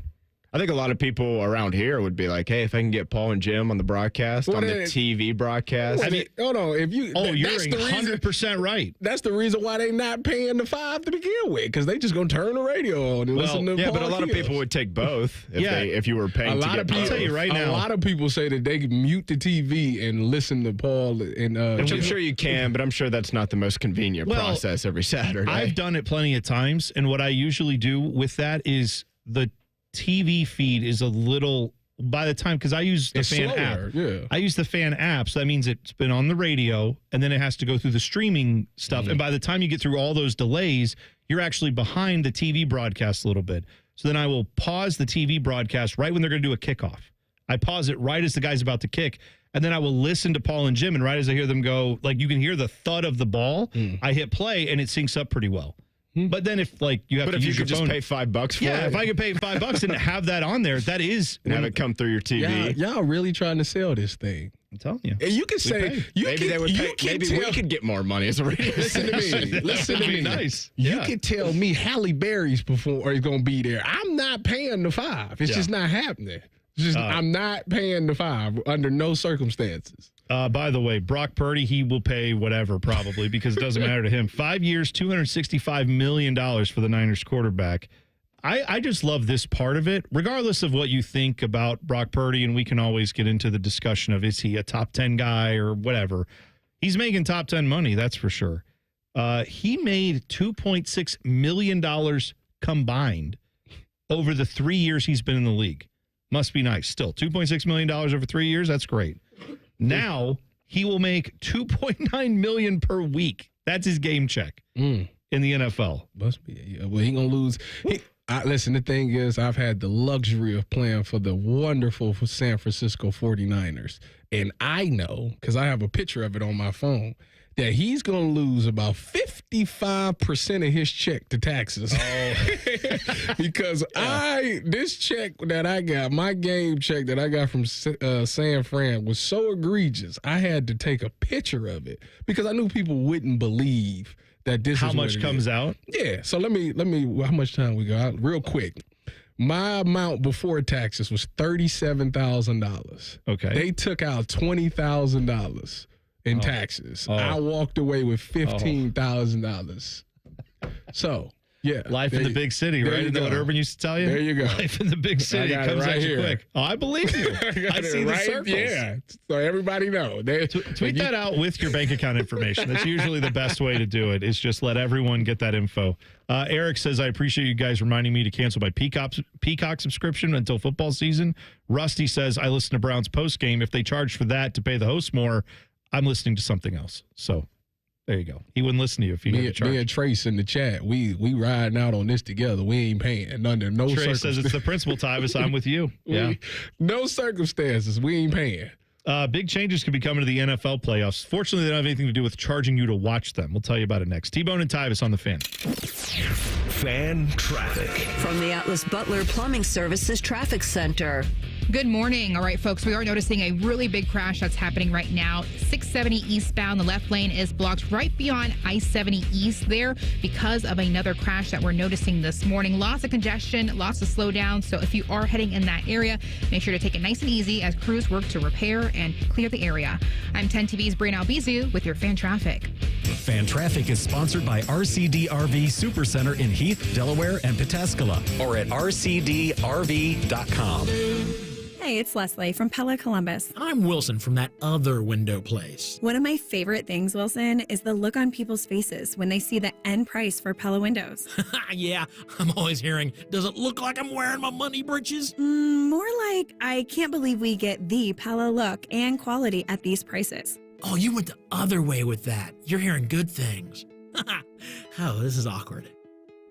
I think a lot of people around here would be like, hey, if I can get Paul and Jim on the broadcast, on the TV broadcast. I mean, hold on. If you, you're 100% right. That's the reason why they not paying the $5 to begin with, because they just going to turn the radio on and listen to Paul but a lot of people would take both if you were paying to get both. I'll tell you right now. A lot of people say that they can mute the TV and listen to Paul and which I'm sure you can, but I'm sure that's not the most convenient process every Saturday. I've done it plenty of times, and what I usually do with that is the TV feed is a little, by the time, because I use the fan app. Yeah. I use the fan app, so that means it's been on the radio, and then it has to go through the streaming stuff. And by the time you get through all those delays, you're actually behind the TV broadcast a little bit. So then I will pause the TV broadcast right when they're going to do a kickoff. I pause it right as the guy's about to kick, and then I will listen to Paul and Jim, and right as I hear them go, like you can hear the thud of the ball, I hit play, and it syncs up pretty well. But then if you have to use your phone, just pay $5 for it. Yeah, if I could pay $5 and have that on there, that is and have it come through your TV. Y'all really trying to sell this thing. I'm telling you. And you can say maybe they would pay. Maybe we could get more money as a radio. Listen to me. Listen to me. Nice. You could tell me Halle Berry's before is going to be there. I'm not paying the $5. It's just not happening. I'm not paying the $5 under no circumstances. By the way, Brock Purdy, he will pay whatever probably because it doesn't matter to him. 5 years, $265 million for the Niners quarterback. I just love this part of it, regardless of what you think about Brock Purdy, and we can always get into the discussion of is he a top 10 guy or whatever. He's making top 10 money, that's for sure. He made $2.6 million combined over the 3 years he's been in the league. Must be nice. Still, $2.6 million over 3 years, that's great. Now he will make $2.9 million per week. That's his game check in the NFL. Must be. Well, he gonna lose. Listen, the thing is, I've had the luxury of playing for the wonderful San Francisco 49ers, and I know because I have a picture of it on my phone that he's gonna lose about 55% of his check to taxes. Because this check that I got, my game check that I got from San Fran was so egregious. I had to take a picture of it because I knew people wouldn't believe that this how is much comes out. Yeah. So let me. How much time we got? Real quick. My amount before taxes was $37,000. Okay. They took out $20,000 in taxes. I walked away with $15,000. So, yeah. Life in the big city, right? Isn't that what Urban used to tell you? There you go. Life in the big city comes right at you here. quick. Oh, I believe you. I see the circles. Yeah. So everybody know. Tweet that out with your bank account information. That's usually the best way to do it, is just let everyone get that info. Eric says, I appreciate you guys reminding me to cancel my Peacock subscription until football season. Rusty says, I listen to Browns post game. If they charge for that to pay the host more, I'm listening to something else. So there you go. He wouldn't listen to you if he had to charge. Me and Trace in the chat, we riding out on this together. We ain't paying under no circumstances. Trace says it's the principal, Tyvis. I'm with you. Yeah. No circumstances. We ain't paying. Big changes could be coming to the NFL playoffs. Fortunately, they don't have anything to do with charging you to watch them. We'll tell you about it next. T-Bone and Tyvis on the Fan. Fan traffic. From the Atlas Butler Plumbing Services Traffic Center. Good morning. All right, folks, we are noticing a really big crash that's happening right now. 670 eastbound. The left lane is blocked right beyond I-70 East there because of another crash that we're noticing this morning. Lots of congestion, lots of slowdown. So if you are heading in that area, make sure to take it nice and easy as crews work to repair and clear the area. I'm 10 TV's Brian Albizu with your Fan Traffic. Fan Traffic is sponsored by RCD RV Supercenter in Heath, Delaware, and Pataskala, or at rcdrv.com. Hey, it's Leslie from Pella Columbus. I'm Wilson from that other window place. One of my favorite things, Wilson, is the look on people's faces when they see the end price for Pella windows. Yeah, I'm always hearing, does it look like I'm wearing my money britches? More like, I can't believe we get the Pella look and quality at these prices. Oh, you went the other way with that. You're hearing good things. Oh, this is awkward.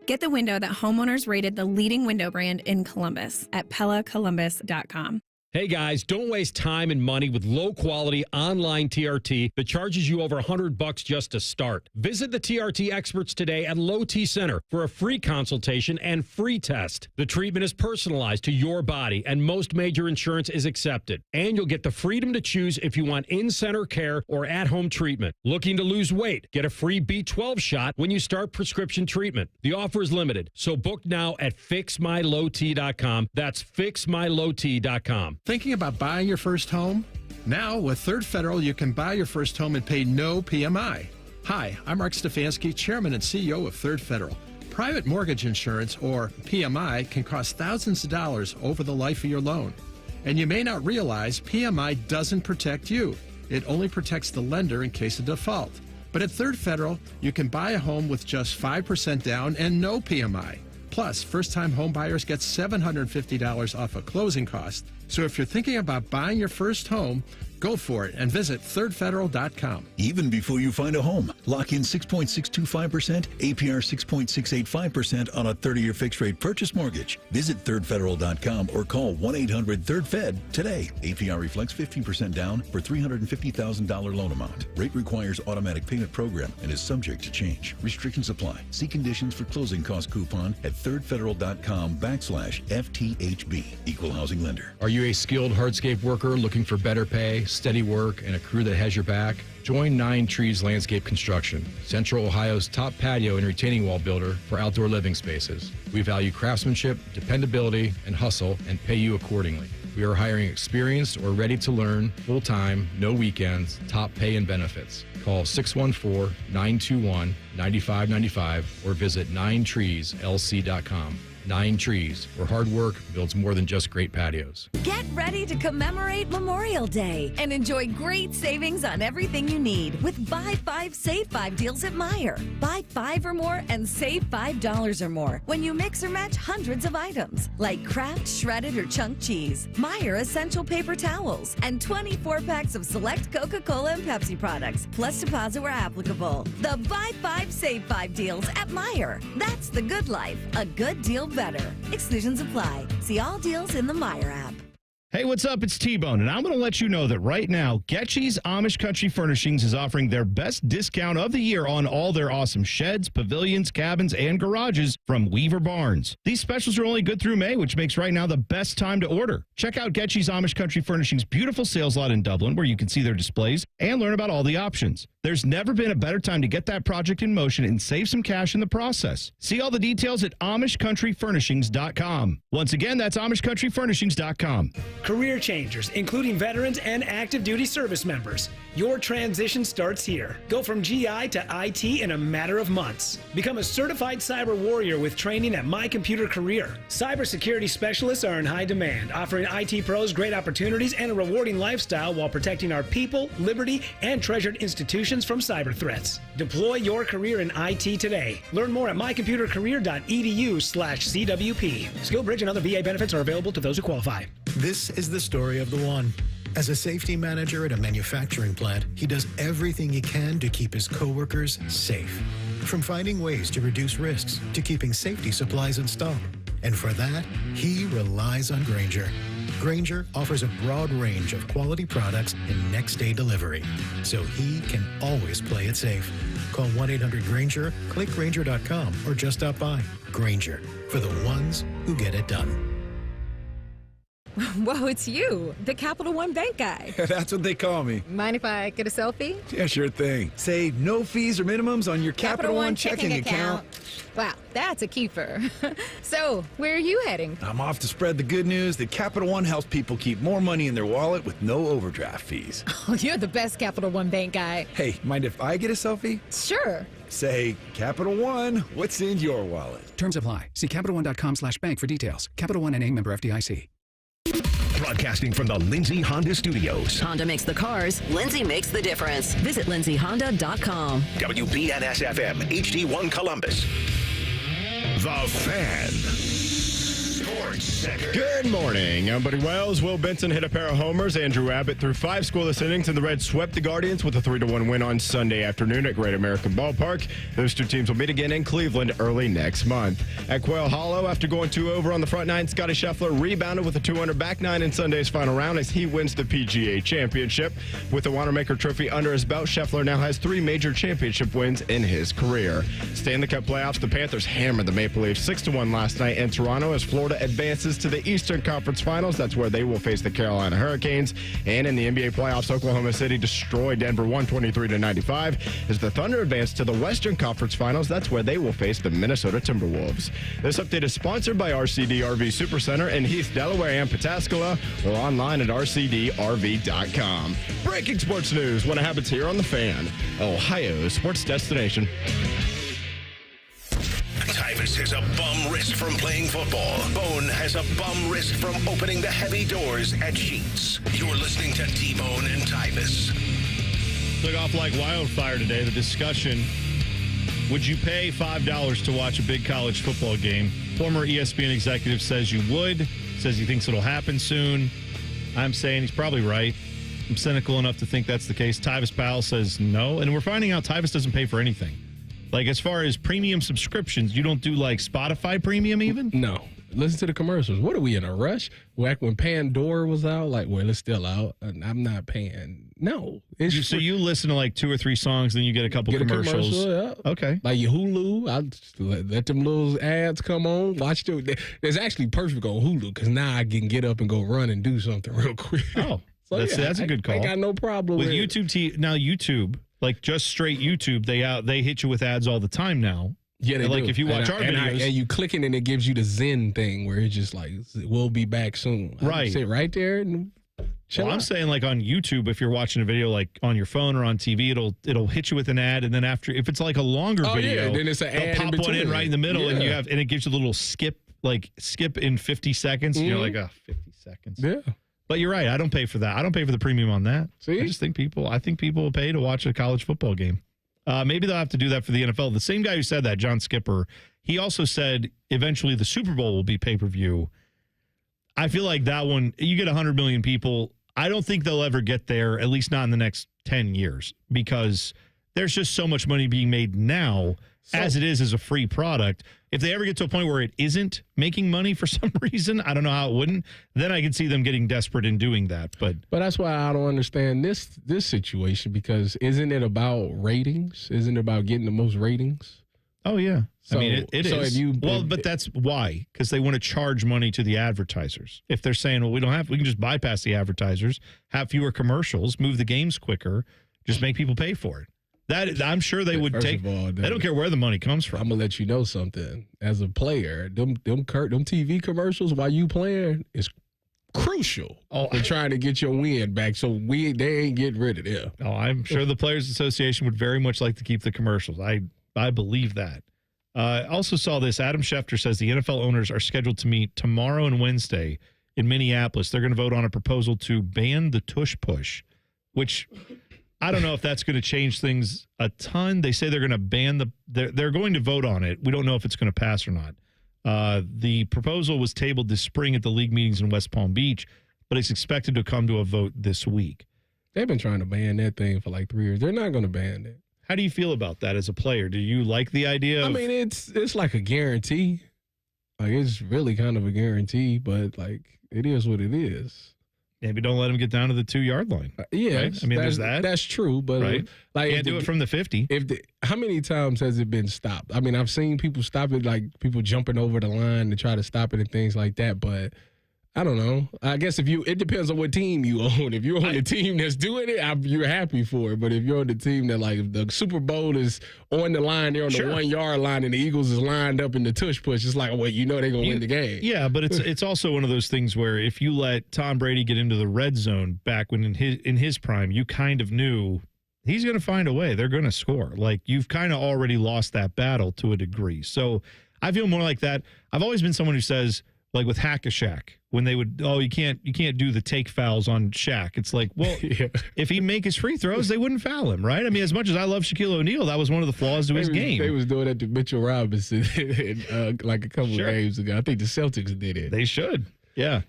Get the window that homeowners rated the leading window brand in Columbus at PellaColumbus.com. Hey guys, don't waste time and money with low-quality online TRT that charges you over $100 just to start. Visit the TRT experts today at Low T Center for a free consultation and free test. The treatment is personalized to your body, and most major insurance is accepted. And you'll get the freedom to choose if you want in-center care or at-home treatment. Looking to lose weight? Get a free B12 shot when you start prescription treatment. The offer is limited, so book now at fixmylowt.com. That's fixmylowt.com. Thinking about buying your first home? Now, with Third Federal, you can buy your first home and pay no PMI. Hi, I'm Mark Stefanski, Chairman and CEO of Third Federal. Private mortgage insurance, or PMI, can cost thousands of dollars over the life of your loan. And you may not realize PMI doesn't protect you. It only protects the lender in case of default. But at Third Federal, you can buy a home with just 5% down and no PMI. Plus, first-time home buyers get $750 off of closing costs. So if you're thinking about buying your first home, go for it and visit thirdfederal.com. Even before you find a home, lock in 6.625%, APR 6.685% on a 30-year fixed-rate purchase mortgage. Visit thirdfederal.com or call 1-800-3rd-FED today. APR reflects 15% down for $350,000 loan amount. Rate requires automatic payment program and is subject to change. Restrictions apply. See conditions for closing cost coupon at thirdfederal.com/FTHB. Equal housing lender. Are you a skilled hardscape worker looking for better pay, steady work, and a crew that has your back? Join 9 Trees Landscape Construction, Central Ohio's top patio and retaining wall builder for outdoor living spaces. We value craftsmanship, dependability, and hustle, and pay you accordingly. We are hiring experienced or ready to learn, full-time, no weekends, top pay and benefits. Call 614-921-9595 or visit 9treeslc.com. 9 Trees, where hard work builds more than just great patios. Get ready to commemorate Memorial Day and enjoy great savings on everything you need with Buy 5, Save 5 deals at Meijer. Buy 5 or more and save $5 or more when you mix or match hundreds of items like Kraft shredded or chunk cheese, Meijer essential paper towels, and 24 packs of select Coca-Cola and Pepsi products, plus deposit where applicable. The Buy 5, Save 5 deals at Meijer. That's the good life. A good deal better. Exclusions apply. See all deals in the Meijer app. Hey, what's up? It's T-Bone, and I'm going to let you know that right now, Getchy's Amish Country Furnishings is offering their best discount of the year on all their awesome sheds, pavilions, cabins, and garages from Weaver Barnes. These specials are only good through May, which makes right now the best time to order. Check out Getchy's Amish Country Furnishings' beautiful sales lot in Dublin, where you can see their displays and learn about all the options. There's never been a better time to get that project in motion and save some cash in the process. See all the details at AmishCountryFurnishings.com. Once again, that's AmishCountryFurnishings.com. Career changers, including veterans and active duty service members. Your transition starts here. Go from GI to IT in a matter of months. Become a certified cyber warrior with training at My Computer Career. Cybersecurity specialists are in high demand, offering IT pros great opportunities and a rewarding lifestyle while protecting our people, liberty, and treasured institutions from cyber threats. Deploy your career in IT today. Learn more at mycomputercareer.edu/CWP. SkillBridge and other VA benefits are available to those who qualify. This is the story of the one. As a safety manager at a manufacturing plant, he does everything he can to keep his coworkers safe. From finding ways to reduce risks to keeping safety supplies in stock. And for that, he relies on Grainger. Grainger offers a broad range of quality products and next-day delivery, so he can always play it safe. Call 1-800-GRAINGER, click Grainger.com, or just stop by. Grainger, for the ones who get it done. Whoa, it's you, the Capital One Bank guy. That's what they call me. Mind if I get a selfie? Yeah, sure thing. Say no fees or minimums on your Capital One checking account. Wow, that's a keeper. So, where are you heading? I'm off to spread the good news that Capital One helps people keep more money in their wallet with no overdraft fees. Oh, you're the best Capital One Bank guy. Hey, mind if I get a selfie? Sure. Say, Capital One, what's in your wallet? Terms apply. See CapitalOne.com/bank for details. Capital One NA, member FDIC. Broadcasting from the Lindsay Honda Studios. Honda makes the cars. Lindsay makes the difference. Visit lindsayhonda.com. WBNS-FM, HD1 Columbus. The Fan. Sports Center. Good morning. I'm Buddy Wells. Will Benson hit a pair of homers. Andrew Abbott threw 5 scoreless innings, and the Reds swept the Guardians with a 3-1 win on Sunday afternoon at Great American Ballpark. Those two teams will meet again in Cleveland early next month. At Quail Hollow, after going 2 over on the front nine, Scotty Scheffler rebounded with a 2-under back nine in Sunday's final round as he wins the PGA Championship. With the Wanamaker Trophy under his belt, Scheffler now has 3 major championship wins in his career. Stanley Cup playoffs, the Panthers hammered the Maple Leafs 6-1 last night in Toronto as Florida advances to the Eastern Conference Finals. That's where they will face the Carolina Hurricanes. And in the NBA playoffs, Oklahoma City destroyed Denver 123-95 as the Thunder advance to the Western Conference Finals. That's where they will face the Minnesota Timberwolves. This update is sponsored by RCD RV Supercenter in Heath, Delaware and Pataskala, or online at rcdrv.com. Breaking sports news when it happens here on The Fan, Ohio's sports destination. Tyvis has a bum wrist from playing football. Bone has a bum wrist from opening the heavy doors at Sheets. You're listening to T-Bone and Tyvis. Took off like wildfire today, the discussion. Would you pay $5 to watch a big college football game? Former ESPN executive says you would, says he thinks it'll happen soon. I'm saying he's probably right. I'm cynical enough to think that's the case. Tyvis Powell says no, and we're finding out Tyvis doesn't pay for anything. Like, as far as premium subscriptions, you don't do, like, Spotify premium even? No. Listen to the commercials. What are we in a rush? Back when Pandora was out, like, well, it's still out, and I'm not paying. No. So you listen to, like, 2 or 3 songs, then you get a couple commercials. Yeah. Okay. Like your Hulu, I just let them little ads come on. Watch them. It's actually perfect on Hulu because now I can get up and go run and do something real quick. Oh, so that's a good call. I got no problem with YouTube. Now, YouTube, like just straight YouTube, they hit you with ads all the time now. Yeah, they like do. If you watch our videos, and you click it and it gives you the Zen thing where it's just like, we'll be back soon. Right. Sit right there and chill I'm out. saying, like, on YouTube, if you're watching a video like on your phone or on TV, it'll hit you with an ad, and then after, if it's like a longer video, then it's an ad they'll pop one in right in the middle, and it gives you a little skip in 50 seconds. And you're like, 50 seconds. Yeah. But you're right. I don't pay for that. I don't pay for the premium on that. See? I think people will pay to watch a college football game. Maybe they'll have to do that for the NFL. The same guy who said that, John Skipper, he also said eventually the Super Bowl will be pay-per-view. I feel like that one, you get 100 million people. I don't think they'll ever get there, at least not in the next 10 years, because there's just so much money being made now as it is as a free product. If they ever get to a point where it isn't making money for some reason, I don't know how it wouldn't, then I could see them getting desperate in doing that. But that's why I don't understand this situation, because isn't it about ratings? Isn't it about getting the most ratings? Oh, yeah. So, I mean, it is. But that's why, because they want to charge money to the advertisers. If they're saying, well, we can just bypass the advertisers, have fewer commercials, move the games quicker, just make people pay for it. That I'm sure they would take. They don't care where the money comes from. I'm gonna let you know something. As a player, them TV commercials while you playing is crucial for trying to get your win back. So they ain't getting rid of them. Oh, I'm sure the Players Association would very much like to keep the commercials. I believe that. I also saw this. Adam Schefter says the NFL owners are scheduled to meet tomorrow and Wednesday in Minneapolis. They're going to vote on a proposal to ban the tush push, which I don't know if that's going to change things a ton. They say they're going to ban they're going to vote on it. We don't know if it's going to pass or not. The proposal was tabled this spring at the league meetings in West Palm Beach, but it's expected to come to a vote this week. They've been trying to ban that thing for like 3 years. They're not going to ban it. How do you feel about that as a player? Do you like the idea of... I mean, it's like a guarantee. Like, it's really kind of a guarantee, but, like, it is what it is. Maybe don't let him get down to the 2-yard line. Yeah. Right? I mean, there's that. That's true, but... Right? Like, can't do it from the 50. How many times has it been stopped? I mean, I've seen people stop it, like people jumping over the line to try to stop it and things like that, but... I don't know. I guess it depends on what team you own. If you're on the team that's doing it, you're happy for it. But if you're on the team that, like, the Super Bowl is on the line, they're on the 1-yard line, and the Eagles is lined up in the tush push, it's like, well, they're going to win the game. Yeah, but it's also one of those things where if you let Tom Brady get into the red zone back when in his prime, you kind of knew he's going to find a way. They're going to score. Like, you've kind of already lost that battle to a degree. So I feel more like that. I've always been someone who says, like with Hack-a-Shaq, when they would, you can't do the take fouls on Shaq. It's like, well, if he make his free throws, they wouldn't foul him, right? I mean, as much as I love Shaquille O'Neal, that was one of the flaws to his game. They was doing that to Mitchell Robinson like a couple of games ago. I think the Celtics did it. They should. Yeah.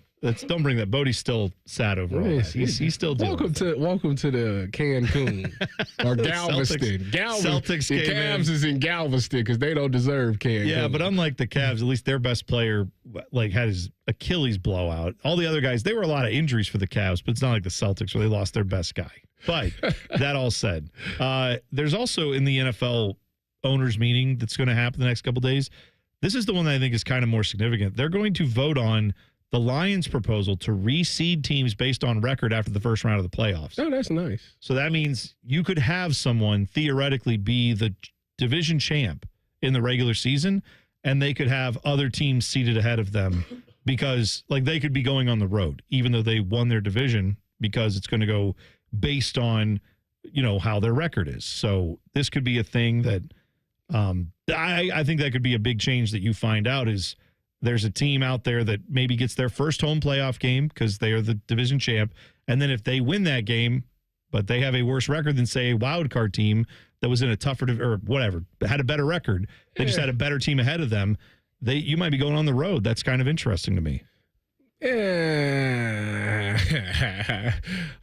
Don't bring that. Bodie's still sad over all that. He's still doing welcome to the Cancun or Galveston. Celtics the Cavs is in Galveston because they don't deserve Cancun. Yeah, but unlike the Cavs, at least their best player had his Achilles blowout. All the other guys, there were a lot of injuries for the Cavs, but it's not like the Celtics where they lost their best guy. But that all said, there's also in the NFL owners meeting that's going to happen the next couple days. This is the one that I think is kind of more significant. They're going to vote on the Lions' proposal to reseed teams based on record after the first round of the playoffs. Oh, that's nice. So that means you could have someone theoretically be the division champ in the regular season, and they could have other teams seated ahead of them because, like, they could be going on the road, even though they won their division, because it's going to go based on, how their record is. So this could be a thing that I think that could be a big change that you find out is there's a team out there that maybe gets their first home playoff game because they are the division champ. And then if they win that game, but they have a worse record than, say, a wild card team that was in a tougher or whatever, had a better record, they just had a better team ahead of them, you might be going on the road. That's kind of interesting to me. Yeah.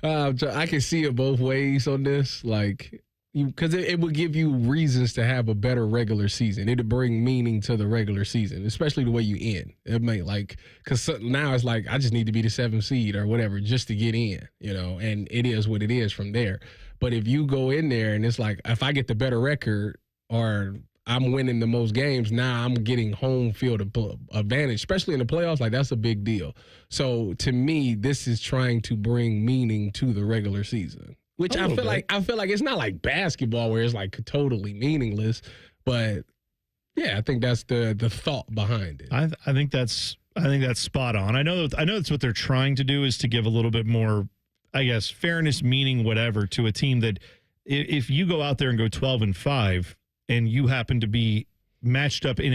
I can see it both ways on this. Like, because it would give you reasons to have a better regular season. It'd bring meaning to the regular season, especially the way you end. It may because now it's like, I just need to be the 7th seed or whatever just to get in, and it is what it is from there. But if you go in there and it's like, if I get the better record or I'm winning the most games, now I'm getting home field advantage, especially in the playoffs. Like, that's a big deal. So to me, this is trying to bring meaning to the regular season. Which I feel like it's not like basketball where it's like totally meaningless, but yeah, I think that's the thought behind it. I think that's spot on. I know that's what they're trying to do is to give a little bit more, I guess, fairness, meaning, whatever, to a team that if you go out there and go 12-5 and you happen to be matched up in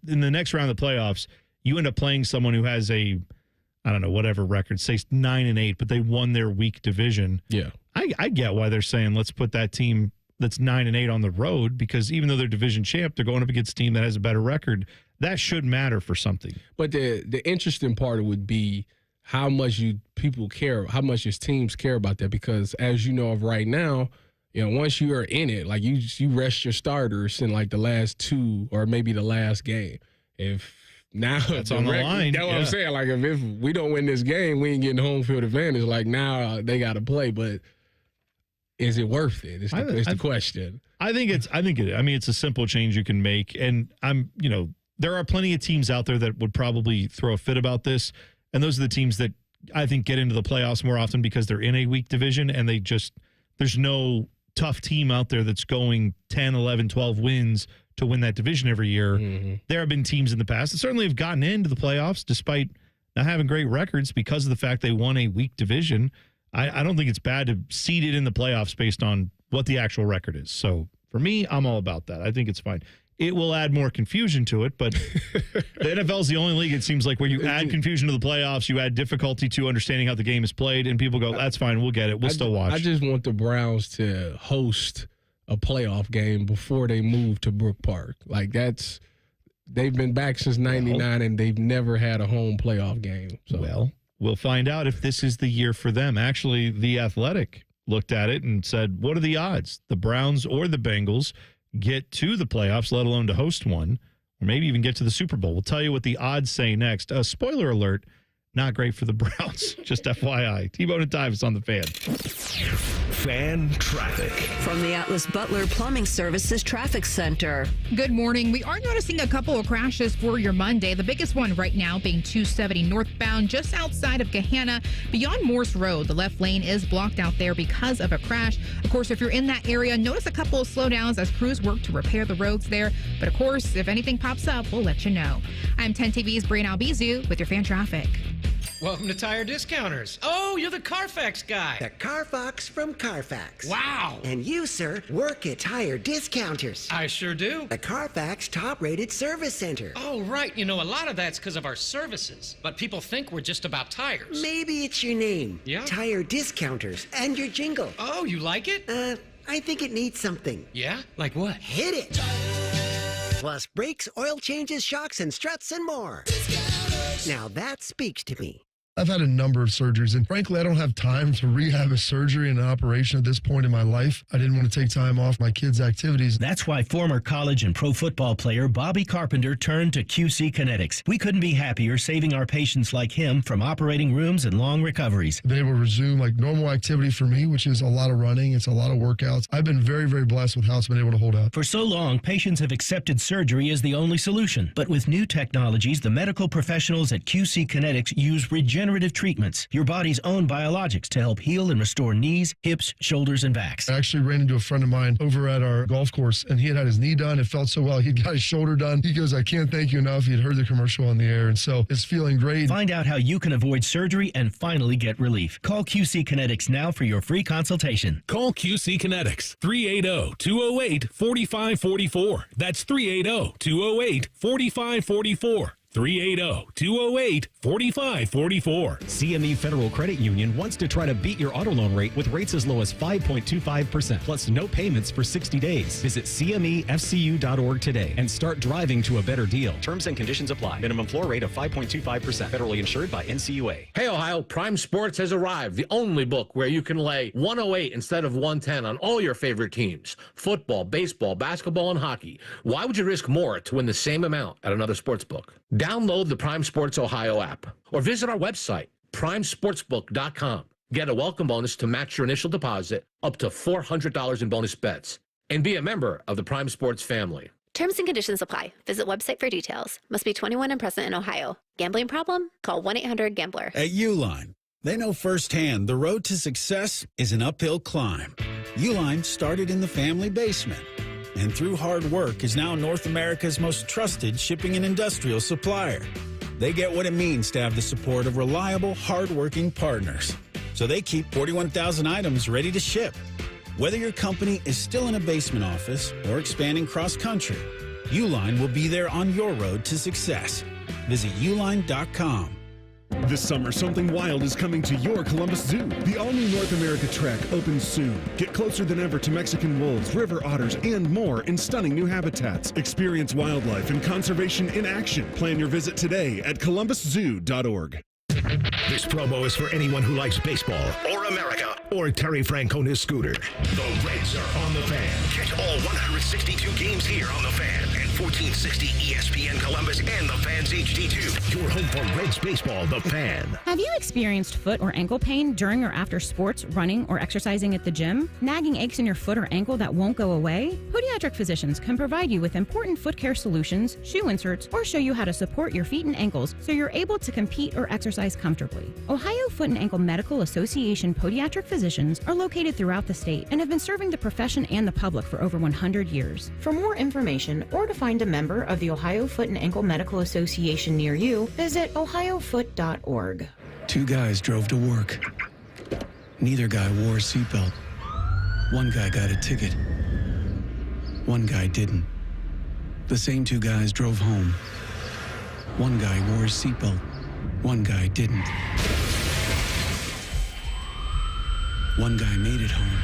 the next round of the playoffs, you end up playing someone who has I don't know, whatever record, say 9-8, but they won their weak division. Yeah. I get why they're saying let's put that team that's 9-8 on the road, because even though they're division champ, they're going up against a team that has a better record. That should matter for something. But the interesting part would be how much people care, how much your teams care about that, because as you know of right now, once you are in it, like you rest your starters in like the last 2 or maybe the last game. Now that's on the line. That's what I'm saying. Like if we don't win this game, we ain't getting home field advantage. Like now they got to play, but is it worth it? It's the question. I think it. I mean, it's a simple change you can make, and there are plenty of teams out there that would probably throw a fit about this, and those are the teams that I think get into the playoffs more often because they're in a weak division and there's no tough team out there that's going 10, 11, 12 wins to win that division every year. Mm-hmm. There have been teams in the past that certainly have gotten into the playoffs despite not having great records because of the fact they won a weak division. I don't think it's bad to seed it in the playoffs based on what the actual record is. So for me, I'm all about that. I think it's fine. It will add more confusion to it, but the NFL is the only league, it seems like, where you add confusion to the playoffs, you add difficulty to understanding how the game is played, and people go, that's fine, we'll get it, we'll still watch. I just want the Browns to host a playoff game before they move to Brook Park. Like, they've been back since 99, and they've never had a home playoff game. So. Well, we'll find out if this is the year for them. Actually, The Athletic looked at it and said, what are the odds the Browns or the Bengals get to the playoffs, let alone to host one, or maybe even get to the Super Bowl? We'll tell you what the odds say next. Spoiler alert, not great for the Browns. Just FYI. T-Bone and Tyvis on the Fan. Fan traffic. From the Atlas Butler Plumbing Services Traffic Center. Good morning. We are noticing a couple of crashes for your Monday. The biggest one right now being 270 northbound just outside of Gahanna beyond Morse Road. The left lane is blocked out there because of a crash. Of course, if you're in that area, notice a couple of slowdowns as crews work to repair the roads there. But of course, if anything pops up, we'll let you know. I'm 10 TV's Brianna Albizu with your fan traffic. Welcome to Tire Discounters. Oh, you're the Carfax guy. The Carfox from Carfax. Wow. And you, sir, work at Tire Discounters. I sure do. The Carfax top-rated service center. Oh, right. You know, a lot of that's because of our services. But people think we're just about tires. Maybe it's your name. Yeah? Tire Discounters. And your jingle. Oh, you like it? I think it needs something. Yeah? Like what? Hit it. Plus brakes, oil changes, shocks, and struts, and more. Now that speaks to me. I've had a number of surgeries, and frankly, I don't have time to rehab a surgery and an operation at this point in my life. I didn't want to take time off my kids' activities. That's why former college and pro football player Bobby Carpenter turned to QC Kinetics. We couldn't be happier saving our patients like him from operating rooms and long recoveries. I've been able to resume like normal activity for me, which is a lot of running. It's a lot of workouts. I've been very, very blessed with how it's been able to hold up. For so long, patients have accepted surgery as the only solution. But with new technologies, the medical professionals at QC Kinetics use regenerative treatments, your body's own biologics, to help heal and restore knees, hips, shoulders, and backs. I actually ran into a friend of mine over at our golf course, and he had his knee done. It felt so well. He got his shoulder done. He goes, I can't thank you enough. He had heard the commercial on the air, and so it's feeling great. Find out how you can avoid surgery and finally get relief. Call QC Kinetics now for your free consultation. Call QC Kinetics, 380-208-4544. That's 380-208-4544. 380-208-4544. CME Federal Credit Union wants to try to beat your auto loan rate with rates as low as 5.25%, plus no payments for 60 days. Visit CMEFCU.org today and start driving to a better deal. Terms and conditions apply. Minimum floor rate of 5.25%. Federally insured by NCUA. Hey, Ohio, Prime Sports has arrived. The only book where you can lay 108 instead of 110 on all your favorite teams. Football, baseball, basketball, and hockey. Why would you risk more to win the same amount at another sports book? Download the Prime Sports Ohio app or visit our website, primesportsbook.com. Get a welcome bonus to match your initial deposit up to $400 in bonus bets. And be a member of the Prime Sports family. Terms and conditions apply. Visit website for details. Must be 21 and present in Ohio. Gambling problem? Call 1-800-GAMBLER. At Uline, they know firsthand the road to success is an uphill climb. Uline started in the family basement, and through hard work is now North America's most trusted shipping and industrial supplier. They get what it means to have the support of reliable, hardworking partners. So they keep 41,000 items ready to ship. Whether your company is still in a basement office or expanding cross-country, Uline will be there on your road to success. Visit uline.com. This summer, something wild is coming to your Columbus Zoo. The all-new North America Trek opens soon. Get closer than ever to Mexican wolves, river otters, and more in stunning new habitats. Experience wildlife and conservation in action. Plan your visit today at columbuszoo.org. This promo is for anyone who likes baseball or America or Terry Francona's scooter. The Reds are on the Fan. Catch all 162 games here on the Fan and 1460 ESPN Columbus and the Fan's HD2. Your home for Reds baseball, the Fan. Have you experienced foot or ankle pain during or after sports, running, or exercising at the gym? Nagging aches in your foot or ankle that won't go away? Podiatric physicians can provide you with important foot care solutions, shoe inserts, or show you how to support your feet and ankles so you're able to compete or exercise comfortably. Ohio Foot and Ankle Medical Association podiatric physicians are located throughout the state and have been serving the profession and the public for over 100 years. For more information or to find a member of the Ohio Foot and Ankle Medical Association near you, visit ohiofoot.org. Two guys drove to work. Neither guy wore a seatbelt. One guy got a ticket. One guy didn't. The same two guys drove home. One guy wore his seatbelt. One guy didn't. One guy made it home.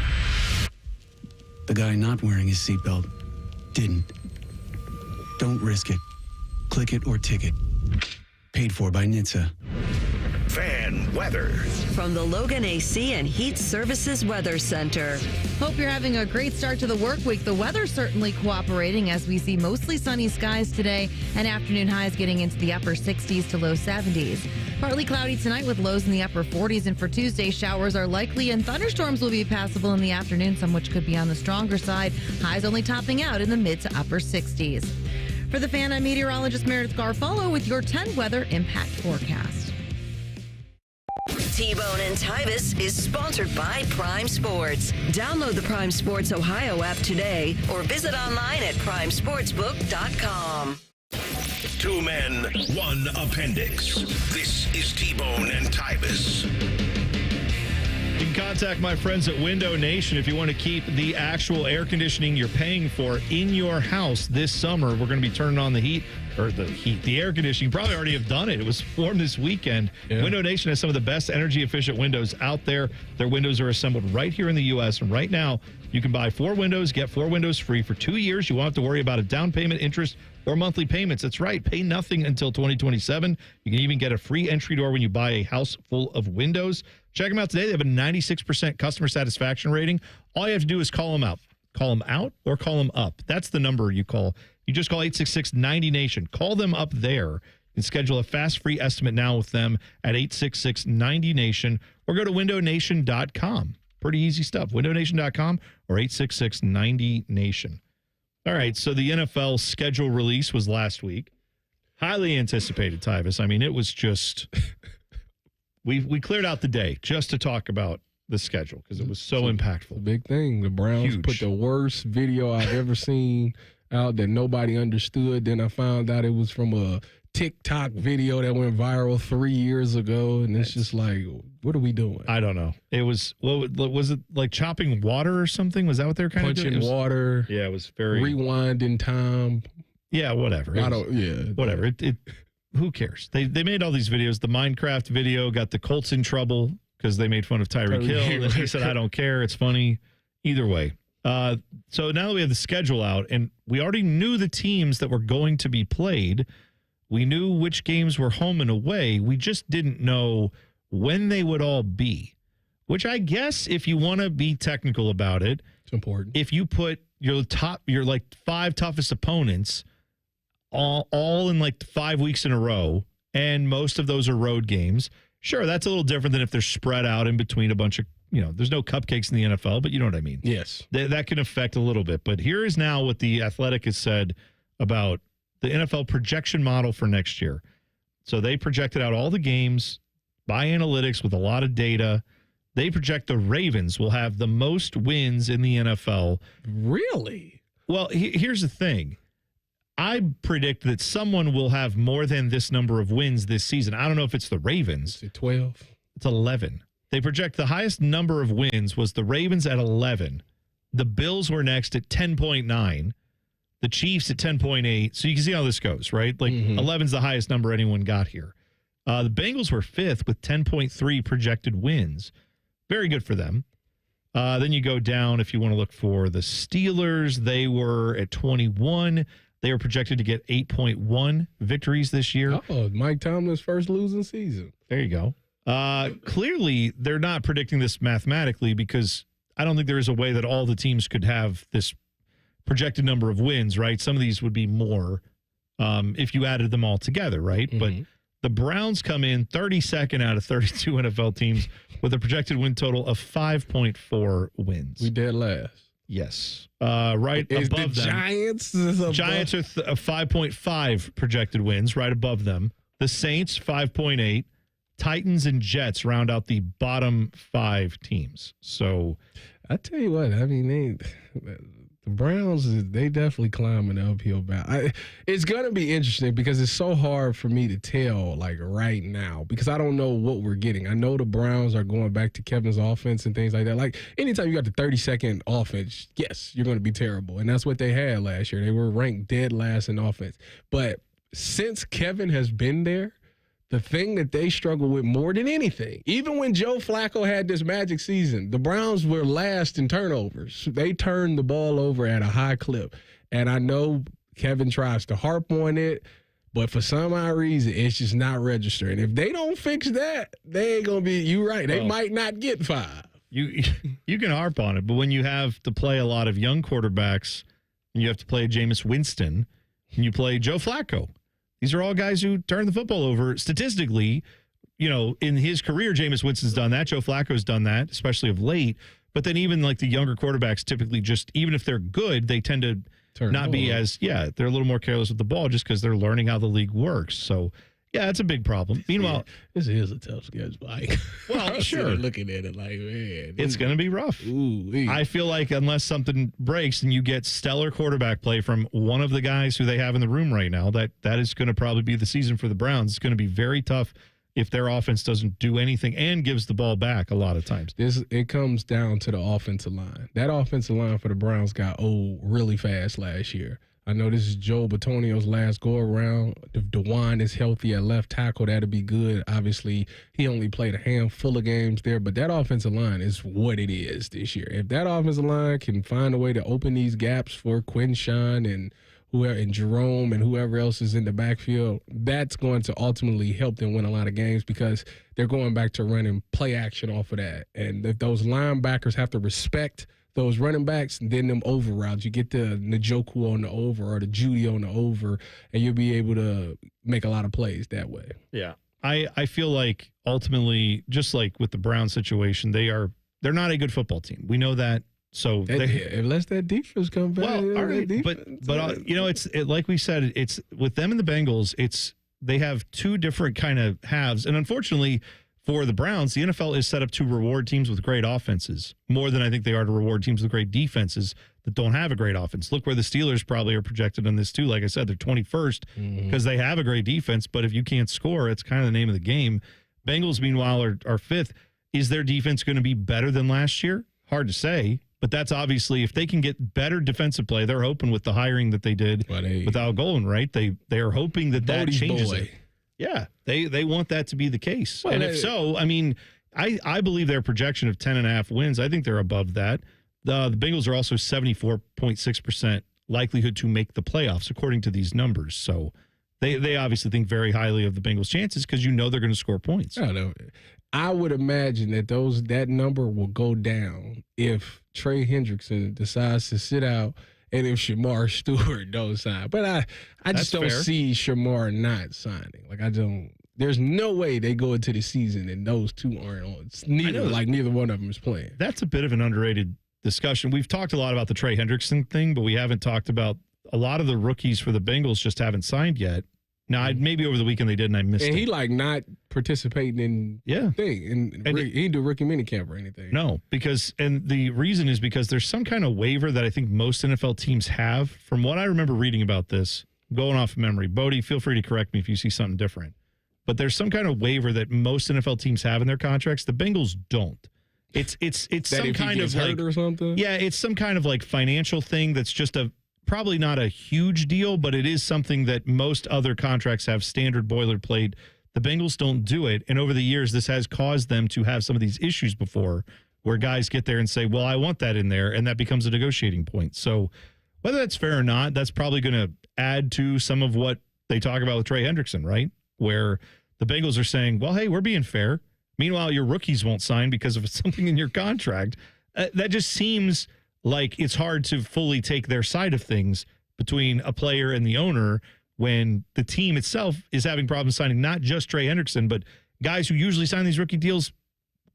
The guy not wearing his seatbelt didn't. Don't risk it. Click it or ticket. Paid for by NHTSA. Fan weather. From the Logan AC and Heat Services Weather Center. Hope you're having a great start to the work week. The weather's certainly cooperating as we see mostly sunny skies today and afternoon highs getting into the upper 60s to low 70s. Partly cloudy tonight with lows in the upper 40s, and for Tuesday, showers are likely and thunderstorms will be passable in the afternoon, some which could be on the stronger side. Highs only topping out in the mid to upper 60s. For the Fan, I'm meteorologist Meredith Garfolo with your 10 weather impact forecast. T-Bone and Tyvis is sponsored by Prime Sports. Download the Prime Sports Ohio app today or visit online at primesportsbook.com. Two men, one appendix. This is T-Bone and Tyvis. You can contact my friends at Window Nation if you want to keep the actual air conditioning you're paying for in your house this summer. We're going to be turning on the air conditioning. You probably already have done it. It was formed this weekend. Yeah. Window Nation has some of the best energy-efficient windows out there. Their windows are assembled right here in the U.S. And right now, you can buy 4 windows, get 4 windows free for 2 years. You won't have to worry about a down payment, interest, or monthly payments. That's right. Pay nothing until 2027. You can even get a free entry door when you buy a house full of windows. Check them out today. They have a 96% customer satisfaction rating. All you have to do is call them out. Call them out or call them up. That's the number you call. You just call 866-90-NATION. Call them up there. You can schedule a fast free estimate now with them at 866-90-NATION or go to windownation.com. Pretty easy stuff. windownation.com or 866-90-NATION. All right, so the NFL schedule release was last week. Highly anticipated, Tyvis. I mean, it was just we cleared out the day just to talk about the schedule because it was so impactful. Big thing. The Browns put the worst video I've ever seen out that nobody understood. Then I found out it was from a TikTok video that went viral 3 years ago, and it's just like, what are we doing? I don't know. It was, what was it, like chopping water or something? Was that what they were kind of doing? Punching water. Yeah, it was very rewinding time. Yeah, whatever. Whatever. It who cares? They made all these videos. The Minecraft video got the Colts in trouble because they made fun of Tyreek Hill. And he said, I don't care. It's funny. Either way. So now that we have the schedule out, and we already knew the teams that were going to be played. We knew which games were home and away. We just didn't know when they would all be, which I guess if you want to be technical about it, it's important. If you put your 5 toughest opponents all in like 5 weeks in a row, and most of those are road games, sure, that's a little different than if they're spread out in between a bunch of, there's no cupcakes in the NFL, but you know what I mean. Yes. That can affect a little bit. But here is now what the Athletic has said about the NFL projection model for next year. So they projected out all the games by analytics with a lot of data. They project the Ravens will have the most wins in the NFL. Really? Well, here's the thing. I predict that someone will have more than this number of wins this season. I don't know if it's the Ravens. Is it 12? It's 11. They project the highest number of wins was the Ravens at 11. The Bills were next at 10.9. The Chiefs at 10.8. So you can see how this goes, right? Like 11's the highest number anyone got here. The Bengals were 5th with 10.3 projected wins. Very good for them. Then you go down if you want to look for the Steelers. They were at 21. They were projected to get 8.1 victories this year. Oh, Mike Tomlin's first losing season. There you go. Clearly, they're not predicting this mathematically because I don't think there is a way that all the teams could have this projected number of wins, right? Some of these would be more if you added them all together, right? But the Browns come in 32nd out of 32 NFL teams with a projected win total of 5.4 wins. We dead last. Yes. Right is above the them. Giants? Giants are 5.5 projected wins, right above them. The Saints, 5.8. Titans and Jets round out the bottom 5 teams. So I tell you what, I mean, the Browns, they definitely climbing the uphill battle. It's going to be interesting because it's so hard for me to tell, like, right now, because I don't know what we're getting. I know the Browns are going back to Kevin's offense and things like that. Like, anytime you got the 32nd offense, yes, you're going to be terrible. And that's what they had last year. They were ranked dead last in offense. But since Kevin has been there, the thing that they struggle with more than anything, even when Joe Flacco had this magic season, the Browns were last in turnovers. They turned the ball over at a high clip. And I know Kevin tries to harp on it, but for some odd reason, it's just not registering. If they don't fix that, they ain't going to be, you're right, they might not get 5. You can harp on it, but when you have to play a lot of young quarterbacks, and you have to play Jameis Winston, and you play Joe Flacco, these are all guys who turn the football over. Statistically, in his career, Jameis Winston's done that. Joe Flacco's done that, especially of late. But then even like the younger quarterbacks typically just, even if they're good, they tend to not be as, they're a little more careless with the ball just because they're learning how the league works. So Yeah, it's a big problem. Meanwhile, this is a tough schedule. Well, sure. Looking at it like, man, it's going to be rough. Ooh, I feel like unless something breaks and you get stellar quarterback play from one of the guys who they have in the room right now, that is going to probably be the season for the Browns. It's going to be very tough if their offense doesn't do anything and gives the ball back a lot of times. It comes down to the offensive line. That offensive line for the Browns got old really fast last year. I know this is Joe Batonio's last go-around. If DeJuan is healthy at left tackle, that'll be good. Obviously, he only played a handful of games there, but that offensive line is what it is this year. If that offensive line can find a way to open these gaps for Quinshawn and whoever, and Jerome and whoever else is in the backfield, that's going to ultimately help them win a lot of games because they're going back to running play action off of that. And if those linebackers have to respect those running backs, and then them over routes, you get the Njoku on the over or the Judy on the over, and you'll be able to make a lot of plays that way. Yeah. I feel like ultimately, just like with the Brown situation, they're not a good football team. We know that. So unless that defense comes back, well, all right, but it's like we said, it's with them and the Bengals. They have two different kind of halves, and unfortunately, for the Browns, the NFL is set up to reward teams with great offenses more than I think they are to reward teams with great defenses that don't have a great offense. Look where the Steelers probably are projected on this too. Like I said, they're 21st because they have a great defense, but if you can't score, it's kind of the name of the game. Bengals, meanwhile, are fifth. Is their defense going to be better than last year? Hard to say, but that's obviously if they can get better defensive play, they're hoping with the hiring that they did with Al Golden, right? They are hoping that changes it. Yeah, they want that to be the case. Well, and if so, I mean, I believe their projection of 10.5 wins, I think they're above that. The Bengals are also 74.6% likelihood to make the playoffs, according to these numbers. So they obviously think very highly of the Bengals' chances because they're going to score points. I would imagine that number will go down if Trey Hendrickson decides to sit out and if Shamar Stewart don't sign. But I just don't see Shamar not signing. Like, there's no way they go into the season and those two aren't on. Neither one of them is playing. That's a bit of an underrated discussion. We've talked a lot about the Trey Hendrickson thing, but we haven't talked about a lot of the rookies for the Bengals just haven't signed yet. Now, maybe over the weekend they did, and I missed it. And he not participating in thing. And he didn't do rookie minicamp or anything. No, and the reason is because there's some kind of waiver that I think most NFL teams have. From what I remember reading about this, going off of memory, Bodie, feel free to correct me if you see something different. But there's some kind of waiver that most NFL teams have in their contracts. The Bengals don't. It's some kind of hurt or something. Yeah, it's some kind of like financial thing that's just probably not a huge deal, but it is something that most other contracts have standard boilerplate. The Bengals don't do it. And over the years, this has caused them to have some of these issues before where guys get there and say, well, I want that in there. And that becomes a negotiating point. So whether that's fair or not, that's probably going to add to some of what they talk about with Trey Hendrickson, right? Where the Bengals are saying, well, hey, we're being fair. Meanwhile, your rookies won't sign because of something in your contract. That just seems like it's hard to fully take their side of things between a player and the owner when the team itself is having problems signing not just Trey Hendrickson, but guys who usually sign these rookie deals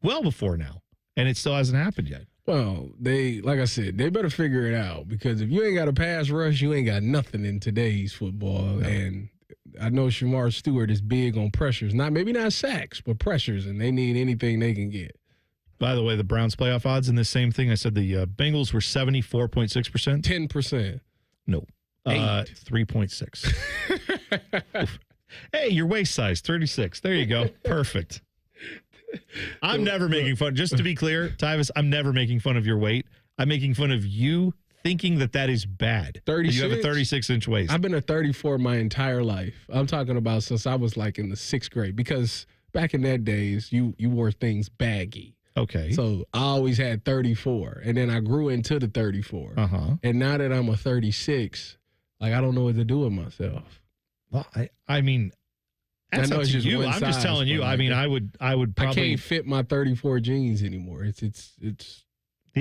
well before now, and it still hasn't happened yet. Well, like I said, they better figure it out because if you ain't got a pass rush, you ain't got nothing in today's football. No. And I know Shamar Stewart is big on pressures, maybe not sacks, but pressures, and they need anything they can get. By the way, the Browns playoff odds in this same thing, I said the Bengals were 74.6%. 10%. No. 3.6. Hey, your waist size, 36. There you go. Perfect. I'm never making fun. Just to be clear, Tyvis, I'm never making fun of your weight. I'm making fun of you thinking that is bad. 36? You have a 36-inch waist. I've been a 34 my entire life. I'm talking about since I was like in the 6th grade because back in that days, you wore things baggy. Okay. So I always had 34, and then I grew into the 34. And now that I'm a 36, like I don't know what to do with myself. Well, I mean, that's up to you. I'm just telling you. I mean, I would probably. I can't fit my 34 jeans anymore. It's the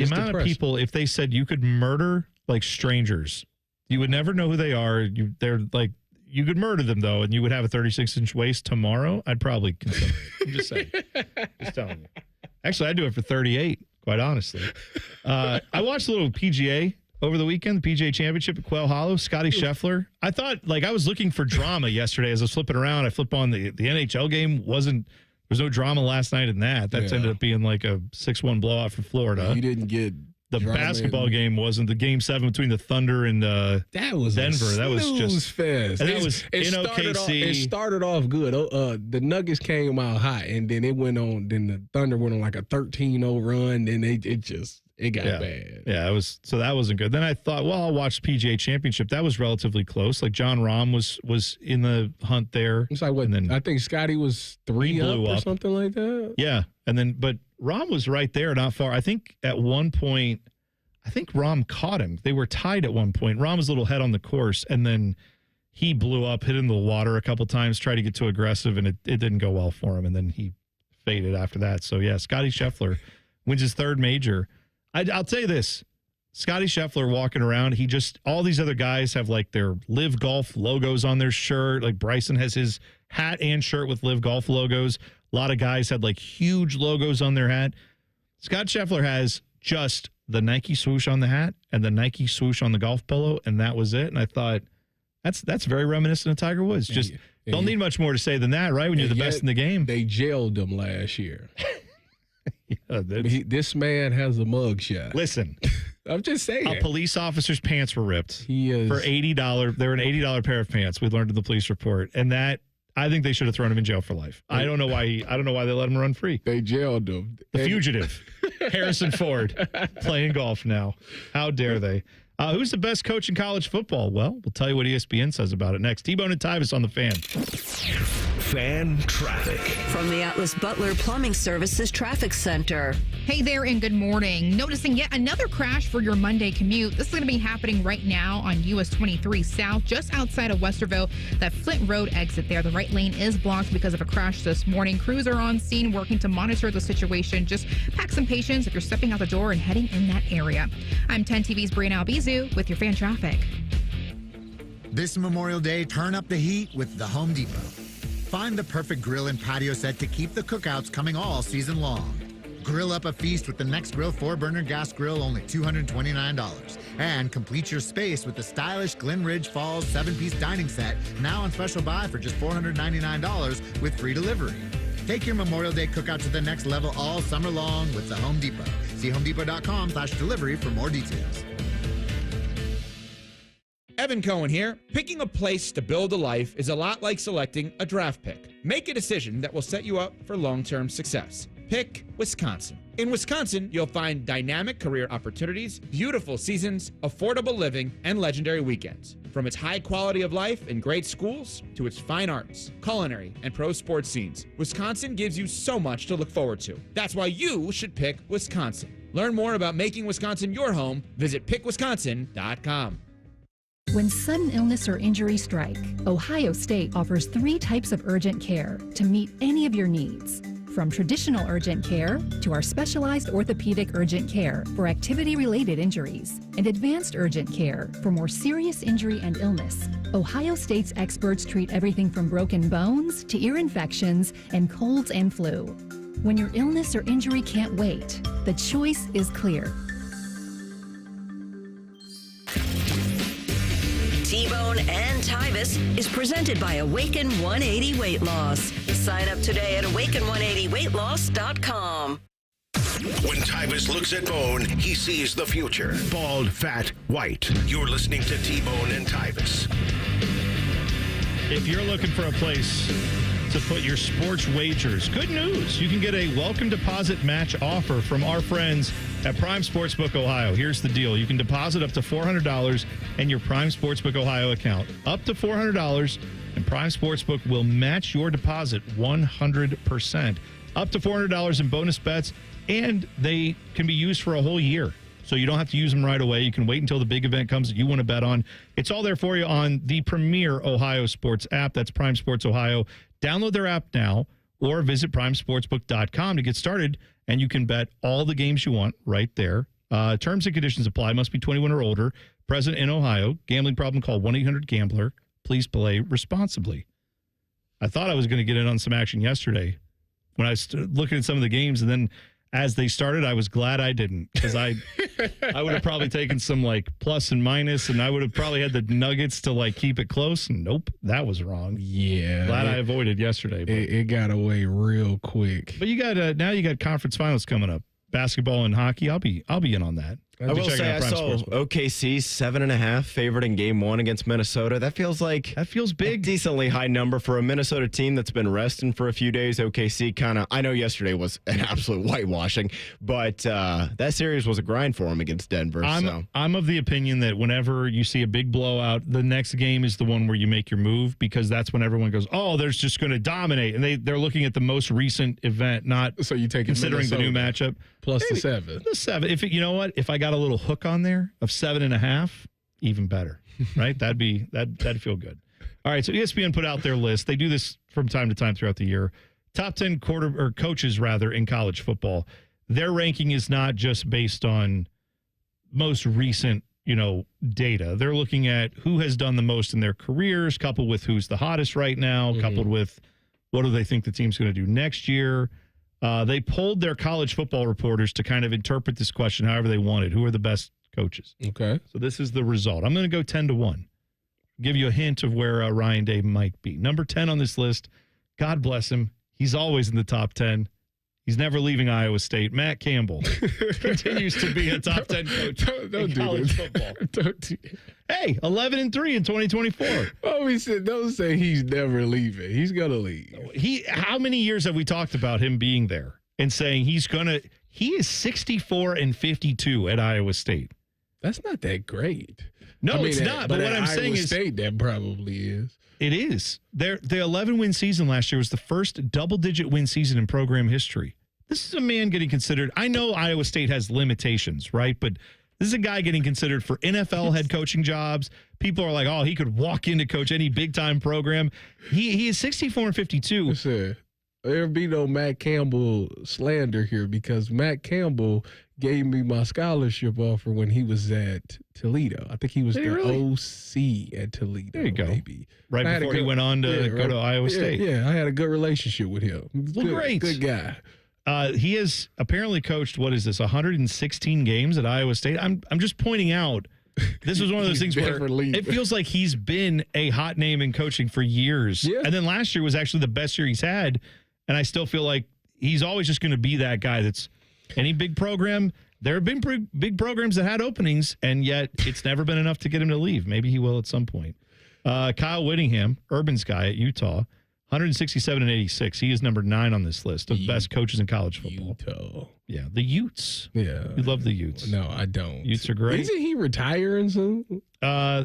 amount of people. If they said you could murder like strangers, you would never know who they are. They're like. You could murder them, though, and you would have a 36-inch waist tomorrow. I'd probably consider it. I'm just saying. Just telling you. Actually, I'd do it for 38, quite honestly. I watched a little PGA over the weekend, the PGA Championship at Quail Hollow. Scotty Scheffler. I thought, I was looking for drama yesterday as I was flipping around. I flip on the NHL game. There's no drama last night in that. That ended up being like a 6-1 blowout for Florida. You didn't get the basketball game. Wasn't the game 7 between the Thunder and that was Denver. That was just fast. And that was in OKC. It started off good. The Nuggets came out hot, and then it went on. Then the Thunder went on like a 13-0 run. Then it got bad. Yeah, that wasn't good. Then I thought, well, I'll watch the PGA Championship. That was relatively close. Like John Rahm was in the hunt there. It's like what? And then I think Scotty was 3 up or something like that. Yeah, but Rahm was right there, not far. I think at one point, Rahm caught him. They were tied at one point. Rahm was a little head on the course, and then he blew up, hit in the water a couple times, tried to get too aggressive, and it didn't go well for him. And then he faded after that. So yeah, Scotty Scheffler wins his 3rd major. I'll tell you this, Scotty Scheffler walking around, all these other guys have like their Live Golf logos on their shirt. Like Bryson has his hat and shirt with Live Golf logos. A lot of guys had like huge logos on their hat. Scott Scheffler has just the Nike swoosh on the hat and the Nike swoosh on the golf polo, and that was it. And I thought, that's very reminiscent of Tiger Woods. Don't need much more to say than that, right? When you're the best in the game. They jailed him last year. Yeah, this man has a mugshot. Listen, I'm just saying. A police officer's pants were ripped. He is for $80. They were an $80 pair of pants. We learned in the police report, and that I think they should have thrown him in jail for life. I don't know why they let him run free. They jailed him. The fugitive, Harrison Ford, playing golf now. How dare they? Who's the best coach in college football? Well, we'll tell you what ESPN says about it next. T-Bone and Tyvis on the Fan. Fan traffic. From the Atlas Butler Plumbing Services Traffic Center. Hey there and good morning. Noticing yet another crash for your Monday commute. This is going to be happening right now on US 23 South, just outside of Westerville. That Flint Road exit there. The right lane is blocked because of a crash this morning. Crews are on scene working to monitor the situation. Just pack some patience if you're stepping out the door and heading in that area. I'm 10 TV's Brianna Albizu with your fan traffic. This Memorial Day, turn up the heat with the Home Depot. Find the perfect grill and patio set to keep the cookouts coming all season long. Grill up a feast with the Next Grill 4-burner gas grill, only $229. And complete your space with the stylish Glen Ridge Falls 7-piece dining set, now on special buy for just $499 with free delivery. Take your Memorial Day cookout to the next level all summer long with the Home Depot. See homedepot.com/delivery for more details. Evan Cohen here. Picking a place to build a life is a lot like selecting a draft pick. Make a decision that will set you up for long-term success. Pick Wisconsin. In Wisconsin, you'll find dynamic career opportunities, beautiful seasons, affordable living, and legendary weekends. From its high quality of life and great schools to its fine arts, culinary, and pro sports scenes, Wisconsin gives you so much to look forward to. That's why you should pick Wisconsin. Learn more about making Wisconsin your home. Visit pickwisconsin.com. When sudden illness or injury strike, Ohio State offers 3 types of urgent care to meet any of your needs. From traditional urgent care to our specialized orthopedic urgent care for activity-related injuries and advanced urgent care for more serious injury and illness. Ohio State's experts treat everything from broken bones to ear infections and colds and flu. When your illness or injury can't wait, the choice is clear. T-Bone and Tyvis is presented by Awaken 180 Weight Loss. Sign up today at awaken180weightloss.com. When Tyvis looks at Bone, he sees the future. Bald, fat, white. You're listening to T-Bone and Tyvis. If you're looking for a place to put your sports wagers, good news. You can get a welcome deposit match offer from our friends at Prime Sportsbook Ohio. Here's the deal. You can deposit up to $400 in your Prime Sportsbook Ohio account. Up to $400, and Prime Sportsbook will match your deposit 100%. Up to $400 in bonus bets, and they can be used for a whole year. So you don't have to use them right away. You can wait until the big event comes that you want to bet on. It's all there for you on the premier Ohio sports app. That's Prime Sports Ohio. Download their app now or visit primesportsbook.com to get started, and you can bet all the games you want right there. Terms and conditions apply. Must be 21 or older. Present in Ohio. Gambling problem, call 1-800-GAMBLER. Please play responsibly. I thought I was going to get in on some action yesterday when I was looking at some of the games, and then as they started, I was glad I didn't, because I I would have probably taken some like plus and minus, and I would have probably had the Nuggets to like keep it close. Nope, that was wrong. Yeah. Glad I avoided yesterday. But It got away real quick. But you got now you got conference finals coming up. Basketball and hockey. I'll be in on that. I will say I saw OKC 7.5 favored in game 1 against Minnesota. That feels big. A decently high number for a Minnesota team that's been resting for a few days. OKC kind of, I know yesterday was an absolute whitewashing, but that series was a grind for them against Denver. I'm of the opinion that whenever you see a big blowout, the next game is the one where you make your move, because that's when everyone goes, oh, they're just going to dominate. And they're looking at the most recent event, not so you take considering Minnesota the new matchup. Plus the 7. The 7. You know what? If I got a little hook on there of 7.5, even better, right? That'd feel good. All right, so ESPN put out their list. They do this from time to time throughout the year. Top 10 coaches in college football. Their ranking is not just based on most recent, data. They're looking at who has done the most in their careers, coupled with who's the hottest right now, coupled with what do they think the team's going to do next year. They polled their college football reporters to kind of interpret this question however they wanted. Who are the best coaches? Okay. So this is the result. I'm going to go 10-1. Give you a hint of where Ryan Day might be. Number 10 on this list, God bless him. He's always in the top 10. He's never leaving Iowa State. Matt Campbell continues to be a top 10 coach in college football. Hey, 11-3 in 2024. Oh, don't say he's never leaving. He's going to leave. How many years have we talked about him being there and saying he is 64-52 at Iowa State. That's not that great. No, it's not. But what I'm saying is, State, that probably is. It is. Their 11-win season last year was the first double-digit win season in program history. This is a man getting considered. I know Iowa State has limitations, right? But this is a guy getting considered for NFL head coaching jobs. People are like, oh, he could walk in to coach any big-time program. He is 64-52. Listen, there'll be no Matt Campbell slander here, because Matt Campbell gave me my scholarship offer when he was at Toledo. I think he was OC at Toledo. There you go. Maybe. Right before he went on to go to Iowa State. Yeah, I had a good relationship with him. Great. Good guy. He has apparently coached, 116 games at Iowa State. I'm just pointing out, this was one of those things where it feels like he's been a hot name in coaching for years. Yeah. And then last year was actually the best year he's had. And I still feel like he's always just going to be that guy that's any big program. There have been big programs that had openings, and yet it's never been enough to get him to leave. Maybe he will at some point. Kyle Whittingham, Urban's guy at Utah, 167-86. He is number 9 on this list of best coaches in college football. Utah. Yeah, the Utes. Yeah. You love the Utes. No, I don't. Utes are great. Isn't he retiring soon?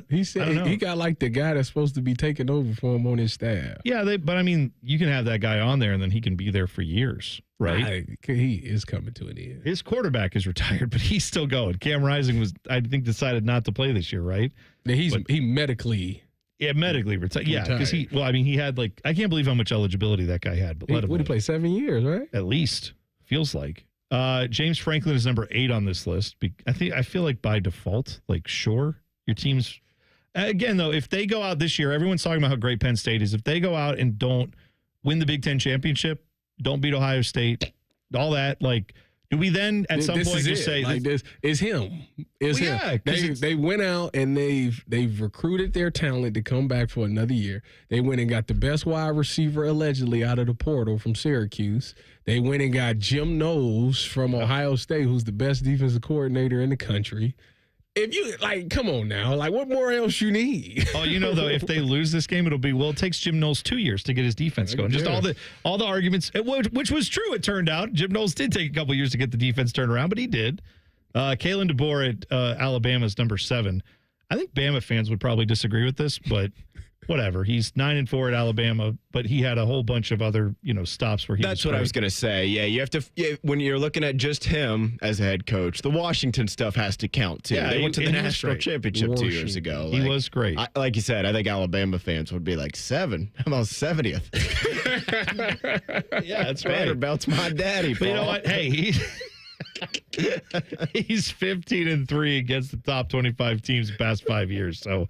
He said he got like the guy that's supposed to be taking over for him on his staff. Yeah, but I mean, you can have that guy on there and then he can be there for years, right? He is coming to an end. His quarterback is retired, but he's still going. Cam Rising was, I think, decided not to play this year, right? He medically. Yeah, medically retired. Yeah, because he had I can't believe how much eligibility that guy had. But let him. Would he play 7 years, right? At least, feels like. James Franklin is number 8 on this list. I feel like by default, sure, your team's. Again, though, if they go out this year, everyone's talking about how great Penn State is. If they go out and don't win the Big Ten championship, don't beat Ohio State, all that, do we then at some point just say this is him? It's him. Yeah, they went out and they've recruited their talent to come back for another year. They went and got the best wide receiver allegedly out of the portal from Syracuse. They went and got Jim Knowles from Ohio State, who's the best defensive coordinator in the country. If you come on now, what more else you need? Oh, though, if they lose this game, it'll be, it takes Jim Knowles 2 years to get his defense going. Just all the arguments, which was true. It turned out Jim Knowles did take a couple years to get the defense turned around, but he did. Kalen DeBoer at Alabama is number 7. I think Bama fans would probably disagree with this, but whatever. He's 9-4 at Alabama, but he had a whole bunch of other, stops where he. That's what I was going to say. Yeah, you have to. when you're looking at just him as a head coach, the Washington stuff has to count too. Yeah, they went to the national championship 2 years ago. He was great. Like you said, I think Alabama fans would be 7. I'm on 70th. Yeah, that's right. Vanderbilt's my daddy. But you know what? Hey, he's 15-3 against the top 25 teams the past 5 years. So.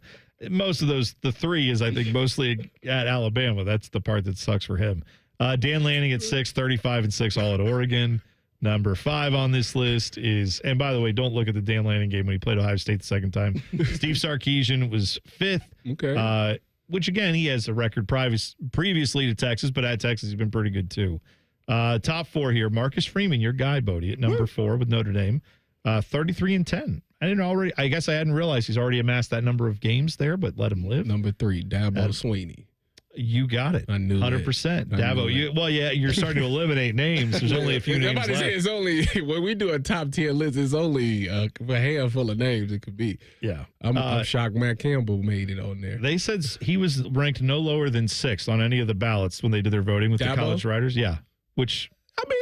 Most of those, the 3 is, I think, mostly at Alabama. That's the part that sucks for him. Dan Lanning at 6, 35-6, all at Oregon. Number 5 on this list is, and by the way, don't look at the Dan Lanning game when he played Ohio State the second time. Steve Sarkisian was 5th. Okay. Which, again, he has a record previously to Texas, but at Texas, he's been pretty good, too. Top 4 here. Marcus Freeman, your guy, Bodie, at number 4 with Notre Dame. 33-10. I guess I hadn't realized he's already amassed that number of games there, but let him live. Number 3, Dabo Sweeney. You got it. I knew 100%. Dabo, you're starting to eliminate names. There's only a few names left. It's only, when we do a top 10 list, it's only a handful of names it could be. Yeah. I'm shocked Matt Campbell made it on there. They said he was ranked no lower than 6th on any of the ballots when they did their voting with the college writers. Yeah. Which, I mean,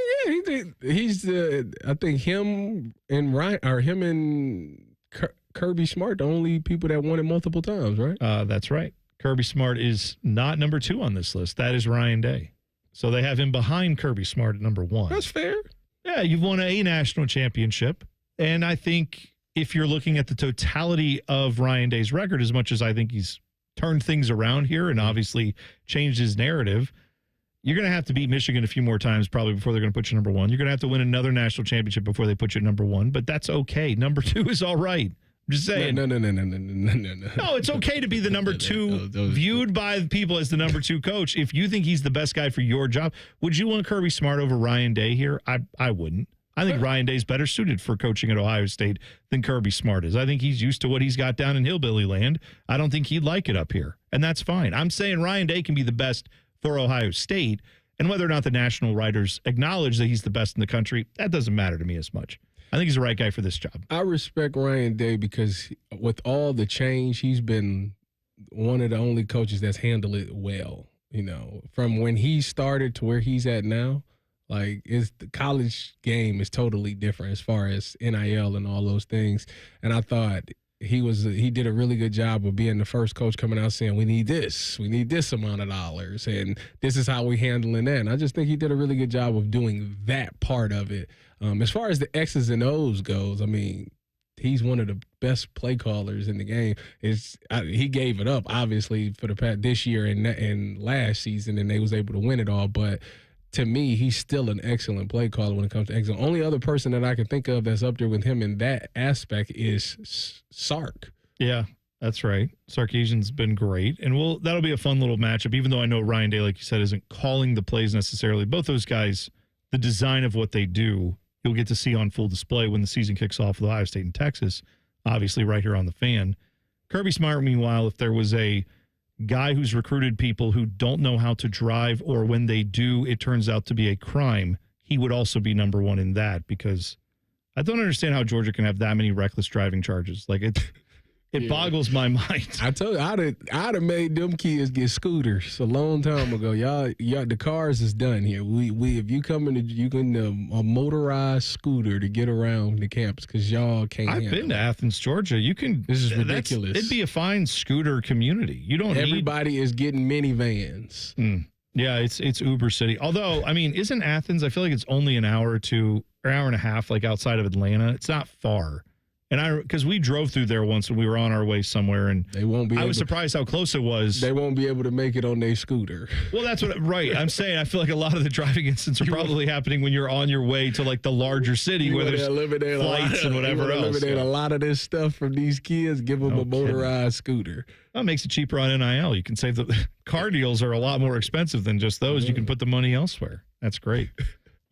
yeah, he's I think him and Ryan, or him and Kirby Smart, the only people that won it multiple times, right? That's right. Kirby Smart is not number 2 on this list. That is Ryan Day. So they have him behind Kirby Smart at number 1. That's fair. Yeah, you've won a national championship. And I think if you're looking at the totality of Ryan Day's record, as much as I think he's turned things around here and obviously changed his narrative, you're going to have to beat Michigan a few more times probably before they're going to put you number 1. You're going to have to win another national championship before they put you number 1, but that's okay. Number 2 is all right. I'm just saying. No. No, it's okay to be the number 2, viewed by people as the number 2 coach. If you think he's the best guy for your job, would you want Kirby Smart over Ryan Day here? I wouldn't. I think Ryan Day's better suited for coaching at Ohio State than Kirby Smart is. I think he's used to what he's got down in Hillbilly Land. I don't think he'd like it up here, and that's fine. I'm saying Ryan Day can be the best for Ohio State, and whether or not the national writers acknowledge that he's the best in the country, that doesn't matter to me as much. I think he's the right guy for this job. I respect Ryan Day because with all the change, he's been one of the only coaches that's handled it well. You know, from when he started to where he's at now, like the college game is totally different as far as NIL and all those things. And I thought he did a really good job of being the first coach coming out saying, we need this amount of dollars, and this is how we handling that. And I just think he did a really good job of doing that part of it. As far as the X's and O's goes, I mean, he's one of the best play callers in the game. He gave it up, obviously, for this year and last season, and they was able to win it all. But to me, he's still an excellent play caller when it comes to X. The only other person that I can think of that's up there with him in that aspect is Sark. Yeah, that's right. Sarkisian's been great, and that'll be a fun little matchup, even though I know Ryan Day, like you said, isn't calling the plays necessarily. Both those guys, the design of what they do, you'll get to see on full display when the season kicks off with Ohio State and Texas, obviously right here on the Fan. Kirby Smart, meanwhile, if there was a guy who's recruited people who don't know how to drive, or when they do, it turns out to be a crime, he would also be number 1 in that, because I don't understand how Georgia can have that many reckless driving charges. Like, it boggles my mind. I told you, I'd have made them kids get scooters a long time ago. Y'all, the cars is done here. We if you come in, you can a motorized scooter to get around the campus because y'all can't. I've been to Athens, Georgia. You can. This is ridiculous. It'd be a fine scooter community. You don't. Everybody is getting minivans. Yeah, it's Uber City. Although, I mean, isn't Athens? I feel like it's only an hour or hour and a half, like outside of Atlanta. It's not far. And because we drove through there once when we were on our way somewhere, and I was surprised how close it was. They won't be able to make it on their scooter. Well, that's right. I'm saying I feel like a lot of the driving incidents are probably happening when you're on your way to like the larger city where there's flights and whatever else. Eliminate a lot of this stuff from these kids. Give them a motorized scooter. That makes it cheaper on NIL. You can save the car deals are a lot more expensive than just those. You can put the money elsewhere. That's great.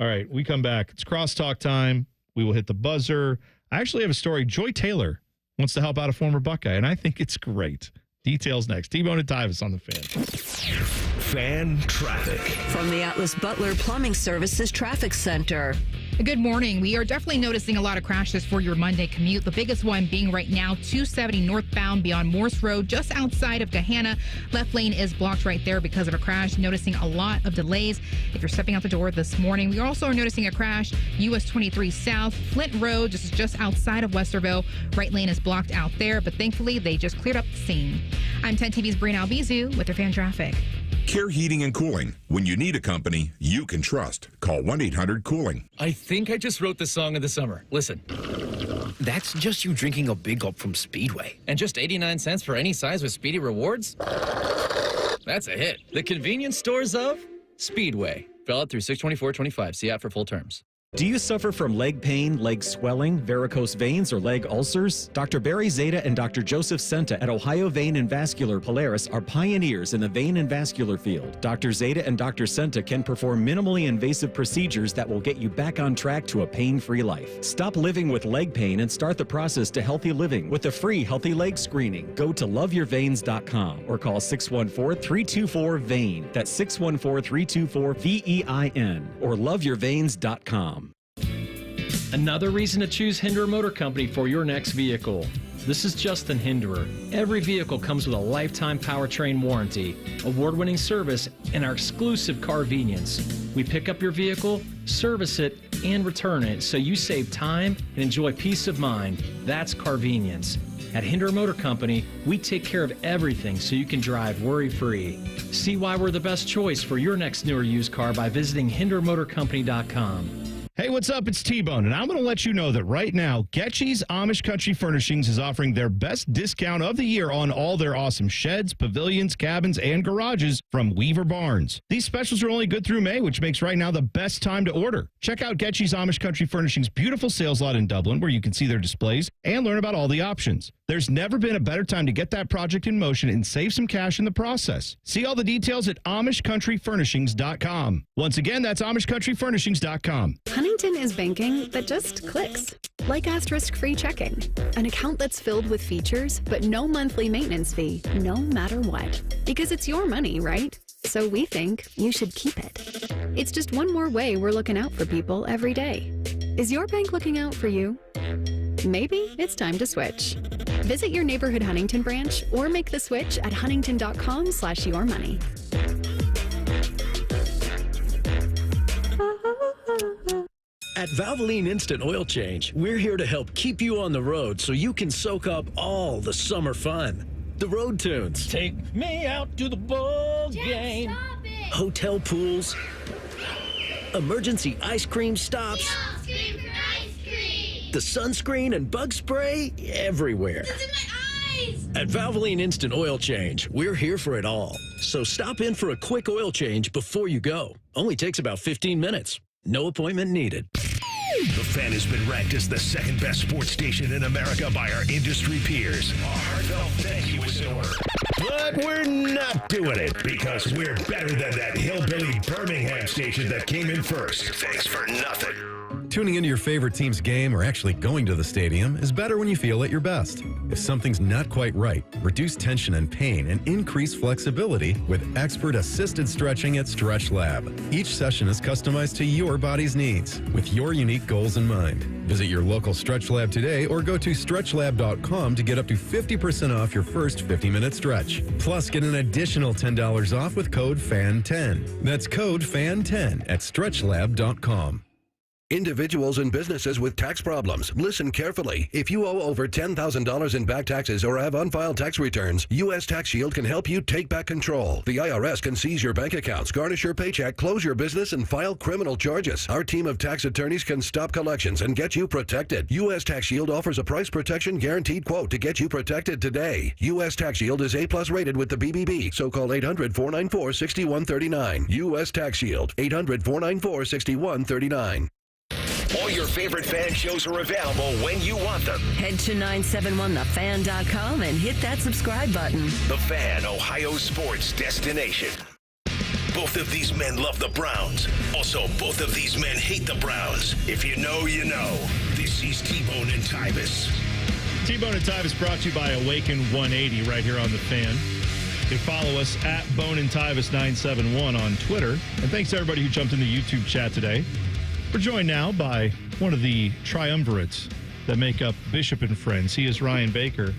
All right, we come back. It's crosstalk time. We will hit the buzzer. I actually have a story. Joy Taylor wants to help out a former Buckeye, and I think it's great. Details next. T-Bone and Tyvis on the Fan. Fan traffic. From the Atlas Butler Plumbing Services Traffic Center. Good morning. We are definitely noticing a lot of crashes for your Monday commute. The biggest one being right now 270 northbound beyond Morse Road, just outside of Gahanna. Left lane is blocked right there because of a crash. Noticing a lot of delays if you're stepping out the door this morning. We also are noticing a crash US 23 South, Flint Road, just outside of Westerville. Right lane is blocked out there, but thankfully they just cleared up the scene. I'm 10 TV's Brianna Albizu with your fan traffic. Care Heating and Cooling. When you need a company you can trust, call 1-800-COOLING. I think I just wrote the song of the summer. Listen. That's just you drinking a Big Gulp from Speedway. And just 89 cents for any size with Speedy Rewards? That's a hit. The convenience stores of Speedway. Valid through 6/24/25. See app for full terms. Do you suffer from leg pain, leg swelling, varicose veins, or leg ulcers? Dr. Barry Zeta and Dr. Joseph Senta at Ohio Vein and Vascular Polaris are pioneers in the vein and vascular field. Dr. Zeta and Dr. Senta can perform minimally invasive procedures that will get you back on track to a pain-free life. Stop living with leg pain and start the process to healthy living with a free Healthy Leg Screening. Go to loveyourveins.com or call 614-324-VEIN. That's 614-324-VEIN or loveyourveins.com. Another reason to choose Hinderer Motor Company for your next vehicle. This is Justin Hinderer. Every vehicle comes with a lifetime powertrain warranty, award-winning service, and our exclusive Carvenience. We pick up your vehicle, service it, and return it so you save time and enjoy peace of mind. That's Carvenience. At Hinderer Motor Company, we take care of everything so you can drive worry-free. See why we're the best choice for your next new or used car by visiting HindererMotorCompany.com. Hey, what's up? It's T-Bone, and I'm going to let you know that right now, Getchy's Amish Country Furnishings is offering their best discount of the year on all their awesome sheds, pavilions, cabins, and garages from Weaver Barnes. These specials are only good through May, which makes right now the best time to order. Check out Getchy's Amish Country Furnishings' beautiful sales lot in Dublin, where you can see their displays and learn about all the options. There's never been a better time to get that project in motion and save some cash in the process. See all the details at AmishCountryFurnishings.com. Once again, that's AmishCountryFurnishings.com. Huntington is banking that just clicks. Like asterisk-free checking. An account that's filled with features, but no monthly maintenance fee, no matter what. Because it's your money, right? So we think you should keep it. It's just one more way we're looking out for people every day. Is your bank looking out for you? Maybe it's time to switch. Visit your neighborhood Huntington branch or make the switch at huntington.com/yourmoney. At Valvoline Instant Oil Change, we're here to help keep you on the road so you can soak up all the summer fun. The road tunes. Take me out to the ball game. Hotel pools. Emergency ice cream stops. The sunscreen and bug spray everywhere. It's in my eyes! At Valvoline Instant Oil Change, we're here for it all. So stop in for a quick oil change before you go. Only takes about 15 minutes. No appointment needed. The Fan has been ranked as the second best sports station in America by our industry peers. Our heartfelt thank you is in order. But we're not doing it because we're better than that hillbilly Birmingham station that came in first. Thanks for nothing. Tuning into your favorite team's game or actually going to the stadium is better when you feel at your best. If something's not quite right, reduce tension and pain and increase flexibility with expert assisted stretching at Stretch Lab. Each session is customized to your body's needs with your unique goals in mind. Visit your local Stretch Lab today or go to stretchlab.com to get up to 50% off your first 50-minute stretch. Plus, get an additional $10 off with code FAN10. That's code FAN10 at stretchlab.com. Individuals and businesses with tax problems, listen carefully. If you owe over $10,000 in back taxes or have unfiled tax returns, U.S. Tax Shield can help you take back control. The IRS can seize your bank accounts, garnish your paycheck, close your business, and file criminal charges. Our team of tax attorneys can stop collections and get you protected. U.S. Tax Shield offers a price protection guaranteed quote to get you protected today. U.S. Tax Shield is A+ rated with the BBB, so call 800-494-6139. U.S. Tax Shield, 800-494-6139. All your favorite fan shows are available when you want them. Head to 971thefan.com and hit that subscribe button. The Fan, Ohio sports destination. Both of these men love the Browns. Also, both of these men hate the Browns. If you know, you know. This is T-Bone and Tyvis. T-Bone and Tyvis brought to you by Awaken 180 right here on The Fan. You can follow us at Bone and Tyvis 971 on Twitter. And thanks to everybody who jumped in the YouTube chat today. We're joined now by one of the triumvirates that make up Bishop and Friends. He is Ryan Baker.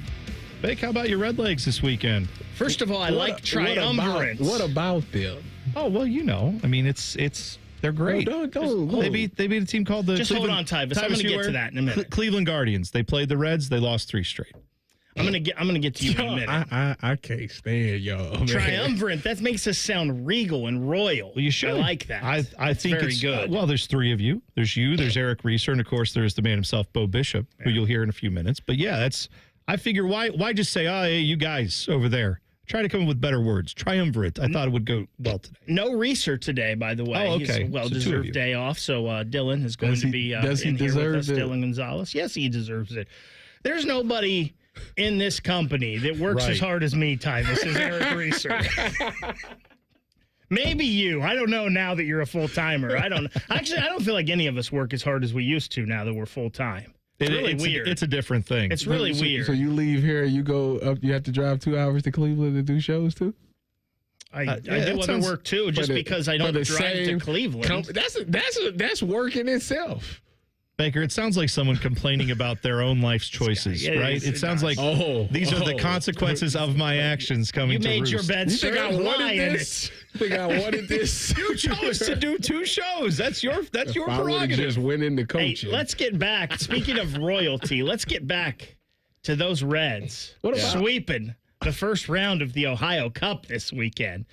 Bake, how about your Redlegs this weekend? First of all, I like triumvirates. What about them? Oh, well, you know. I mean, they're great. They beat a team called the Just Cleveland, hold on, Tyvis. I'm going to get to that in a minute. Cleveland Guardians. They played the Reds. They lost 3 straight. I'm gonna get to you in a minute. I can't stand y'all. Triumvirate. That makes us sound regal and royal. Well, you should. I like that. I think very it's good. Well, there's 3 of you. There's you. There's Eric Reeser, and of course, there's the man himself, Bo Bishop, who you'll hear in a few minutes. But yeah, I figure why just say, oh, hey, you guys over there, Try to come up with better words. Triumvirate. I thought it would go well today. No Reeser today, by the way. Oh, okay. He's a well-deserved day off, so Dylan is going to be does he in here with deserve us, it? Dylan Gonzalez. Yes, he deserves it. There's nobody in this company that works as hard as me, Tyvis, as Eric Reeser. Maybe you. I don't know now that you're a full-timer. I don't feel like any of us work as hard as we used to now that we're full-time. It's really weird. It's a different thing. It's really weird. So you leave here, you go up, you have to drive 2 hours to Cleveland to do shows too? I do other work too, just because I don't drive to Cleveland. That's work in itself. Baker, it sounds like someone complaining about their own life's choices, right? It sounds like these are the consequences of my actions coming to roost. You made your bed, sir. I wanted this? Think I wanted this? You chose to do 2 shows. That's your prerogative. Just went into coaching. Hey, let's get back. Speaking of royalty, let's get back to those Reds sweeping the first round of the Ohio Cup this weekend,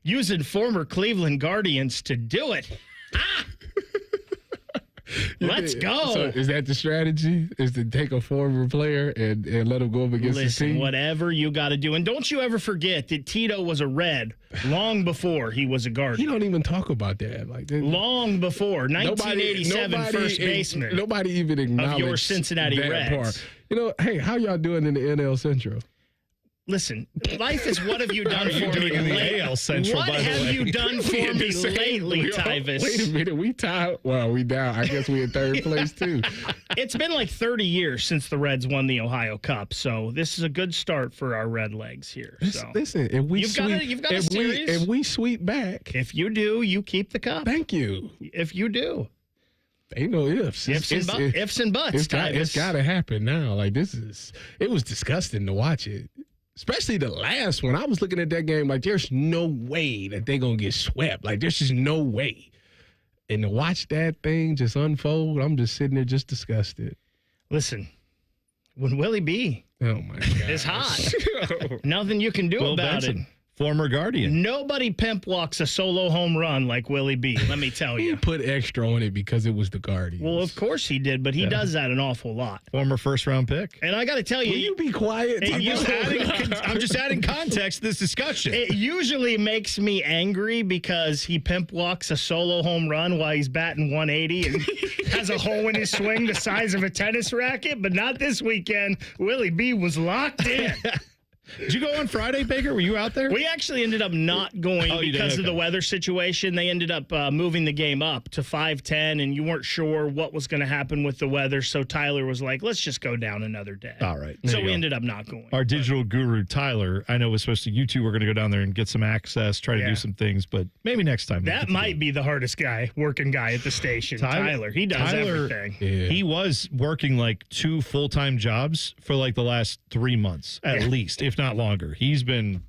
using former Cleveland Guardians to do it. Let's go. So is that the strategy? Is to take a former player and let him go up against the team? Whatever you got to do. And don't you ever forget that Tito was a Red long before he was a Guardian. You don't even talk about that. Long before. 1987 first baseman. Nobody even acknowledged of your Cincinnati that Reds. part. You know, hey, how y'all doing in the NL Central? Listen, life is what have you done for me lately? AL Central, what have you done for me lately, Tyvis? Wait a minute, we tied. Well, we down. I guess we in third place too. It's been like 30 years since the Reds won the Ohio Cup, so this is a good start for our Red Legs here. So. Listen, if we if we sweep back, if you do, you keep the cup. Thank you. If you do. Ain't no ifs. Ifs and buts. It's got to happen now. Like it was disgusting to watch it. Especially the last one. I was looking at that game like there's no way that they're going to get swept. Like there's just no way. And to watch that thing just unfold, I'm just sitting there just disgusted. Listen, when Willie B is hot, nothing you can do about it. Former Guardian. Nobody pimp walks a solo home run like Willie B, let me tell you. He put extra on it because it was the Guardians. Well, of course he did, but he does that an awful lot. Former first-round pick. And I got to tell you. Will you be quiet? I'm just adding context to this discussion. It usually makes me angry because he pimp walks a solo home run while he's batting 180 and has a hole in his swing the size of a tennis racket, but not this weekend. Willie B was locked in. Did you go on Friday, Baker? Were you out there? We actually ended up not going because of the weather situation. They ended up moving the game up to 5:10, and you weren't sure what was going to happen with the weather. So Tyler was like, let's just go down another day. All right. So we ended up not going. Our digital guru, Tyler, I know was supposed to, you two were going to go down there and get some access, try to do some things, but maybe next time. That might be the hardest working guy at the station. Tyler. He does everything. Yeah. He was working like 2 full-time jobs for like the last 3 months at least, if not longer. He's been,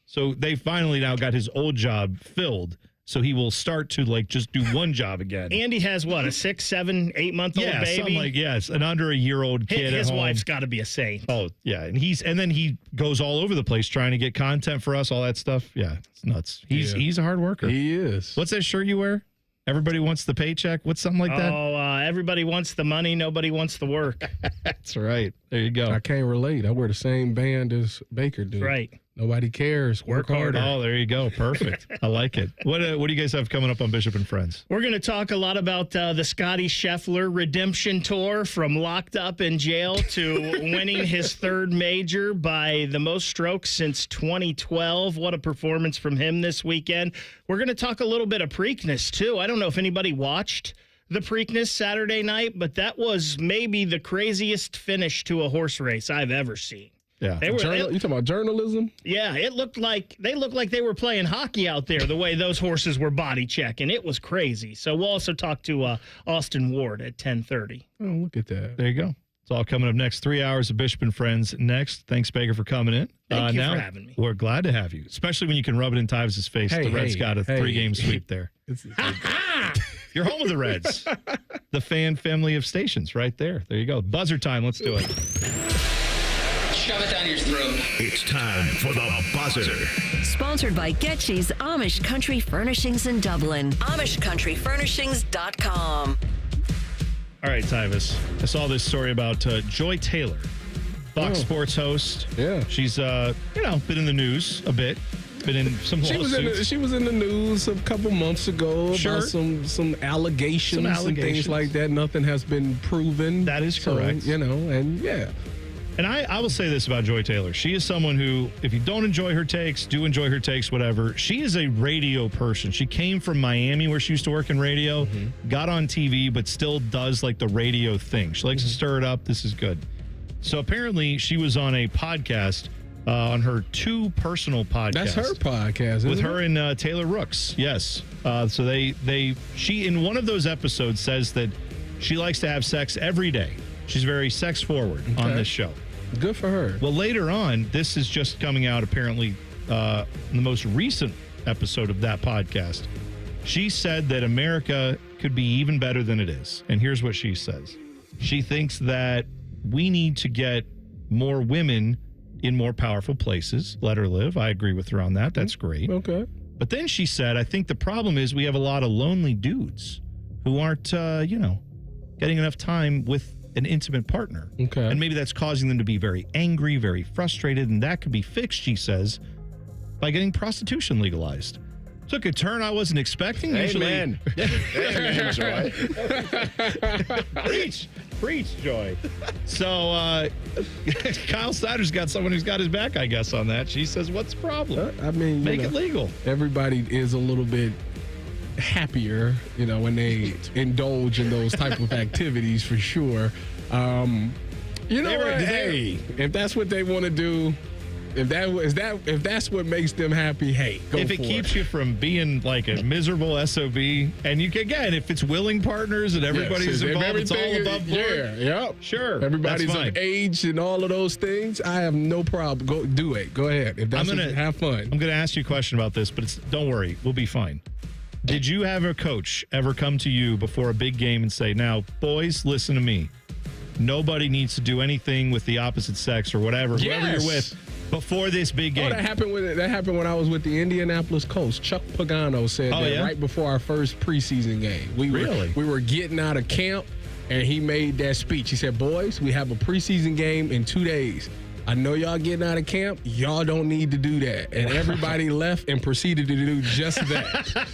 So they finally now got his old job filled. So he will start to like just do one job again. Andy has what, a 6, 7, 8 month old baby? Something like an under a year old kid. His at home. wife's got to be a saint. Oh yeah, and then he goes all over the place trying to get content for us, all that stuff. Yeah, it's nuts. He's a hard worker. He is. What's that shirt you wear? Everybody wants the paycheck. What's something like that? Oh, everybody wants the money. Nobody wants the work. That's right. There you go. I can't relate. I wear the same band as Baker do. Right. Nobody cares. Work harder. Oh, there you go. Perfect. I like it. What do you guys have coming up on Bishop and Friends? We're going to talk a lot about the Scotty Scheffler redemption tour, from locked up in jail to winning his 3rd major by the most strokes since 2012. What a performance from him this weekend. We're going to talk a little bit of Preakness, too. I don't know if anybody watched the Preakness Saturday night, but that was maybe the craziest finish to a horse race I've ever seen. Yeah, you talking about journalism? Yeah, they looked like they were playing hockey out there, the way those horses were body checking. It was crazy. So we'll also talk to Austin Ward at 10:30. Oh, look at that. There you go. It's all coming up next. 3 hours of Bishop and Friends next. Thanks, Baker, for coming in. Thank you for having me. We're glad to have you, especially when you can rub it in Tyvis' face. The Reds got a 3-game sweep there. You're home with the Reds. The fan family of stations right there. There you go. Buzzer time. Let's do it. Shove it down your throat. It's time for the buzzer. Sponsored by Getchy's Amish Country Furnishings in Dublin. AmishCountryFurnishings.com. All right, Tyvis. I saw this story about Joy Taylor Fox Sports host. Yeah. She's, been in the news a bit. Been in some lawsuits. She was in the news a couple months ago about some allegations and things like that. Nothing has been proven. That is correct. So, and yeah. And I will say this about Joy Taylor. She is someone who, if you don't enjoy her takes, do enjoy her takes, whatever. She is a radio person. She came from Miami where she used to work in radio, got on TV, but still does like the radio thing. She likes to stir it up. This is good. So apparently she was on a podcast, on her 2 personal podcasts. That's her podcast, with her and Taylor Rooks. Yes. So she in one of those episodes says that she likes to have sex every day. She's very sex forward on this show. Good for her. Well, later on, this is just coming out apparently in the most recent episode of that podcast. She said that America could be even better than it is. And here's what she says. She thinks that we need to get more women in more powerful places. Let her live. I agree with her on that. That's great. Okay. But then she said, I think the problem is we have a lot of lonely dudes who aren't, getting enough time with an intimate partner. Okay. And maybe that's causing them to be very angry, very frustrated, and that could be fixed, she says, by getting prostitution legalized. Took a turn I wasn't expecting. Amen. Amen, Joy. Preach, Joy. So Kyle Snyder's got someone who's got his back, I guess, on that. She says, what's the problem? I mean, make it legal. Everybody is a little bit happier, when they indulge in those type of activities for sure. If that's what they want to do, if that's what makes them happy, hey, go if it for keeps you from being like a miserable SOB, and you can, again, if it's willing partners and everybody's involved, it's all above board. Yeah, sure, everybody's of age and all of those things. I have no problem. Go do it. Go ahead. If that's have fun. I'm going to ask you a question about this, but don't worry, we'll be fine. Did you have a coach ever come to you before a big game and say, now, boys, listen to me. Nobody needs to do anything with the opposite sex or whatever, whoever you're with, before this big game? That happened when I was with the Indianapolis Colts. Chuck Pagano said that right before our first preseason game. We were getting out of camp, and he made that speech. He said, boys, we have a preseason game in 2 days. I know y'all getting out of camp. Y'all don't need to do that. And everybody left and proceeded to do just that.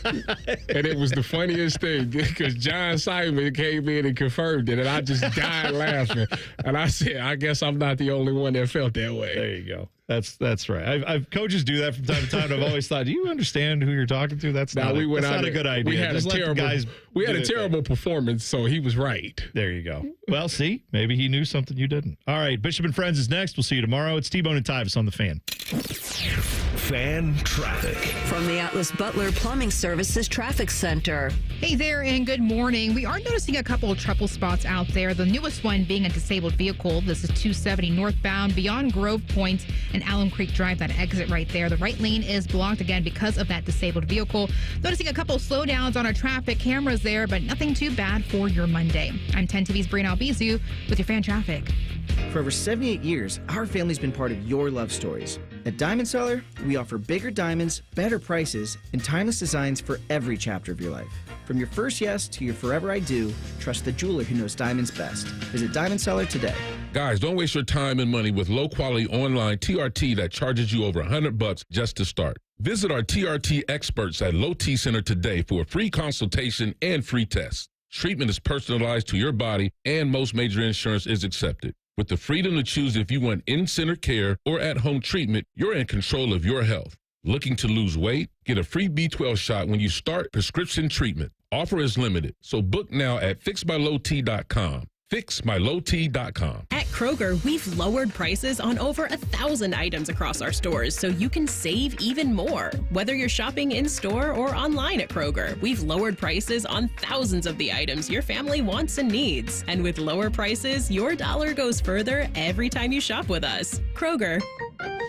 And it was the funniest thing because John Simon came in and confirmed it, and I just died laughing. And I said, I guess I'm not the only one that felt that way. There you go. That's right. I've coaches do that from time to time. And I've always thought, do you understand who you're talking to? That's not a good idea. We had a terrible performance, so he was right. There you go. Well, see, maybe he knew something you didn't. All right, Bishop and Friends is next. We'll see you tomorrow. It's T-Bone and Tyvis on The Fan. Fan traffic. From the Atlas Butler Plumbing Services Traffic Center. Hey there, and good morning. We are noticing a couple of trouble spots out there. The newest one being a disabled vehicle. This is 270 northbound beyond Grove Point and Alum Creek Drive, that exit right there. The right lane is blocked again because of that disabled vehicle. Noticing a couple slowdowns on our traffic cameras there, but nothing too bad for your Monday. I'm 10 TV's Brian Albizu with your fan traffic. For over 78 years, our family's been part of your love stories. At Diamond Seller, we offer bigger diamonds, better prices, and timeless designs for every chapter of your life. From your first yes to your forever I do, trust the jeweler who knows diamonds best. Visit Diamond Seller today. Guys, don't waste your time and money with low-quality online TRT that charges you over $100 just to start. Visit our TRT experts at Low T Center today for a free consultation and free test. Treatment is personalized to your body, and most major insurance is accepted. With the freedom to choose if you want in-center care or at-home treatment, you're in control of your health. Looking to lose weight? Get a free B12 shot when you start prescription treatment. Offer is limited, so book now at fixmylowt.com. fixmylowt.com. At Kroger, we've lowered prices on over 1,000 items across our stores so you can save even more. Whether you're shopping in-store or online at Kroger, we've lowered prices on thousands of the items your family wants and needs. And with lower prices, your dollar goes further every time you shop with us. Kroger,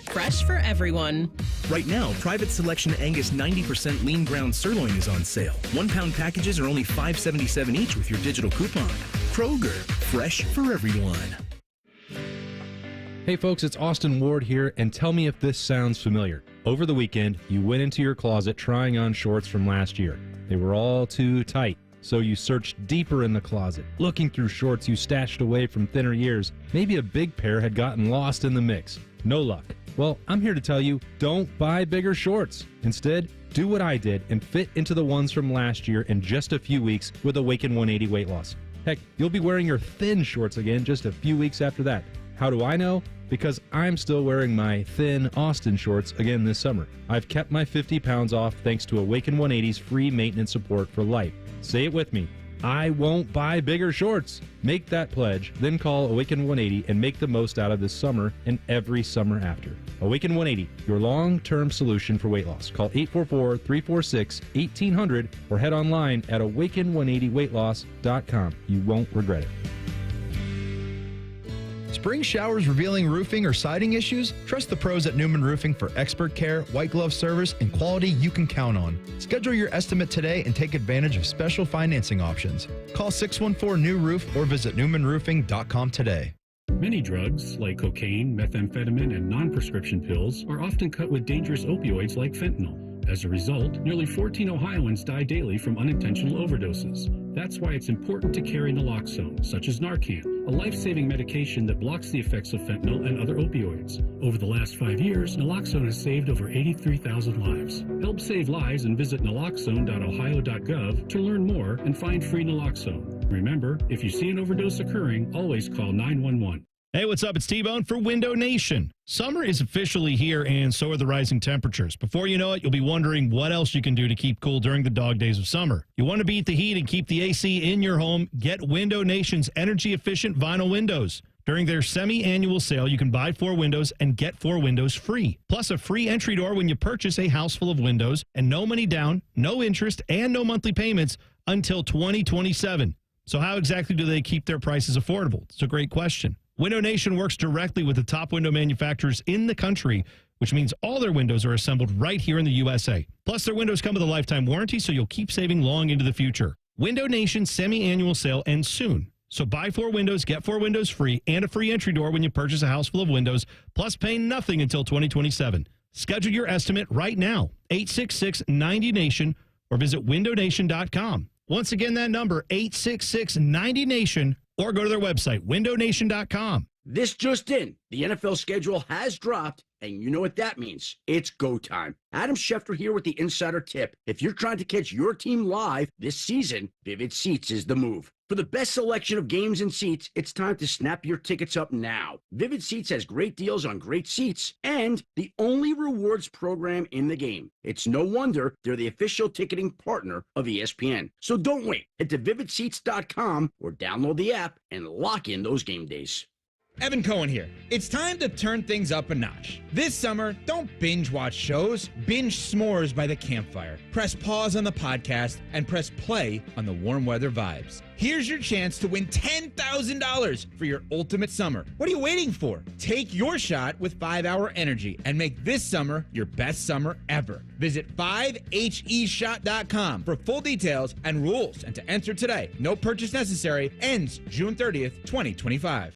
fresh for everyone. Right now, Private Selection Angus 90% lean ground sirloin is on sale. 1 pound packages are only $5.77 each with your digital coupon. Kroger, fresh for everyone. Hey folks, it's Austin Ward here, and tell me if this sounds familiar. Over the weekend, you went into your closet trying on shorts from last year. They were all too tight. So you searched deeper in the closet, looking through shorts you stashed away from thinner years. Maybe a big pair had gotten lost in the mix. No luck. Well, I'm here to tell you, don't buy bigger shorts. Instead, do what I did and fit into the ones from last year in just a few weeks with Awaken 180 weight loss. Heck, you'll be wearing your thin shorts again just a few weeks after that. How do I know? Because I'm still wearing my thin Austin shorts again this summer. I've kept my 50 pounds off thanks to Awaken 180's free maintenance support for life. Say it with me. I won't buy bigger shorts. Make that pledge, then call Awaken 180 and make the most out of this summer and every summer after. Awaken 180, your long-term solution for weight loss. Call 844-346-1800 or head online at awaken180weightloss.com. You won't regret it. Spring showers revealing roofing or siding issues? Trust the pros at Newman Roofing for expert care, white glove service, and quality you can count on. Schedule your estimate today and take advantage of special financing options. Call 614-NEW-ROOF or visit newmanroofing.com today. Many drugs, like cocaine, methamphetamine, and non-prescription pills, are often cut with dangerous opioids like fentanyl. As a result, nearly 14 Ohioans die daily from unintentional overdoses. That's why it's important to carry naloxone, such as Narcan, a life-saving medication that blocks the effects of fentanyl and other opioids. Over the last 5 years, naloxone has saved over 83,000 lives. Help save lives and visit naloxone.ohio.gov to learn more and find free naloxone. Remember, if you see an overdose occurring, always call 911. Hey, what's up? It's T-Bone for Window Nation. Summer is officially here, and so are the rising temperatures. Before you know it, you'll be wondering what else you can do to keep cool during the dog days of summer. You want to beat the heat and keep the AC in your home? Get Window Nation's energy-efficient vinyl windows. During their semi-annual sale, you can buy 4 windows and get 4 windows free. Plus a free entry door when you purchase a house full of windows, and no money down, no interest, and no monthly payments until 2027. So how exactly do they keep their prices affordable? It's a great question. Window Nation works directly with the top window manufacturers in the country, which means all their windows are assembled right here in the USA. Plus, their windows come with a lifetime warranty, so you'll keep saving long into the future. Window Nation's semi-annual sale ends soon. So buy 4 windows, get 4 windows free, and a free entry door when you purchase a house full of windows, plus pay nothing until 2027. Schedule your estimate right now, 866-90-NATION, or visit windownation.com. Once again, that number, 866-90-NATION, or go to their website, windownation.com. This just in, the NFL schedule has dropped, and you know what that means. It's go time. Adam Schefter here with the Insider Tip. If you're trying to catch your team live this season, Vivid Seats is the move. For the best selection of games and seats, it's time to snap your tickets up now. Vivid Seats has great deals on great seats and the only rewards program in the game. It's no wonder they're the official ticketing partner of ESPN. So don't wait. Head to vividseats.com or download the app and lock in those game days. Evan Cohen here. It's time to turn things up a notch. This summer, don't binge watch shows. Binge s'mores by the campfire. Press pause on the podcast and press play on the warm weather vibes. Here's your chance to win $10,000 for your ultimate summer. What are you waiting for? Take your shot with 5-Hour Energy and make this summer your best summer ever. Visit 5heshot.com for full details and rules and to enter today. No purchase necessary. Ends June 30th, 2025.